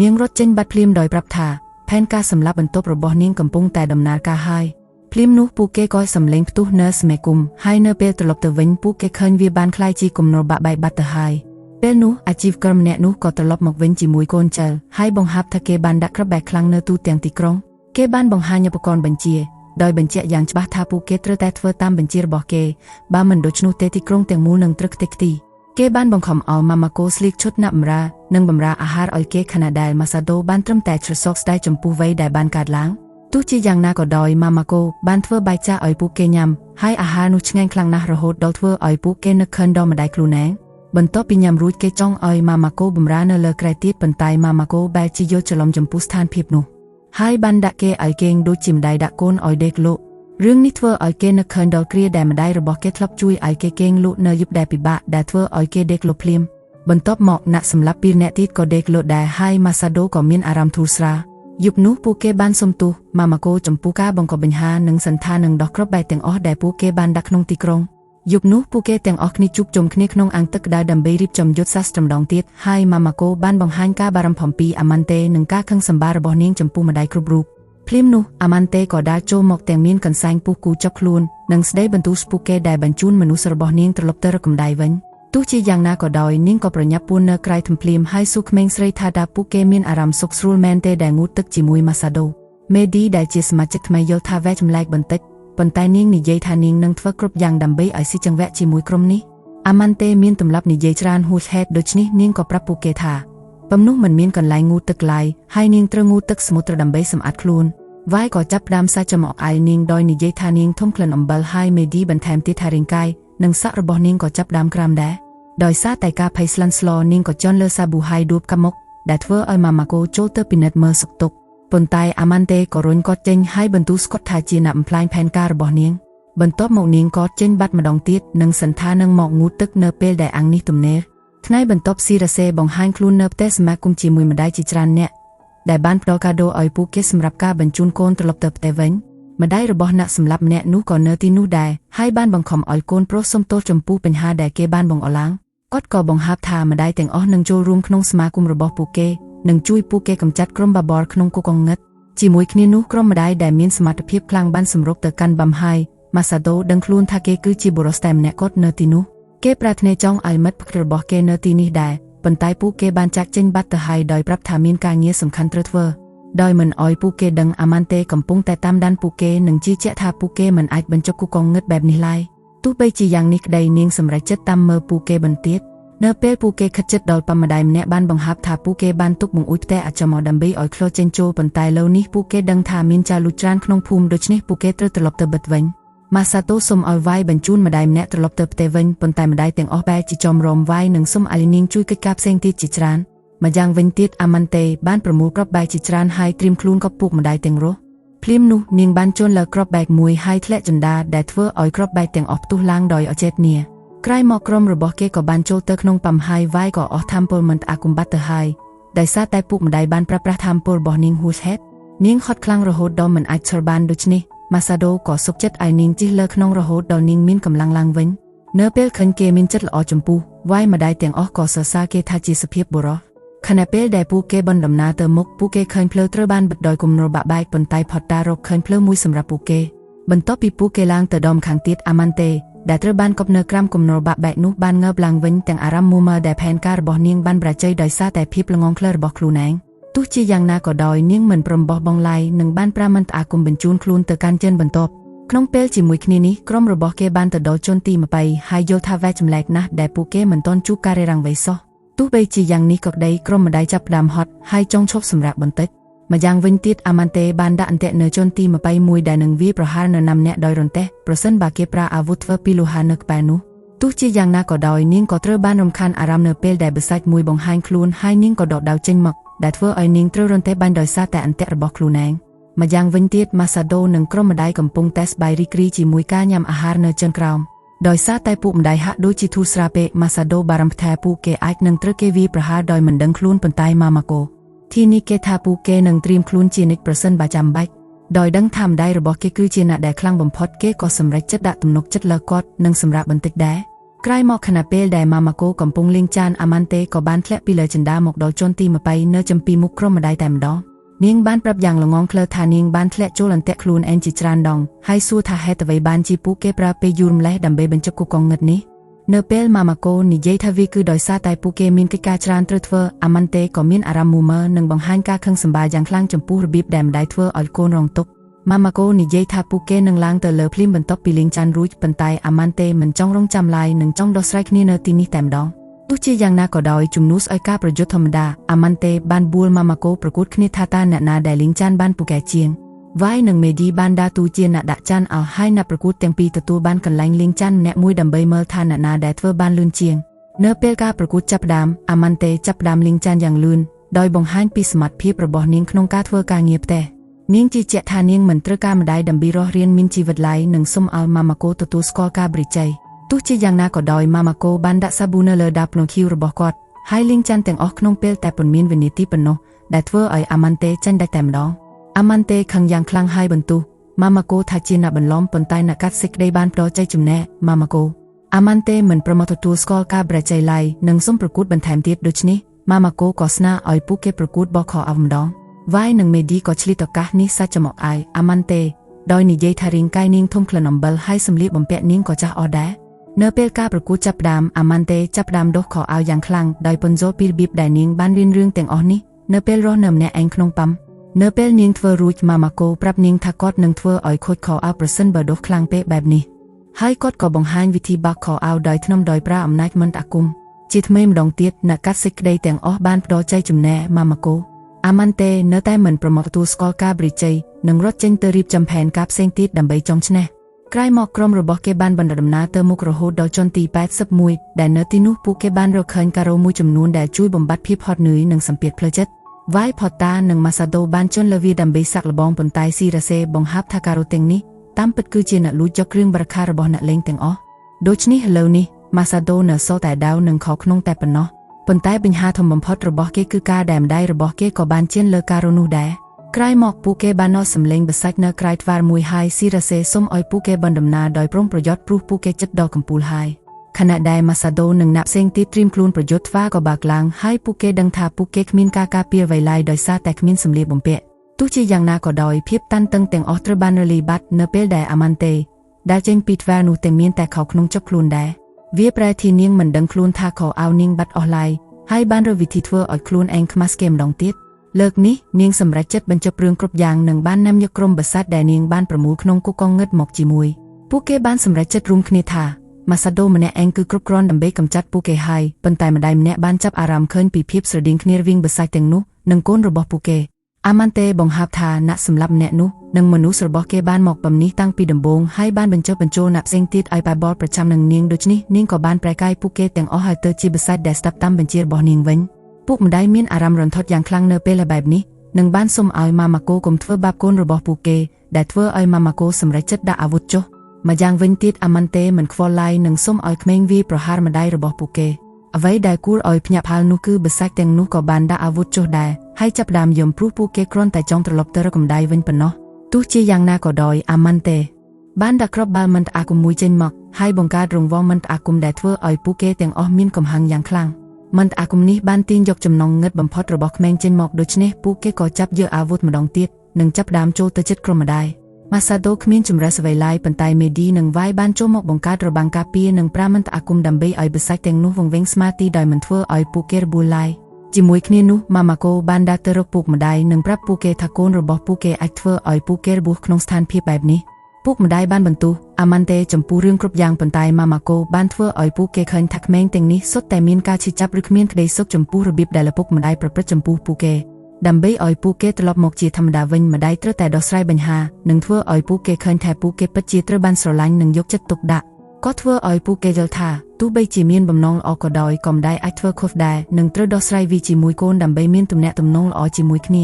នាងរត់ចេញបាត់ភ្លាមដោយប្រាប់ថាផែនការសម្លាប់បន្ទប់របស់នាងកំពុងតែដំណើរការហើយភ្លាមនោះពួកគេក៏សម្លេងផ្ទុះនៅសមាគមហើយនៅពេលត្រឡប់ទៅវិញពួកគេឃើញវាបានคล้ายជាគំនរបាក់បែកបាត់ទៅហើយពេលនោះអាជីវករម្នាក់នោះក៏ត្រឡប់មកវិញជាមួយកូនចៅហើយបង្ហាប់ថាគេបានដាក់គ្រាប់បែកខ្លាំងនៅទូទាំងទីក្រុងគេបានបង្ហាញឧបករណ៍បញ្ជាដោយបញ្ជាក់យ៉ាងច្បាស់ថាពួកគេត្រូវតែធ្វើតាមបញ្ជារបស់គេបើមិនដូច្នោះទេទីក្រុងទាំងមូលនឹងត្រូវខ្ទេចខ្ទីគេបានបង្ខំឲ្យម៉ាម៉ាកូស្លៀកឈុតណាប់បម្រើនិងបម្រើអាហារឲ្យគេខណៈដែលម៉ាសាដូបានត្រឹមតែស្រសោកស្ដាយចំពោះវ័យដែលបានកើតឡើងទោះជាយ៉ាងណាក៏ដោយម៉ាម៉ាកូបានធ្វើបាយចាស់ឲ្យពួកគេញ៉ាំហើយអាហារនោះឆ្ងាញ់ខ្លាំងណាស់រហូតដល់ធ្វើឲ្យពួកគេនឹកឃើញដល់ម្ដាយខ្លួនឯងបន្ទាប់ពីញ៉ាំរួចគេចង់ឲ្យម៉ាម៉ាកូបម្រើនៅលើក្រែទៀតប៉ុន្តែម៉ាម៉ាកូបែរជាយល់ច្រឡំចំពោះស្ថានភាពនោះហើយបានដាក់គេឲ្យគេងដូចជាម្ដាយដាក់កូនឲ្យដេកលក់រឿងនេះធ្វើឲ្យគេនឹកឃើញដល់គ្រាដែលម្ដាយរបស់គេធ្លាប់ជួយឲ្យគេគេងលក់នៅយប់ដែលពិបាកដែលធ្វើឲ្យគេដេកលក់ភ្លាមបន្ទាប់មកអ្នកសម្លាប់ពីរនាក់ទៀតក៏ដេកលក់ដែរហើយម៉ាសាដូក៏មានអារម្មណ៍ធូរស្រាលយប់នោះពួកគេបានសុំទោសម៉ាម៉ាកូចំពោះការបង្កបញ្ហានិងសន្តាននឹងដោះគ្រាប់បែកទាំងអស់ដែលពួកគេបានដាក់ក្នុងទីក្រុងយប់នោះពួកគេទាំងអស់គ្នាជួបជុំគ្នាក្នុងអាងទឹកក្តៅដើម្បីរៀបចំយុទ្ធសាស្ត្រម្ដងទៀតហើយម៉ាម៉ាកូបានបង្ហាញការបារម្ភអំពីអាម៉ាន់តេនិងការខឹងសម្បាររបស់នាងចំពោះម្ដាយគ្រប់រូបភ្លាមនោះអាម៉ាន់តេក៏ដើរចូលមកទាំងមានកន្សែងពុះគូចាប់ខ្លួននិងស្ដីបន្ទូលពួកគេដែលបញ្ជូនមនុស្សរបស់នាងត្រឡប់ទៅរកកម្ដាយវិញ ទោះជាយ៉ាងណាក៏ដោយនាងក៏ប្រញាប់ពួននៅក្រៅធំភ្លាមហើយសួរក្មេងស្រីថាតើពួកគេមានអារម្មណ៍សុខស្រួលមែនទេដែលងូតទឹកជាមួយម៉ាសាដូមេឌីដែលជាសមាជិកថ្មីយល់ថាវែកចម្លែកបន្តិចប៉ុន្តែនាងនិយាយថានាងនឹងធ្វើគ្រប់យ៉ាងដើម្បីឲ្យស៊ីចង្វាក់ជាមួយក្រុមនេះអាម៉ាន់តេមានទម្លាប់និយាយច្រើនហួសហេតុដូច្នេះនាងក៏ប្រាប់ពួកគេថាពំនោះមិនមានកន្លែងងូតទឹកឡើយហើយនាងត្រូវងូតទឹកសមុទ្រដើម្បីសម្អាតខ្លួនវ៉ាយក៏ចាប់ផ្ដើមសាច់ចំអកអាយនាងដោយនិយាយថានាងធំក្លិនអំបិលហើយមេឌីបន្ថែមទៀតថារាងកាយនិងស័ក្តិរបស់នាងក៏ចាប់ផ្ដើមក្រាមដែរដោយសារតែការភ័យស្លន់ស្លោនាងក៏ជន់លើសាប៊ូហើយដួបកាប់មុខដែលធ្វើឲ្យម៉ាម៉ាកូចូលទៅពិនិត្យមើលសុខទុក្ខប៉ុន្តែអាម៉ាន់តេក៏រុញគាត់ចេញហើយបន្ទូស្គាត់ថាជាអ្នកបំផ្លាញផែនការរបស់នាងបន្ទាប់មកនាងក៏ចេញបាត់ម្ដងទៀតនិងសន្តាននឹងមកងូតទឹកនៅពេលដែលអាំងនេះទំនេរថ្ងៃបន្ទាប់ស៊ីរ៉ាសេបង្ហាញខ្លួននៅផ្ទះសមាគមជាមួយម្ដាយជាច្រើនអ្នកដែលបានផ្ដល់កាដូឲ្យពួកគេសម្រាប់ការបញ្ជូនកូនត្រឡប់ទៅផ្ទះវិញម្ដាយរបស់អ្នកសម្លាប់ម្នាក់នោះក៏នៅទីនោះដែរហើយបានបង្ខំឲ្យកូនប្រុសសុំទោសចំពោះបញ្ហាដែលគេបានបង្អល់ឡើងគាត់ក៏បង្ហាប់ថាម្ដាយទាំងអស់នឹងចូលរួមក្នុងសមាគមរបស់ពួកគេនិងជួយពួកគេកម្ចាត់ក្រុមបាបរក្នុងគុកកងឹតជាមួយគ្នានោះក្រុមម្ដាយដែលមានសមត្ថភាពខ្លាំងបានសម្រុកទៅកាន់បាំហើយម៉ាសាដូដឹងខ្លួនថាគេគឺជាបុរសតែម្នាក់គាត់នៅទីនោះគេប្រាថ្នាចង់ឲ្យមិត្តភក្តិរបស់គេនៅទីនេះដែរប៉ុន្តែពួកគេបានចាក់ចេញបាត់ទៅហើយដោយប្រាប់ថាមានការងារសំខាន់ត្រូវធ្វើដោយមិនអោយពួកគេដឹងអាម៉ាន់តេកំពុងតែតាមដានពួកគេនិងជឿជាក់ថាពួកគេមិនអាចបញ្ចុះគុកកងឹតបែបនេះឡើយទោះបីជាយ៉ាងនេះក្តីនាងសម្រេចចិត្តតាមមើលពួកគេបន្ទាបនៅពេលពួកគេខិតជិតដល់ប៉ម្ដាយម្នាក់បានបង្ហាប់ថាពួកគេបានទុកបង្អួចផ្ទះអាចមកដើម្បីឲ្យឃ្លោចេញចូលប៉ុន្តែលើនេះពួកគេដឹងថាមានចាលូចច្រើនក្នុងភូមិដូច្នេះពួកគេត្រូវត្រឡប់ទៅបិទវិញម៉ាសាតូសុំឲ្យវាយបញ្ជូនម្ដាយម្នាក់ត្រឡប់ទៅផ្ទះវិញប៉ុន្តែម្ដាយទាំងអស់បែរជាចំរំវាយនិងសុំឲ្យនាងជួយកិច្ចការផ្សេងទៀតជាច្រើនម្យ៉ាងវិញទៀតអាម៉ាន់តេបានប្រមូលគ្រាប់បែកជាច្រើនហើយត្រៀមខ្លួនក៏ពួកម្ដាយទាំងរស់ភ្លាមនោះនាងបានជន់លើគ្រាប់បែកមួយហើយធ្លាក់ចណ្ដាដែលធ្វើឲ្យគ្រាប់បែកទាំងអស់ផ្ទុះឡើងដោយអចេតនាក្រោយមកក្រុមរបស់គេក៏បានចូលទៅក្នុងប៉មហើយវាយក៏អស់ថាមពលមិនអាគំបាត់ទៅហើយដោយសារតែពួកម្ដាយបានប្រើប្រាស់ថាមពលរបស់នាងហួសហេតុនាងហត់ខ្លាំងរហូតដល់មិនអាចឈរបានដូច្នេះម៉ាសាដូក៏សុខចិត្តឲ្យនាងជិះលើក្នុងរហូតដល់នាងមានកម្លាំងឡើងវិញនៅពេលឃើញគេមានចិត្តល្អចំពោះវាយម្ដាយទាំងអស់ក៏សរសើរគេថាជាសភាពបុរសខណៈពេលដែលពួកគេបណ្ដំណើរទៅមុខពួកគេឃើញភ្លើត្រូវបានបិទដោយគំនរបាក់បែកប៉ុន្តែផតតារកឃើញភ្លើមួយសម្រាប់ពួកគេបន្ទាប់ពីពួកគេឡើងទៅដមខាងទៀតអាម៉ាន់តេដែលត្រូវបានកប់នៅក្រោមគំនរបាក់បែកនោះបានងើបឡើងវិញទាំងអារម្មណ៍មូម៉ាដែលផែនការរបស់នាងបានប្រជ័យដោយសារតែភាពល្ងងខ្លៅរបស់ខ្លួនឯងទោះជាយ៉ាងណាក៏ដោយនាងមិនព្រមបោះបង់ឡើយនិងបានប្រាមិនអាគមបញ្ជូនខ្លួនទៅកាន់ចិនបន្ទាប់ក្នុងពេលជាមួយគ្នានេះក្រុមរបស់គេបានទៅដល់ជន់ទី20ហើយយល់ថាវែកចម្លែកណាស់ដែលពួកគេមិនទាន់ជួបការរាំងវៃសោះទោះបីជាយ៉ាងនេះក៏ក្តីក្រុមម្ដាយចាប់ផ្ដើមហត់ហើយចង់ឈប់សម្រាកបន្តិចម្យ៉ាងវិញទៀតអាម៉ាន់តេបានដាក់អន្ទាក់នៅជន់ទី21ដែលនឹងវាយប្រហារនៅណាំអ្នកដោយរន្ទះប្រសិនបើគេប្រើអាវុធធ្វើពីលោហានៅក្បែរនោះទោះជាយ៉ាងណាក៏ដោយនាងក៏ត្រូវបានរំខានអារម្មណ៍នៅពេលដែលបិសាចមួយបង្ហាញខ្លួនហើយនាងក៏ដកដាវចេញមកដែលធ្វើឲ្យនាងត្រូវរន្ទះបាញ់ដោយសារតែអន្ទាក់របស់ខ្លួនឯងម្យ៉ាងវិញទៀតម៉ាសាដូនិងក្រុមម្ដាយកំពុងតែសប្បាយរីករាយជាមួយការញ៉ាំអាហារនៅជើងក្រោមដោយសារតែពួកម្ដាយហាក់ដូចជាធូរស្រាលពេកម៉ាសាដូបារម្ភថាពួកគេអាចនឹងត្រូវគេវាយប្រហារដោយមិនដឹងខ្លួនប៉ុន្តែម៉ាម៉ាកូទីនេះគេថាពួកគេនឹងត្រៀមខ្លួនជានិច្ចប្រសិនបើចាំបាច់ដោយដឹងថាម្ដាយរបស់គេគឺជាអ្នកដែលខ្លាំងបំផុតគេក៏សម្រេចចិត្តដាក់ទំនុកចិត្តលើគាត់និងសម្រាប់បន្តិចដែរក្រោយមកខណៈពេលដែលម៉ាម៉ាកូកំពុងលេងចានអាម៉ាន់តេក៏បានធ្លាក់ពីលើជណ្ដាមកដល់ជន់ទី20នៅចំពីមុខក្រុមម្ដាយតែម្ដងនាងបានប្រាប់យ៉ាងល្ងងខ្លៅថានាងបានធ្លាក់ចូលអន្ទាក់ខ្លួនឯងជាច្រើនដងហើយសួរថាហេតុអ្វីបានជាពួកគេប្រើពេលយូរម្លេះដើម្បីបញ្ចុះគុកកងងឹតនេះនៅពេលម៉ាម៉ាកូនិយាយថាវាគឺដោយសារតែពួកគេមានកិច្ចការច្រើនត្រូវធ្វើអាម៉ាន់តេក៏មានអារម្មណ៍មូម៉ឺនិងបង្ហាញការខឹងសម្បារយ៉ាងខ្លាំងចំពោះរបៀបដែលម្ដាយធ្វើឲ្យកូនរងទុក្ខម៉ាម៉ាកូនិយាយថាពួកគេនឹងឡើងទៅលើភ្លាមបន្ទាប់ពីលេងចានរួចប៉ុន្តែអាម៉ាន់តេមិនចង់រងចាំឡើយនិងចង់ដោះស្រាយគ្នានៅទីនេះតែម្ដងទោះជាយ៉ាងណាក៏ដោយជំនួសឲ្យការប្រយុទ្ធធម្មតាអាម៉ាន់តេបានបួលម៉ាម៉ាកូប្រកួតគ្នាថាតើអ្នកណាដែលលេងចានបានពូកែជាងវាយនិងមេឌីបានដើរតួជាអ្នកដាក់ចានឲ្យហើយអ្នកប្រកួតទាំងពីរទទួលបានកន្លែងលេងចានម្នាក់មួយដើម្បីមើលថាអ្នកណាដែលធ្វើបានលឿនជាងនៅពេលការប្រកួតចាប់ផ្ដើមអាម៉ាន់តេចាប់ផ្ដើមលេងចានយ៉ាងលឿនដោយបង្ហាញពីសមត្ថភាពរបស់នាងក្នុងការធ្វើការងារផ្ទះនាងជឿជាក់ថានាងមិនត្រូវការម្ដាយដើម្បីរស់រានមានជីវិតឡើយនិងសុំឲ្យម៉ាម៉ាកូទទួលស្គាល់ការបរិជ័យទោះជាយ៉ាងណាក៏ដោយម៉ាម៉ាកូបានដាក់សាប៊ូនៅលើដាបភ្នំខៀវរបស់គាត់ហើយលេងចានទាំងអស់ក្នុងពេលតែប៉ុន្មានវិនាទីប៉ុណ្ណោះដែលធ្វើឲ្យអាម៉ាន់តេចាញ់ដាច់តែម្ដងអាម៉ាន់តេខឹងយ៉ាងខ្លាំងហើយបន្ទោសម៉ាម៉ាកូថាជាអ្នកបន្លំប៉ុន្តែអ្នកកាត់សេចក្ដីបានផ្ដោចចៃចំណែកម៉ាម៉ាកូអាម៉ាន់តេមិនប្រមាថទទួលស្គាល់ការបរិជ័យឡើយនិងសុំប្រកួតបន្ថែមទៀតដូច្នេះម៉ាម៉ាកូក៏ស្នើឲ្យពួកគេប្រកួតបោះខអម្ដងវាយនិងមេឌីក៏ឆ្លៀតឱកាសនេះសាច់ចំអកអាម៉ាន់តេដោយនិយាយថារាងកាយនាងធំក្លិនអំបិលហើយសម្លៀកបំពាក់នាងក៏ចាស់អស់ដែរ នៅពេលការប្រកួតចាប់ផ្ដើមអាម៉ាន់តេចាប់ផ្ដើមដុសខោអាវយ៉ាងខ្លាំងដោយពន្យល់ពីរបៀបដែលនាងបានរៀនរឿងទាំងអស់នេះនៅពេលរស់នៅម្នាក់ឯងក្នុងប៉ាំនៅពេលនាងធ្វើរួចម៉ាម៉ាកូប្រាប់នាងថាគាត់នឹងធ្វើឲ្យខូចខោអាវប្រសិនបើដុសខ្លាំងពេកបែបនេះហើយគាត់ក៏បង្ហាញវិធីបាក់ខោអាវដោយធ្នមដោយប្រើអំណាចមន្តអាគមជាថ្មីម្ដងទៀតអ្នកកាត់សេចក្តីទាំងអស់បានផ្ដល់ជ័យជំនះម៉ាម៉ាកូអាម៉ាន់តេនៅតែមិនប្រមត់ទទួលស្គាល់ការបរិជ័យនិងរត់ចេញទៅរៀបចំផែនការផ្សេងទៀតដើម្បីចង់ឈ្នះក្រោយមកក្រុមរបស់គេបានបណ្ដុះដំណើរទៅមុខរហូតដល់ជាន់ទី81ដែលនៅទីនោះពួកគេបានរកឃើញការ៉ូមួយចំនួនដែលជួយបំបត្តិភាពហត់នឿយនិងសម្ពាធផ្លូវចិត្តវាយផតតានិងម៉ាសាដូបានជន់លើវាដើម្បីសាក់លបងប៉ុន្តែស៊ីរ៉ាសេបង្ហាប់ថាការ៉ូទាំងនេះតាមពិតគឺជាអ្នកលួចយកគ្រឿងបរិក្ខាររបស់អ្នកលេងទាំងអស់ដូច្នេះឥឡូវនេះម៉ាសាដូនៅសល់តែដាវនិងខោក្នុងតែប៉ុណ្ណោះប៉ុន្តែបញ្ហាធំបំផុតរបស់គេគឺការដែលម្ដាយរបស់គេក៏បានជឿនលើការ៉ូនោះដែរក្រោយមកពួកគេបាននាំសម្លេងបិសាច់នៅក្រៅទ្វារមួយហើយស៊ីរ៉ាសេសុំឲ្យពួកគេបណ្ដំណើរដោយប្រុងប្រយ័ត្នព្រោះពួកគេចិត្តដល់កំពូលហើយខណៈដែលម៉ាសាដូនិងអ្នកផ្សេងទៀតត្រៀមខ្លួនប្រយុទ្ធទ្វារក៏បើកឡើងហើយពួកគេដឹងថាពួកគេគ្មានការការពារអ្វីឡើយដោយសារតែគ្មានសម្លៀកបំពាក់ទោះជាយ៉ាងណាក៏ដោយភាពតានតឹងទាំងអស់ត្រូវបានរលាយបាត់នៅពេលដែលអាម៉ាន់តេដែលចេញពីទ្វារនោះតែមានតែខោក្នុងចុកខ្លួនដែរវាប្រែធីនាងមិនដឹងខ្លួនថាខោអាវនាងបាត់អស់ឡើយហើយបានរកវិធីធ្វើឲ្យខ្លួនឯងខ្មាស់គេម្ដងទៀតលើកនេះនាងសម្រេចចិត្តបញ្ចប់រឿងគ្រប់យ៉ាងនិងបាននាំយកក្រុមបិសាចដែលនាងបានប្រមូលក្នុងគុកកងងឹតមកជាមួយពួកគេបានសម្រេចចិត្តរួមគ្នាថាម៉ាសាដូម្នាក់ឯងគឺគ្រប់គ្រាន់ដើម្បីកម្ចាត់ពួកគេហើយប៉ុន្តែម្ដាយម្នាក់បានចាប់អារម្មណ៍ឃើញពីភាពស្រដៀងគ្នារវាងបិសាចទាំងនោះនិងកូនរបស់ពួកគេអាម៉ាន់តេបង្ហាប់ថាអ្នកសម្លាប់ម្នាក់នោះនិងមនុស្សរបស់គេបានមកបំនេះតាំងពីដំបូងហើយបានបញ្ចុះបញ្ចូលអ្នកផ្សេងទៀតឲ្យបែបបលប្រចាំនឹងនាងដូច្នេះនាងក៏បានប្រែកាយពួកគេទាំងអស់ឲ្យទៅជាបិសាចដែលស្ដាប់តាមបញ្ជារបស់នាងវិញពួកម្ដាយមានអារម្មណ៍រន្ធត់យ៉ាងខ្លាំងនៅពេលបែបនេះនិងបានសុំឲ្យម៉ាម៉ាកូកុំធ្វើបាបកូនរបស់ពួកគេដែលធ្វើឲ្យម៉ាម៉ាកូសម្រេចចិត្តដាក់អាវុធចុះម្យ៉ាងវិញទៀតអាម៉ាន់តេមិនខ្វល់ឡើយនិងសុំឲ្យក្មេងវាយប្រហារម្ដាយរបស់ពួកគេអ្វីដែលគួរឲ្យភ្ញាក់ផ្អើលនោះគឺបិសាចទាំងនោះក៏បានដាក់អាវុធចុះដែរហើយចាប់ផ្ដើមយំព្រោះពួកគេគ្រាន់តែចង់ត្រឡប់ទៅរកម្ដាយវិញប៉ុណ្ណោះទោះជាយ៉ាងណាក៏ដោយអាម៉ាន់តេបានដាក់គ្រាប់បាល់មន្តអាគមមួយចេញមកហើយបង្កើតរង្វង់មន្តអាគមដែលធ្វើឲ្យពួកគេទាំងអស់មានកំហឹងយ៉ាងខ្លាំងមន្តអាគមនេះបានទាញយកចំណងងឹតបំផុតរបស់ក្មេងចេញមកដូច្នេះពួកគេក៏ចាប់យកអាវុធម្ដងទៀតនិងចាប់ផ្ដើមចូលទៅជិតក្រុមម្ដាយម៉ាសាដូគ្មានចម្រេះអ្វីឡើយប៉ុន្តែមេឌីនិងវាយបានចូលមកបង្កើតរបាំងការពារនិងប្រាមន្តអាគមដើម្បីឲ្យបិសាចទាំងនោះវង្វេងស្មារតីដោយមិនធ្វើឲ្យពួកគេរបួសឡើយជាមួយគ្នានោះម៉ាម៉ាកូបានដើរទៅរកពុកម្ដាយនិងប្រាប់ពួកគេថាកូនរបស់ពួកគេអាចធ្វើឲ្យពួកគេរបួសក្នុងស្ថានភាពបែបនេះពុកម្ដាយបានបន្ទោសអាម៉ាន់តេចំពោះរឿងគ្រប់យ៉ាងប៉ុន្តែម៉ាម៉ាកូបានធ្វើឲ្យពួកគេឃើញថាក្មេងទាំងនេះសុទ្ធតែមានការឈឺចាប់ឬគ្មានក្តីសុខចំពោះរបៀបដែលឪពុកម្ដាយប្រព្រឹត្តចំពោះពួកគេដើម្បីឲ្យពួកគេត្រឡប់មកជាធម្មតាវិញម្ដាយត្រូវតែដោះស្រាយបញ្ហានិងធ្វើឲ្យពួកគេឃើញថាពួកគេពិតជាត្រូវបានស្រឡាញ់និងយកចិត្តទុកដាក់ក៏ធ្វើឲ្យពួកគេយល់ថាទោះបីជាមានបំណងល្អក៏ដោយក៏ម្ដាយអាចធ្វើខុសដែរនិងត្រូវដោះស្រាយវាជាមួយកូនដើម្បីមានទំនាក់ទំនងល្អជាមួយគ្ន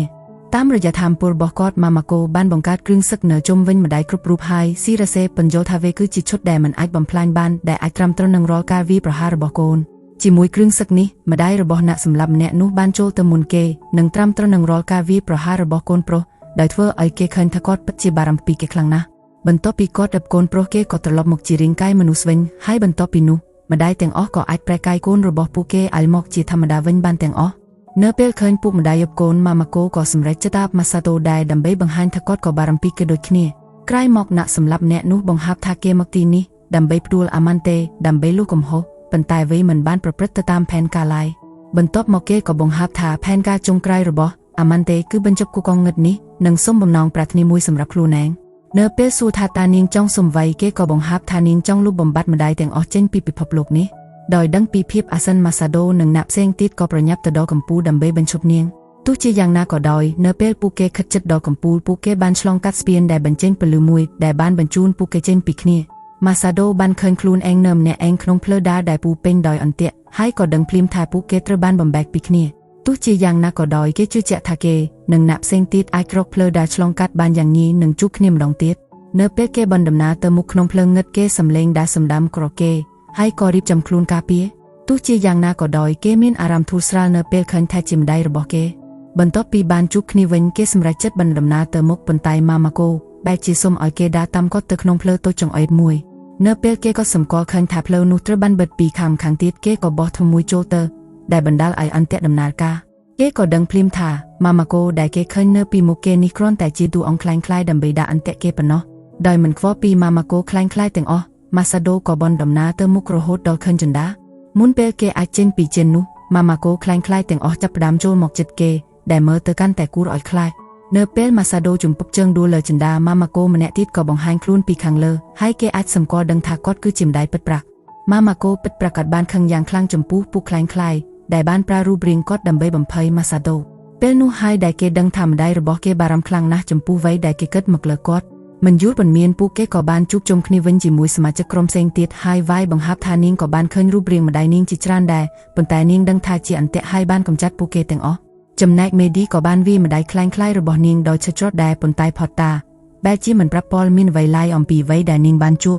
ាតាមរយៈធម៌ពលរបស់គាត់ម៉ាម៉ាកូបានបង្កើតគ្រឿងសឹកនៅជុំវិញម្ដាយគ្រប់រូបហើយស៊ីរ៉ាសេបញ្យល់ថាវាគឺជាឈុតដែលមិនអាចបំផ្លាញបានដែលអាចត្រាំត្រូវនឹងរាល់ការវាយប្រហាររបស់កូនជាមួយគ្រឿងសឹកនេះម្ដាយរបស់អ្នកសម្លាប់ម្នាក់នោះបានចូលទៅមុនគេនិងត្រាំត្រូវនឹងរាល់ការវាយប្រហាររបស់កូនប្រុសដោយធ្វើឲ្យគេឃើញថាគាត់ពិតជាបារម្ភពីគេខ្លាំងណាស់បន្ទាប់ពីគាត់ដិបកូនប្រុសគេក៏ត្រឡប់មកជារាងកាយមនុស្សវិញហើយបន្ទាប់ពីនោះម្ដាយទាំងអស់ក៏អាចប្រែកាយកូនរបស់ពួកគេឲ្យមកជាធម្មតាវិញបានទាំងអស់នៅពេលឃើញពុកម្ដាយយកកូនម៉ាម៉ាកូក៏សម្រេចចិត្តអាបម៉ាសាដូដែរដើម្បីបង្ហាញថាគាត់ក៏បារម្ភពីគេដូចគ្នាក្រោយមកអ្នកសម្លាប់អ្នកនោះបង្ហាប់ថាគេមកទីនេះដើម្បីផ្ដួលអាម៉ាន់តេដើម្បីលុះកំហុសប៉ុន្តែវាមិនបានប្រព្រឹត្តទៅតាមផែនការឡើយបន្ទាប់មកគេក៏បង្ហាប់ថាផែនការចុងក្រោយរបស់អាម៉ាន់តេគឺបញ្ចប់គុកកងងឹតនេះនិងសុំបំណងប្រាថ្នាមួយសម្រាប់ខ្លួនឯងនៅពេលសួរថាតើនាងចង់សុំអ្វីគេក៏បង្ហាប់ថានាងចង់លុបបំបាត់ម្ដាយទាំងអស់ចេញពីពិភពលោកនេះដោយដឹងពីភាពអាសិនម៉ាសាដូនិងអ្នកផ្សេងទៀតក៏ប្រញាប់ទៅដល់កំពូលដើម្បីបញ្ឈប់នាងទោះជាយ៉ាងណាក៏ដោយនៅពេលពួកគេខិតជិតដល់កំពូលពួកគេបានឆ្លងកាត់ស្ពានដែលបញ្ចេញពន្លឺមួយដែលបានបញ្ជូនពួកគេចេញពីគ្នាម៉ាសាដូបានឃើញខ្លួនឯងនៅម្នាក់ឯងក្នុងផ្លូវដើរដែលពូពេញដោយអន្ទាក់ហើយក៏ដឹងភ្លាមថាពួកគេត្រូវបានបំបែកពីគ្នាទោះជាយ៉ាងណាក៏ដោយគេជឿជាក់ថាគេនិងអ្នកផ្សេងទៀតអាចរកផ្លូវដើរឆ្លងកាត់បានយ៉ាងងាយនិងជួបគ្នាម្ដងទៀតនៅពេលគេបណ្ដំណើរទៅមុខក្នុងផ្លូវងឹតគេសម្លេងដើរសម្ដាំក្រគេហើយក៏រៀបចំខ្លួនការពារទោះជាយ៉ាងណាក៏ដោយគេមានអារម្មណ៍ធូរស្រាលនៅពេលឃើញថាជាម្ដាយរបស់គេបន្ទាប់ពីបានជួបគ្នាវិញគេសម្រេចចិត្តបណ្ដំណើរទៅមុខប៉ុន្តែម៉ាម៉ាកូបែរជាសុំឲ្យគេដើរតាមគាត់ទៅក្នុងផ្លូវតូចចង្អុលមួយនៅពេលគេក៏សម្គាល់ឃើញថាផ្លូវនោះត្រូវបានបិទពីខាងទៀតគេក៏បោះធំមួយចូលទៅដែលបណ្ដាលឲ្យអន្ទាក់ដំណើរការគេក៏ដឹងភ្លាមថាម៉ាម៉ាកូដែលគេឃើញនៅពីមុខគេនេះគ្រាន់តែជាតួអង្គคล้ายៗដើម្បីដាក់អន្ទាក់គេប៉ុណ្ណោះដោយមិនខ្វល់ពីម៉ាម៉ាកូคล้ายៗទាំងអស់ ម៉ាសាដូក៏បនដំណើរទៅមុខរហូតដល់ឃើញចិន្តាមុនពេលគេអាចចេញពីជិននោះម៉ាម៉ាកូខ្លាញ់ទាំងអស់ចាប់ផ្ដើមចូលមកចិត្តគេដែលមើលទៅកាន់តែគួរឲ្យខ្លាចនៅពេលម៉ាសាដូជំពប់ជើងដួលលើចិន្តាម៉ាម៉ាកូម្នាក់ទៀតក៏បង្ហាញខ្លួនពីខាងលើហើយគេអាចសម្គាល់ដឹងថាគាត់គឺជាម្ដាយពិតប្រាកដម៉ាម៉ាកូពិតប្រាកដបានខឹងយ៉ាងខ្លាំងចំពោះពួកខ្លាញ់ខ្លាយដែលបានប្រើរូបរាងគាត់ដើម្បីបំភ័យម៉ាសាដូពេលនោះហើយដែលគេដឹងថាម្ដាយរបស់គេបារម្ភខ្លាំងណាស់ចំពោះអ្វីដែលគេគិតមកលើគាត់មិនយូរប៉ុន្មានពួកគេក៏បានជួបជុំគ្នាវិញជាមួយសមាជិកក្រុមផ្សេងទៀតហើយវាយបង្ហាប់ថានាងក៏បានឃើញរូបរាងម្ដាយនាងជាច្រើនដែរប៉ុន្តែនាងដឹងថាជាអន្ទាក់ហើយបានកម្ចាត់ពួកគេទាំងអស់ចំណែកមេឌីក៏បានវាយម្ដាយខ្លាញ់ខ្លាយរបស់នាងដោយឈឹកច្រត់ដែរប៉ុន្តែផតតាបែរជាមិនប្រាប់ព័ត៌មានអ្វីឡើយអំពីអ្វីដែលនាងបានជួប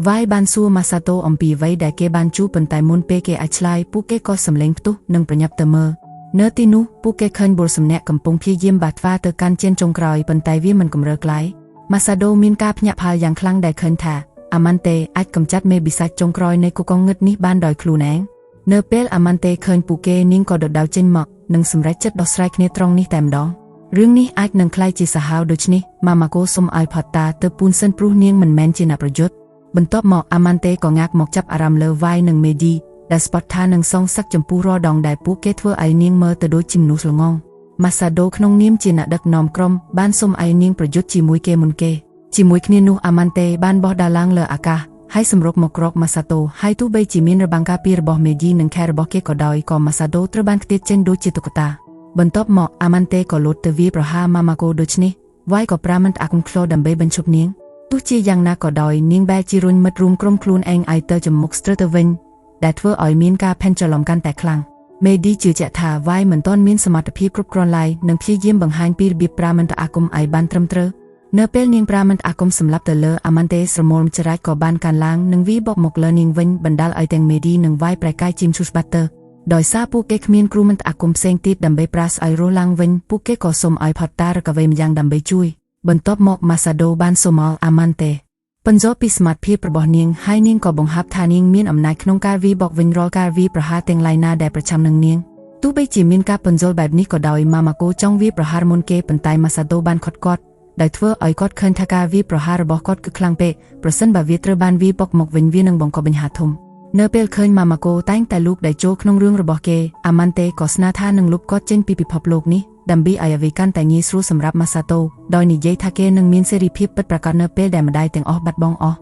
វាយបានសួរម៉ាសាតូអំពីអ្វីដែលគេបានជួបប៉ុន្តែមុនពេលគេអាចឆ្លើយពួកគេក៏សម្លេងផ្ទុះនិងប្រញាប់ទៅមើលនៅទីនោះពួកគេឃើញបុរសម្នាក់កំពុងព្យាយាមបាត់ថ្វាទៅកាន់ជើងចុងក្រោយប៉ុន្តែវាមិនកម្រើក្លាយម៉ាសាដូមានការភ្ញាក់ផ្អើលយ៉ាងខ្លាំងដែលឃើញថាអាម៉ាន់តេអាចកម្ចាត់មេបិសាចចុងក្រោយនៃកុកងងឹតនេះបានដោយខ្លួនឯងនៅពេលអាម៉ាន់តេឃើញពួកគេនាងក៏ដដៅចេញមកនិងសម្រេចចិត្តដោះស្រាយគ្នាត្រង់នេះតែម្ដងរឿងនេះអាចនឹងក្លាយជាសាហាវដូច្នេះម៉ាម៉ាកូសុំឲ្យផតតាទៅពូនសិនព្រោះនាងមិនមែនជាអ្នកប្រយុទ្ធបន្ទាប់មកអាម៉ាន់តេក៏ងាកមកចាប់អារម្មណ៍លើវាយនិងមេឌីដែលស្ពតថានឹងសងសឹកចំពោះរាល់ដងដែលពួកគេធ្វើឲ្យនាងមើលទៅដូចជាមនុស្សល្ងងម៉ាសាដូក្នុងនាមជាអ្នកដឹកនាំក្រុមបានសុំឲ្យនាងប្រយុទ្ធជាមួយគេមុនគេជាមួយគ្នានោះអាម៉ាន់តេបានបោះដាល់ឡើងលើអាកាសហើយសម្រុកមករកម៉ាសាតូហើយទោះបីជាមានរបាំងការពាររបស់មេឌីនិងខែរបស់គេក៏ដោយក៏ម៉ាសាដូត្រូវបានខ្ទាតចេញដូចជាតុក្កតាបន្ទាប់មកអាម៉ាន់តេក៏លោតទៅវាយប្រហារម៉ាម៉ាកូដូច្នេះវាយក៏ប្រាមិនអាគុំក្លោដើម្បីបញ្ឈប់នាងទោះជាយ៉ាងណាក៏ដោយនាងបែរជារុញមិត្តរួមក្រុមខ្លួនឯងឲ្យទៅចំមុខស្ទើរទៅវិញដែលធ្វើឲ្យមានការផេនច្រឡំកាន់តែខ្លាំងមេឌីជឿជាក់ថាវាយមិនទាន់មានសមត្ថភាពគ្រប់គ្រាន់ឡើយនិងព្យាយាមបង្ហាញពីរបៀបប្រាមិនអាគុំឲ្យបានត្រឹមត្រូវនៅពេលនាងប្រាមិនអាគុំសម្លាប់ទៅលើអាម៉ាន់តេស្រមូលចរាចក៏បានកាន់ឡើងនិងវាបកមកលើនាងវិញបណ្ដាលឲ្យទាំងមេឌីនិងវាយប្រែកាយជីមឈូសបាត់ទៅដោយសារពួកគេគ្មានគ្រូមិនអាគុំផ្សេងទៀតដើម្បីប្រាស្រ័យរស់ឡើងវិញពួកគេក៏សុំឲ្យផតតារកវេម្យ៉ាងដើម្បីជួយបន្ទាប់មកម៉ាសាដូបានសុំឲ្យអាម៉ាន់តេបញ្ចុះពីសមត្ថភាពរបស់នាងហើយនាងក៏បង្ហាប់ថានាងមានអំណាចក្នុងការវាបកវិញរាល់ការវាប្រហារទាំងឡាយណាដែលប្រឆាំងនឹងនាងទោះបីជាមានការបញ្ចុះបែបនេះក៏ដោយម៉ាម៉ាកូចង់វាប្រហារមុនគេប៉ុន្តែម៉ាសាដូបានខត់គាត់ដែលធ្វើឲ្យគាត់ឃើញថាការវាប្រហាររបស់គាត់គឺខ្លាំងពេកប្រសិនបើវាត្រូវបានវាបកមកវិញវានឹងបង្កបញ្ហាធំនៅពេលឃើញម៉ាម៉ាកូតែងតែលូកដែលចូលក្នុងរឿងរបស់គេអាម៉ាន់តេក៏ស្នើថានឹងលុបគាត់ចេញពីពិភពលោកនេះដើម្បីឲ្យអ្វីកាន់តែងាយស្រួលសម្រាប់ម៉ាសាតូដោយនិយាយថាគេនឹងមានសេរីភាពពិតប្រាកដនៅពេលដែលម្ដាយទាំងអស់បាត់បង់អស់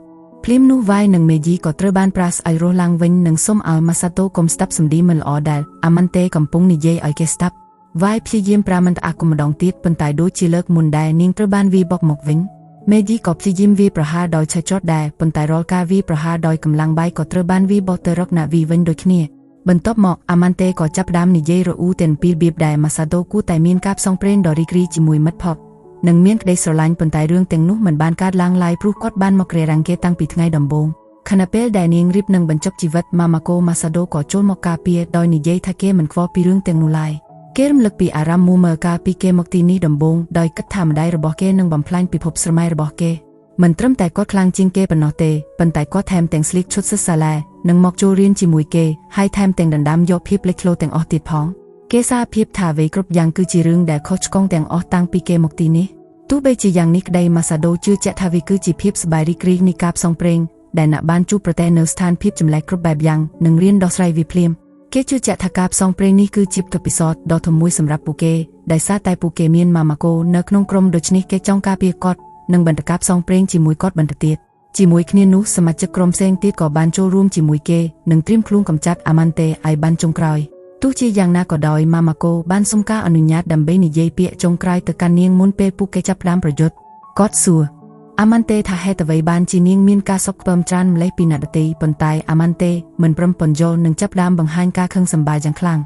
ភ្លាមនោះវាយនិងមេឌីក៏ត្រូវបានប្រាស្រ័យរស់ឡើងវិញនិងសុំឲ្យម៉ាសាតូកុំស្ដាប់សម្ដីមិនល្អដែលអាម៉ាន់តេកំពុងនិយាយឲ្យគេស្ដាប់វាយព្យាយាមប្រាមិនអាគុំម្ដងទៀតប៉ុន្តែដូចជាលើកមុនដែរនាងត្រូវបានវាបកមកវិញមេឌីក៏ព្យាយាមវាប្រហារដោយឆេះច្រត់ដែរប៉ុន្តែរាល់ការវាប្រហារដោយកម្លាំងបាយក៏ត្រូវបានវាបកទៅរកអ្នកវាវិញដូចគ្នាបន្ទាប់មកអាម៉ាន់តេក៏ចាប់ផ្ដើមនិយាយរអ៊ូទាំងពីរបៀបដែលម៉ាសាតូគួរតែមានការផ្សងព្រេងដ៏រីករាយជាមួយមិត្តភក្តិនិងមានក្តីស្រឡាញ់ប៉ុន្តែរឿងទាំងនោះមិនបានកើតឡើងឡើយព្រោះគាត់បានមករារាំងគេតាំងពីថ្ងៃដំបូងខណៈពេលដែលនាងរៀបនឹងបញ្ចប់ជីវិតម៉ាម៉ាកូម៉ាសាដូក៏ចូលមកការពារដោយនិយាយថាគេមិនខ្វល់ពីរឿងទាំងនោះឡើយគេរំលឹកពីអារម្មណ៍មូមើលការពីគេមកទីនេះដំបូងដោយគិតថាម្ដាយរបស់គេនឹងបំផ្លាញពិភពស្រមៃរបស់គេមិនត្រឹមតែគាត់ខ្លាំងជាងគេប៉ុណ្ណោះទេប៉ុន្តែគាត់ថែមទាំងស្លៀកឈុតសិស្សសាលានិងមកចូលរៀនជាមួយគេហើយថែមទាំងដណ្ដើមយកភាពលេចធ្លោទាំងអស់ទៀតផងគេសារភាពថាអ្វីគ្រប់យ៉ាងគឺជារឿងដែលខុសឆ្គងទាំងអស់តាំងពីគេមកទីនេះទោះបីជាយ៉ាងនេះក្តីម៉ាសាដូជឿជាក់ថាវាគឺជាភាពសប្បាយរីករាយនៃការផ្សងព្រេងដែលអ្នកបានជួបប្រទះនៅស្ថានភាពចម្លែកគ្រប់បែបយ៉ាងនិងរៀនដោះស្រាយវាភ្លាមគេជឿជាក់ថាការផ្សងព្រេងនេះគឺជាបទពិសោធន៍ដ៏ធំមួយសម្រាប់ពួកគេដោយសារតែពួកគេមានម៉ាម៉ាកូនៅក្នុងក្រុមដូច្នេះគេចង់ការពារគាត់និងបន្តការផ្សងព្រេងជាមួយគាត់បន្តទៀតជាមួយគ្នានោះសមាជិកក្រុមផ្សេងទៀតក៏បានចូលរួមជាមួយគេនិងត្រៀមខ្លួនកម្ចាត់អាម៉ាន់តេឲ្យបានចុងក្រោយទោះជាយ៉ាងណាក៏ដោយម៉ាម៉ាកូបានសុំការអនុញ្ញាតដើម្បីនិយាយពាក្យចុងក្រោយទៅកាន់នាងមុនពេលពួកគេចាប់ផ្ដើមប្រយុទ្ធគាត់សួរអាម៉ាន់តេថាហេតុអ្វីបានជានាងមានការសោកខ្ពើមច្រើនម្លេះពីអ្នកដទៃប៉ុន្តែអាម៉ាន់តេមិនព្រមពន្យល់និងចាប់ផ្ដើមបង្ហាញការខឹងសម្បារយ៉ាងខ្លាំង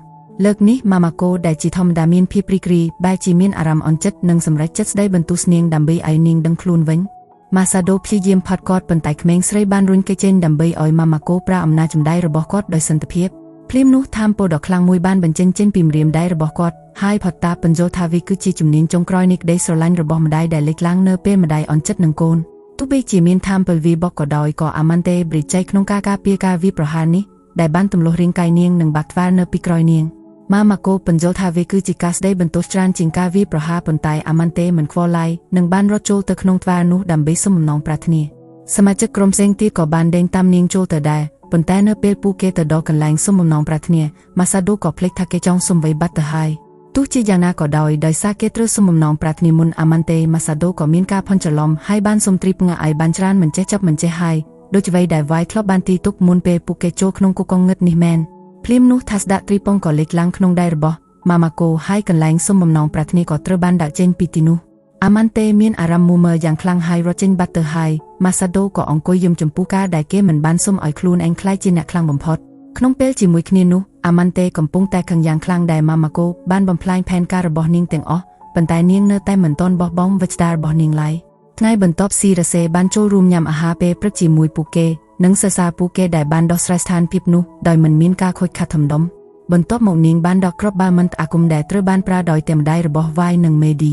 លើកនេះម៉ាម៉ាកូដែលជាធម្មតាមានភាពរីករាយបែរជាមានអារម្មណ៍អន់ចិត្តនិងសម្រេចចិត្តស្ដីបន្ទោសនាងដើម្បីឲ្យនាងដឹងខ្លួនវិញម៉ាសាដូព្យាយាមផាត់គាត់ប៉ុន្តែក្មេងស្រីបានរុញគេចេញដើម្បីឲ្យម៉ាម៉ាកូប្រើអំណាចចម្ដាយរបស់គាត់ដោយសន្តិភាពភ្លាមនោះថាមពលដ៏ខ្លាំងមួយបានបញ្ចេញចេញពីម្រាមដៃរបស់គាត់ហើយផតតាបញ្យល់ថាវាគឺជាជំនាញចុងក្រោយនៃក្តីស្រឡាញ់របស់ម្ដាយដែលលេចឡើងនៅពេលម្ដាយអន់ចិត្តនឹងកូនទោះបីជាមានថាមពលវាបកក៏ដោយក៏អាម៉ាន់តេប្រិច័យក្នុងការការពារការវាប្រហារនេះដែលបានទម្លាស់រាងកាយនាងនិងបាក់ថ្វារនៅពីក្រោយនាងម៉ាម៉ាកូបញ្យល់ថាវាគឺជាការស្ដីបន្ទោសច្រើនជាងការវាប្រហារប៉ុន្តែអាម៉ាន់តេមិនខ្វល់ឡើយនិងបានរត់ចូលទៅក្នុងថ្វារនោះដើម្បីសុំបំណងប្រាថ្នា សមាជិកក្រុមផ្សេងទៀតក៏បានដេញតាមនាងចូលទៅដែរប៉ុន្តែនៅពេលពួកគេទៅដល់កន្លែងសុំបំណងប្រាថ្នាម៉ាសាដូក៏ភ្លេចថាគេចង់សុំអ្វីបាត់ទៅហើយទោះជាយ៉ាងណាក៏ដោយសារគេត្រូវសុំបំណងប្រាថ្នាមុនអាម៉ាន់តេម៉ាសាដូក៏មានការភ័ន្តច្រឡំហើយបានសុំទ្រីបងាក់ឲ្យបានច្រើនមិនចេះចាប់មិនចេះហើយដូចអ្វីដែលវាយធ្លាប់បានទីទុកមុនពេលពួកគេចូលក្នុងគុកកងងឹតនេះមែនភ្លាមនោះថាស្ដាក់ទ្រីប៉ុងក៏លេចឡើងក្នុងដៃរបស់ម៉ាម៉ាកូហើយកន្លែងសុំបំណងប្រាថ្នាក៏ត្រូវបានដាក់ចេញពីទីនោះអាម៉ាន់តេមានអារម្មណ៍មូមើយ៉ាងខ្លាំងហើយរត់ចេញបាត់ទៅហើយម៉ាសាដូក៏អង្គុយយំចំពោះការដែលគេមិនបានសុំឲ្យខ្លួនឯងខ្លាចជាអ្នកខ្លាំងបំផុតក្នុងពេលជាមួយគ្នានោះអាម៉ាន់តេកំពុងតែខឹងយ៉ាងខ្លាំងដែលម៉ាម៉ាកូបានបំផ្លាញផែនការរបស់នាងទាំងអស់ប៉ុន្តែនាងនៅតែមិនទាន់បោះបង់វិជ្ជារបស់នាងឡើយថ្ងៃបន្ទាប់ស៊ីរ៉ាសេបានចូលរួមញ៉ាំអាហារពេលព្រឹកជាមួយពួកគេនិងសរសើរពួកគេដែលបានដោះស្រាយស្ថានភាពនោះដោយមិនមានការខូចខាតធំដុំបន្ទាប់មកនាងបានដកគ្រាប់បាល់មិនអាគមដែលត្រូវបានប្រើដោយតែម្ដាយរបស់វាយនិងមេឌី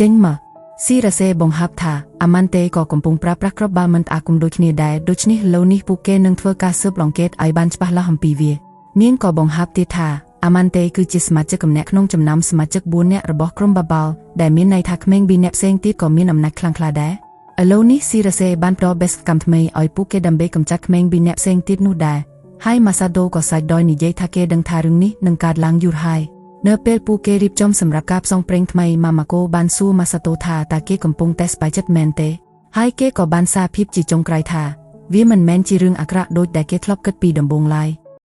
ចេញមកស៊ីរ៉ាសេបង្ហាប់ថាអាម៉ាន់តេក៏កំពុងប្រើប្រាស់គ្រាប់បាល់មិនអាគមដូចគ្នាដែរដូច្នេះឡូវនេះពួកគេនឹងធ្វើការស៊ើបអង្កេតឲ្យបានច្បាស់លាស់អំពីវានាងក៏បង្ហាប់ទៀតថាអាម៉ាន់តេគឺជាសមាជិកម្នាក់ក្នុងចំណោមសមាជិក4នាក់របស់ក្រុមបាបាល់ដែលមានន័យថាក្មេង2នាក់ផ្សេងទៀតក៏មានអំណាចខ្លាំងក្លាដែរឥឡូវនេះស៊ីរ៉ាសេបានប្រោបេសកម្មថ្មីឲ្យពួកគេដើម្បីកម្ចាត់ក្មេង2នាក់ផ្សេងទៀតនោះដែរហើយម៉ាសាដូក៏សាច់ដោយនិយាយថាគេដឹងថារឿងនេះនឹងកើតឡើងយូរហើយនៅពេលពួកគេរៀបចំសម្រាប់ការផ្សងព្រេងថ្មីម៉ាម៉ាកូបានសួរម៉ាសាដូថាតើគេកំពុងតែស្បែកចិត្តមែនទេហើយគេក៏បានសារភាពជាចុងក្រោយថាវាមិនមែនជារឿងអាក្រក់ដូចដែលគេធ្លាប់គិតពីដំបូងឡើយ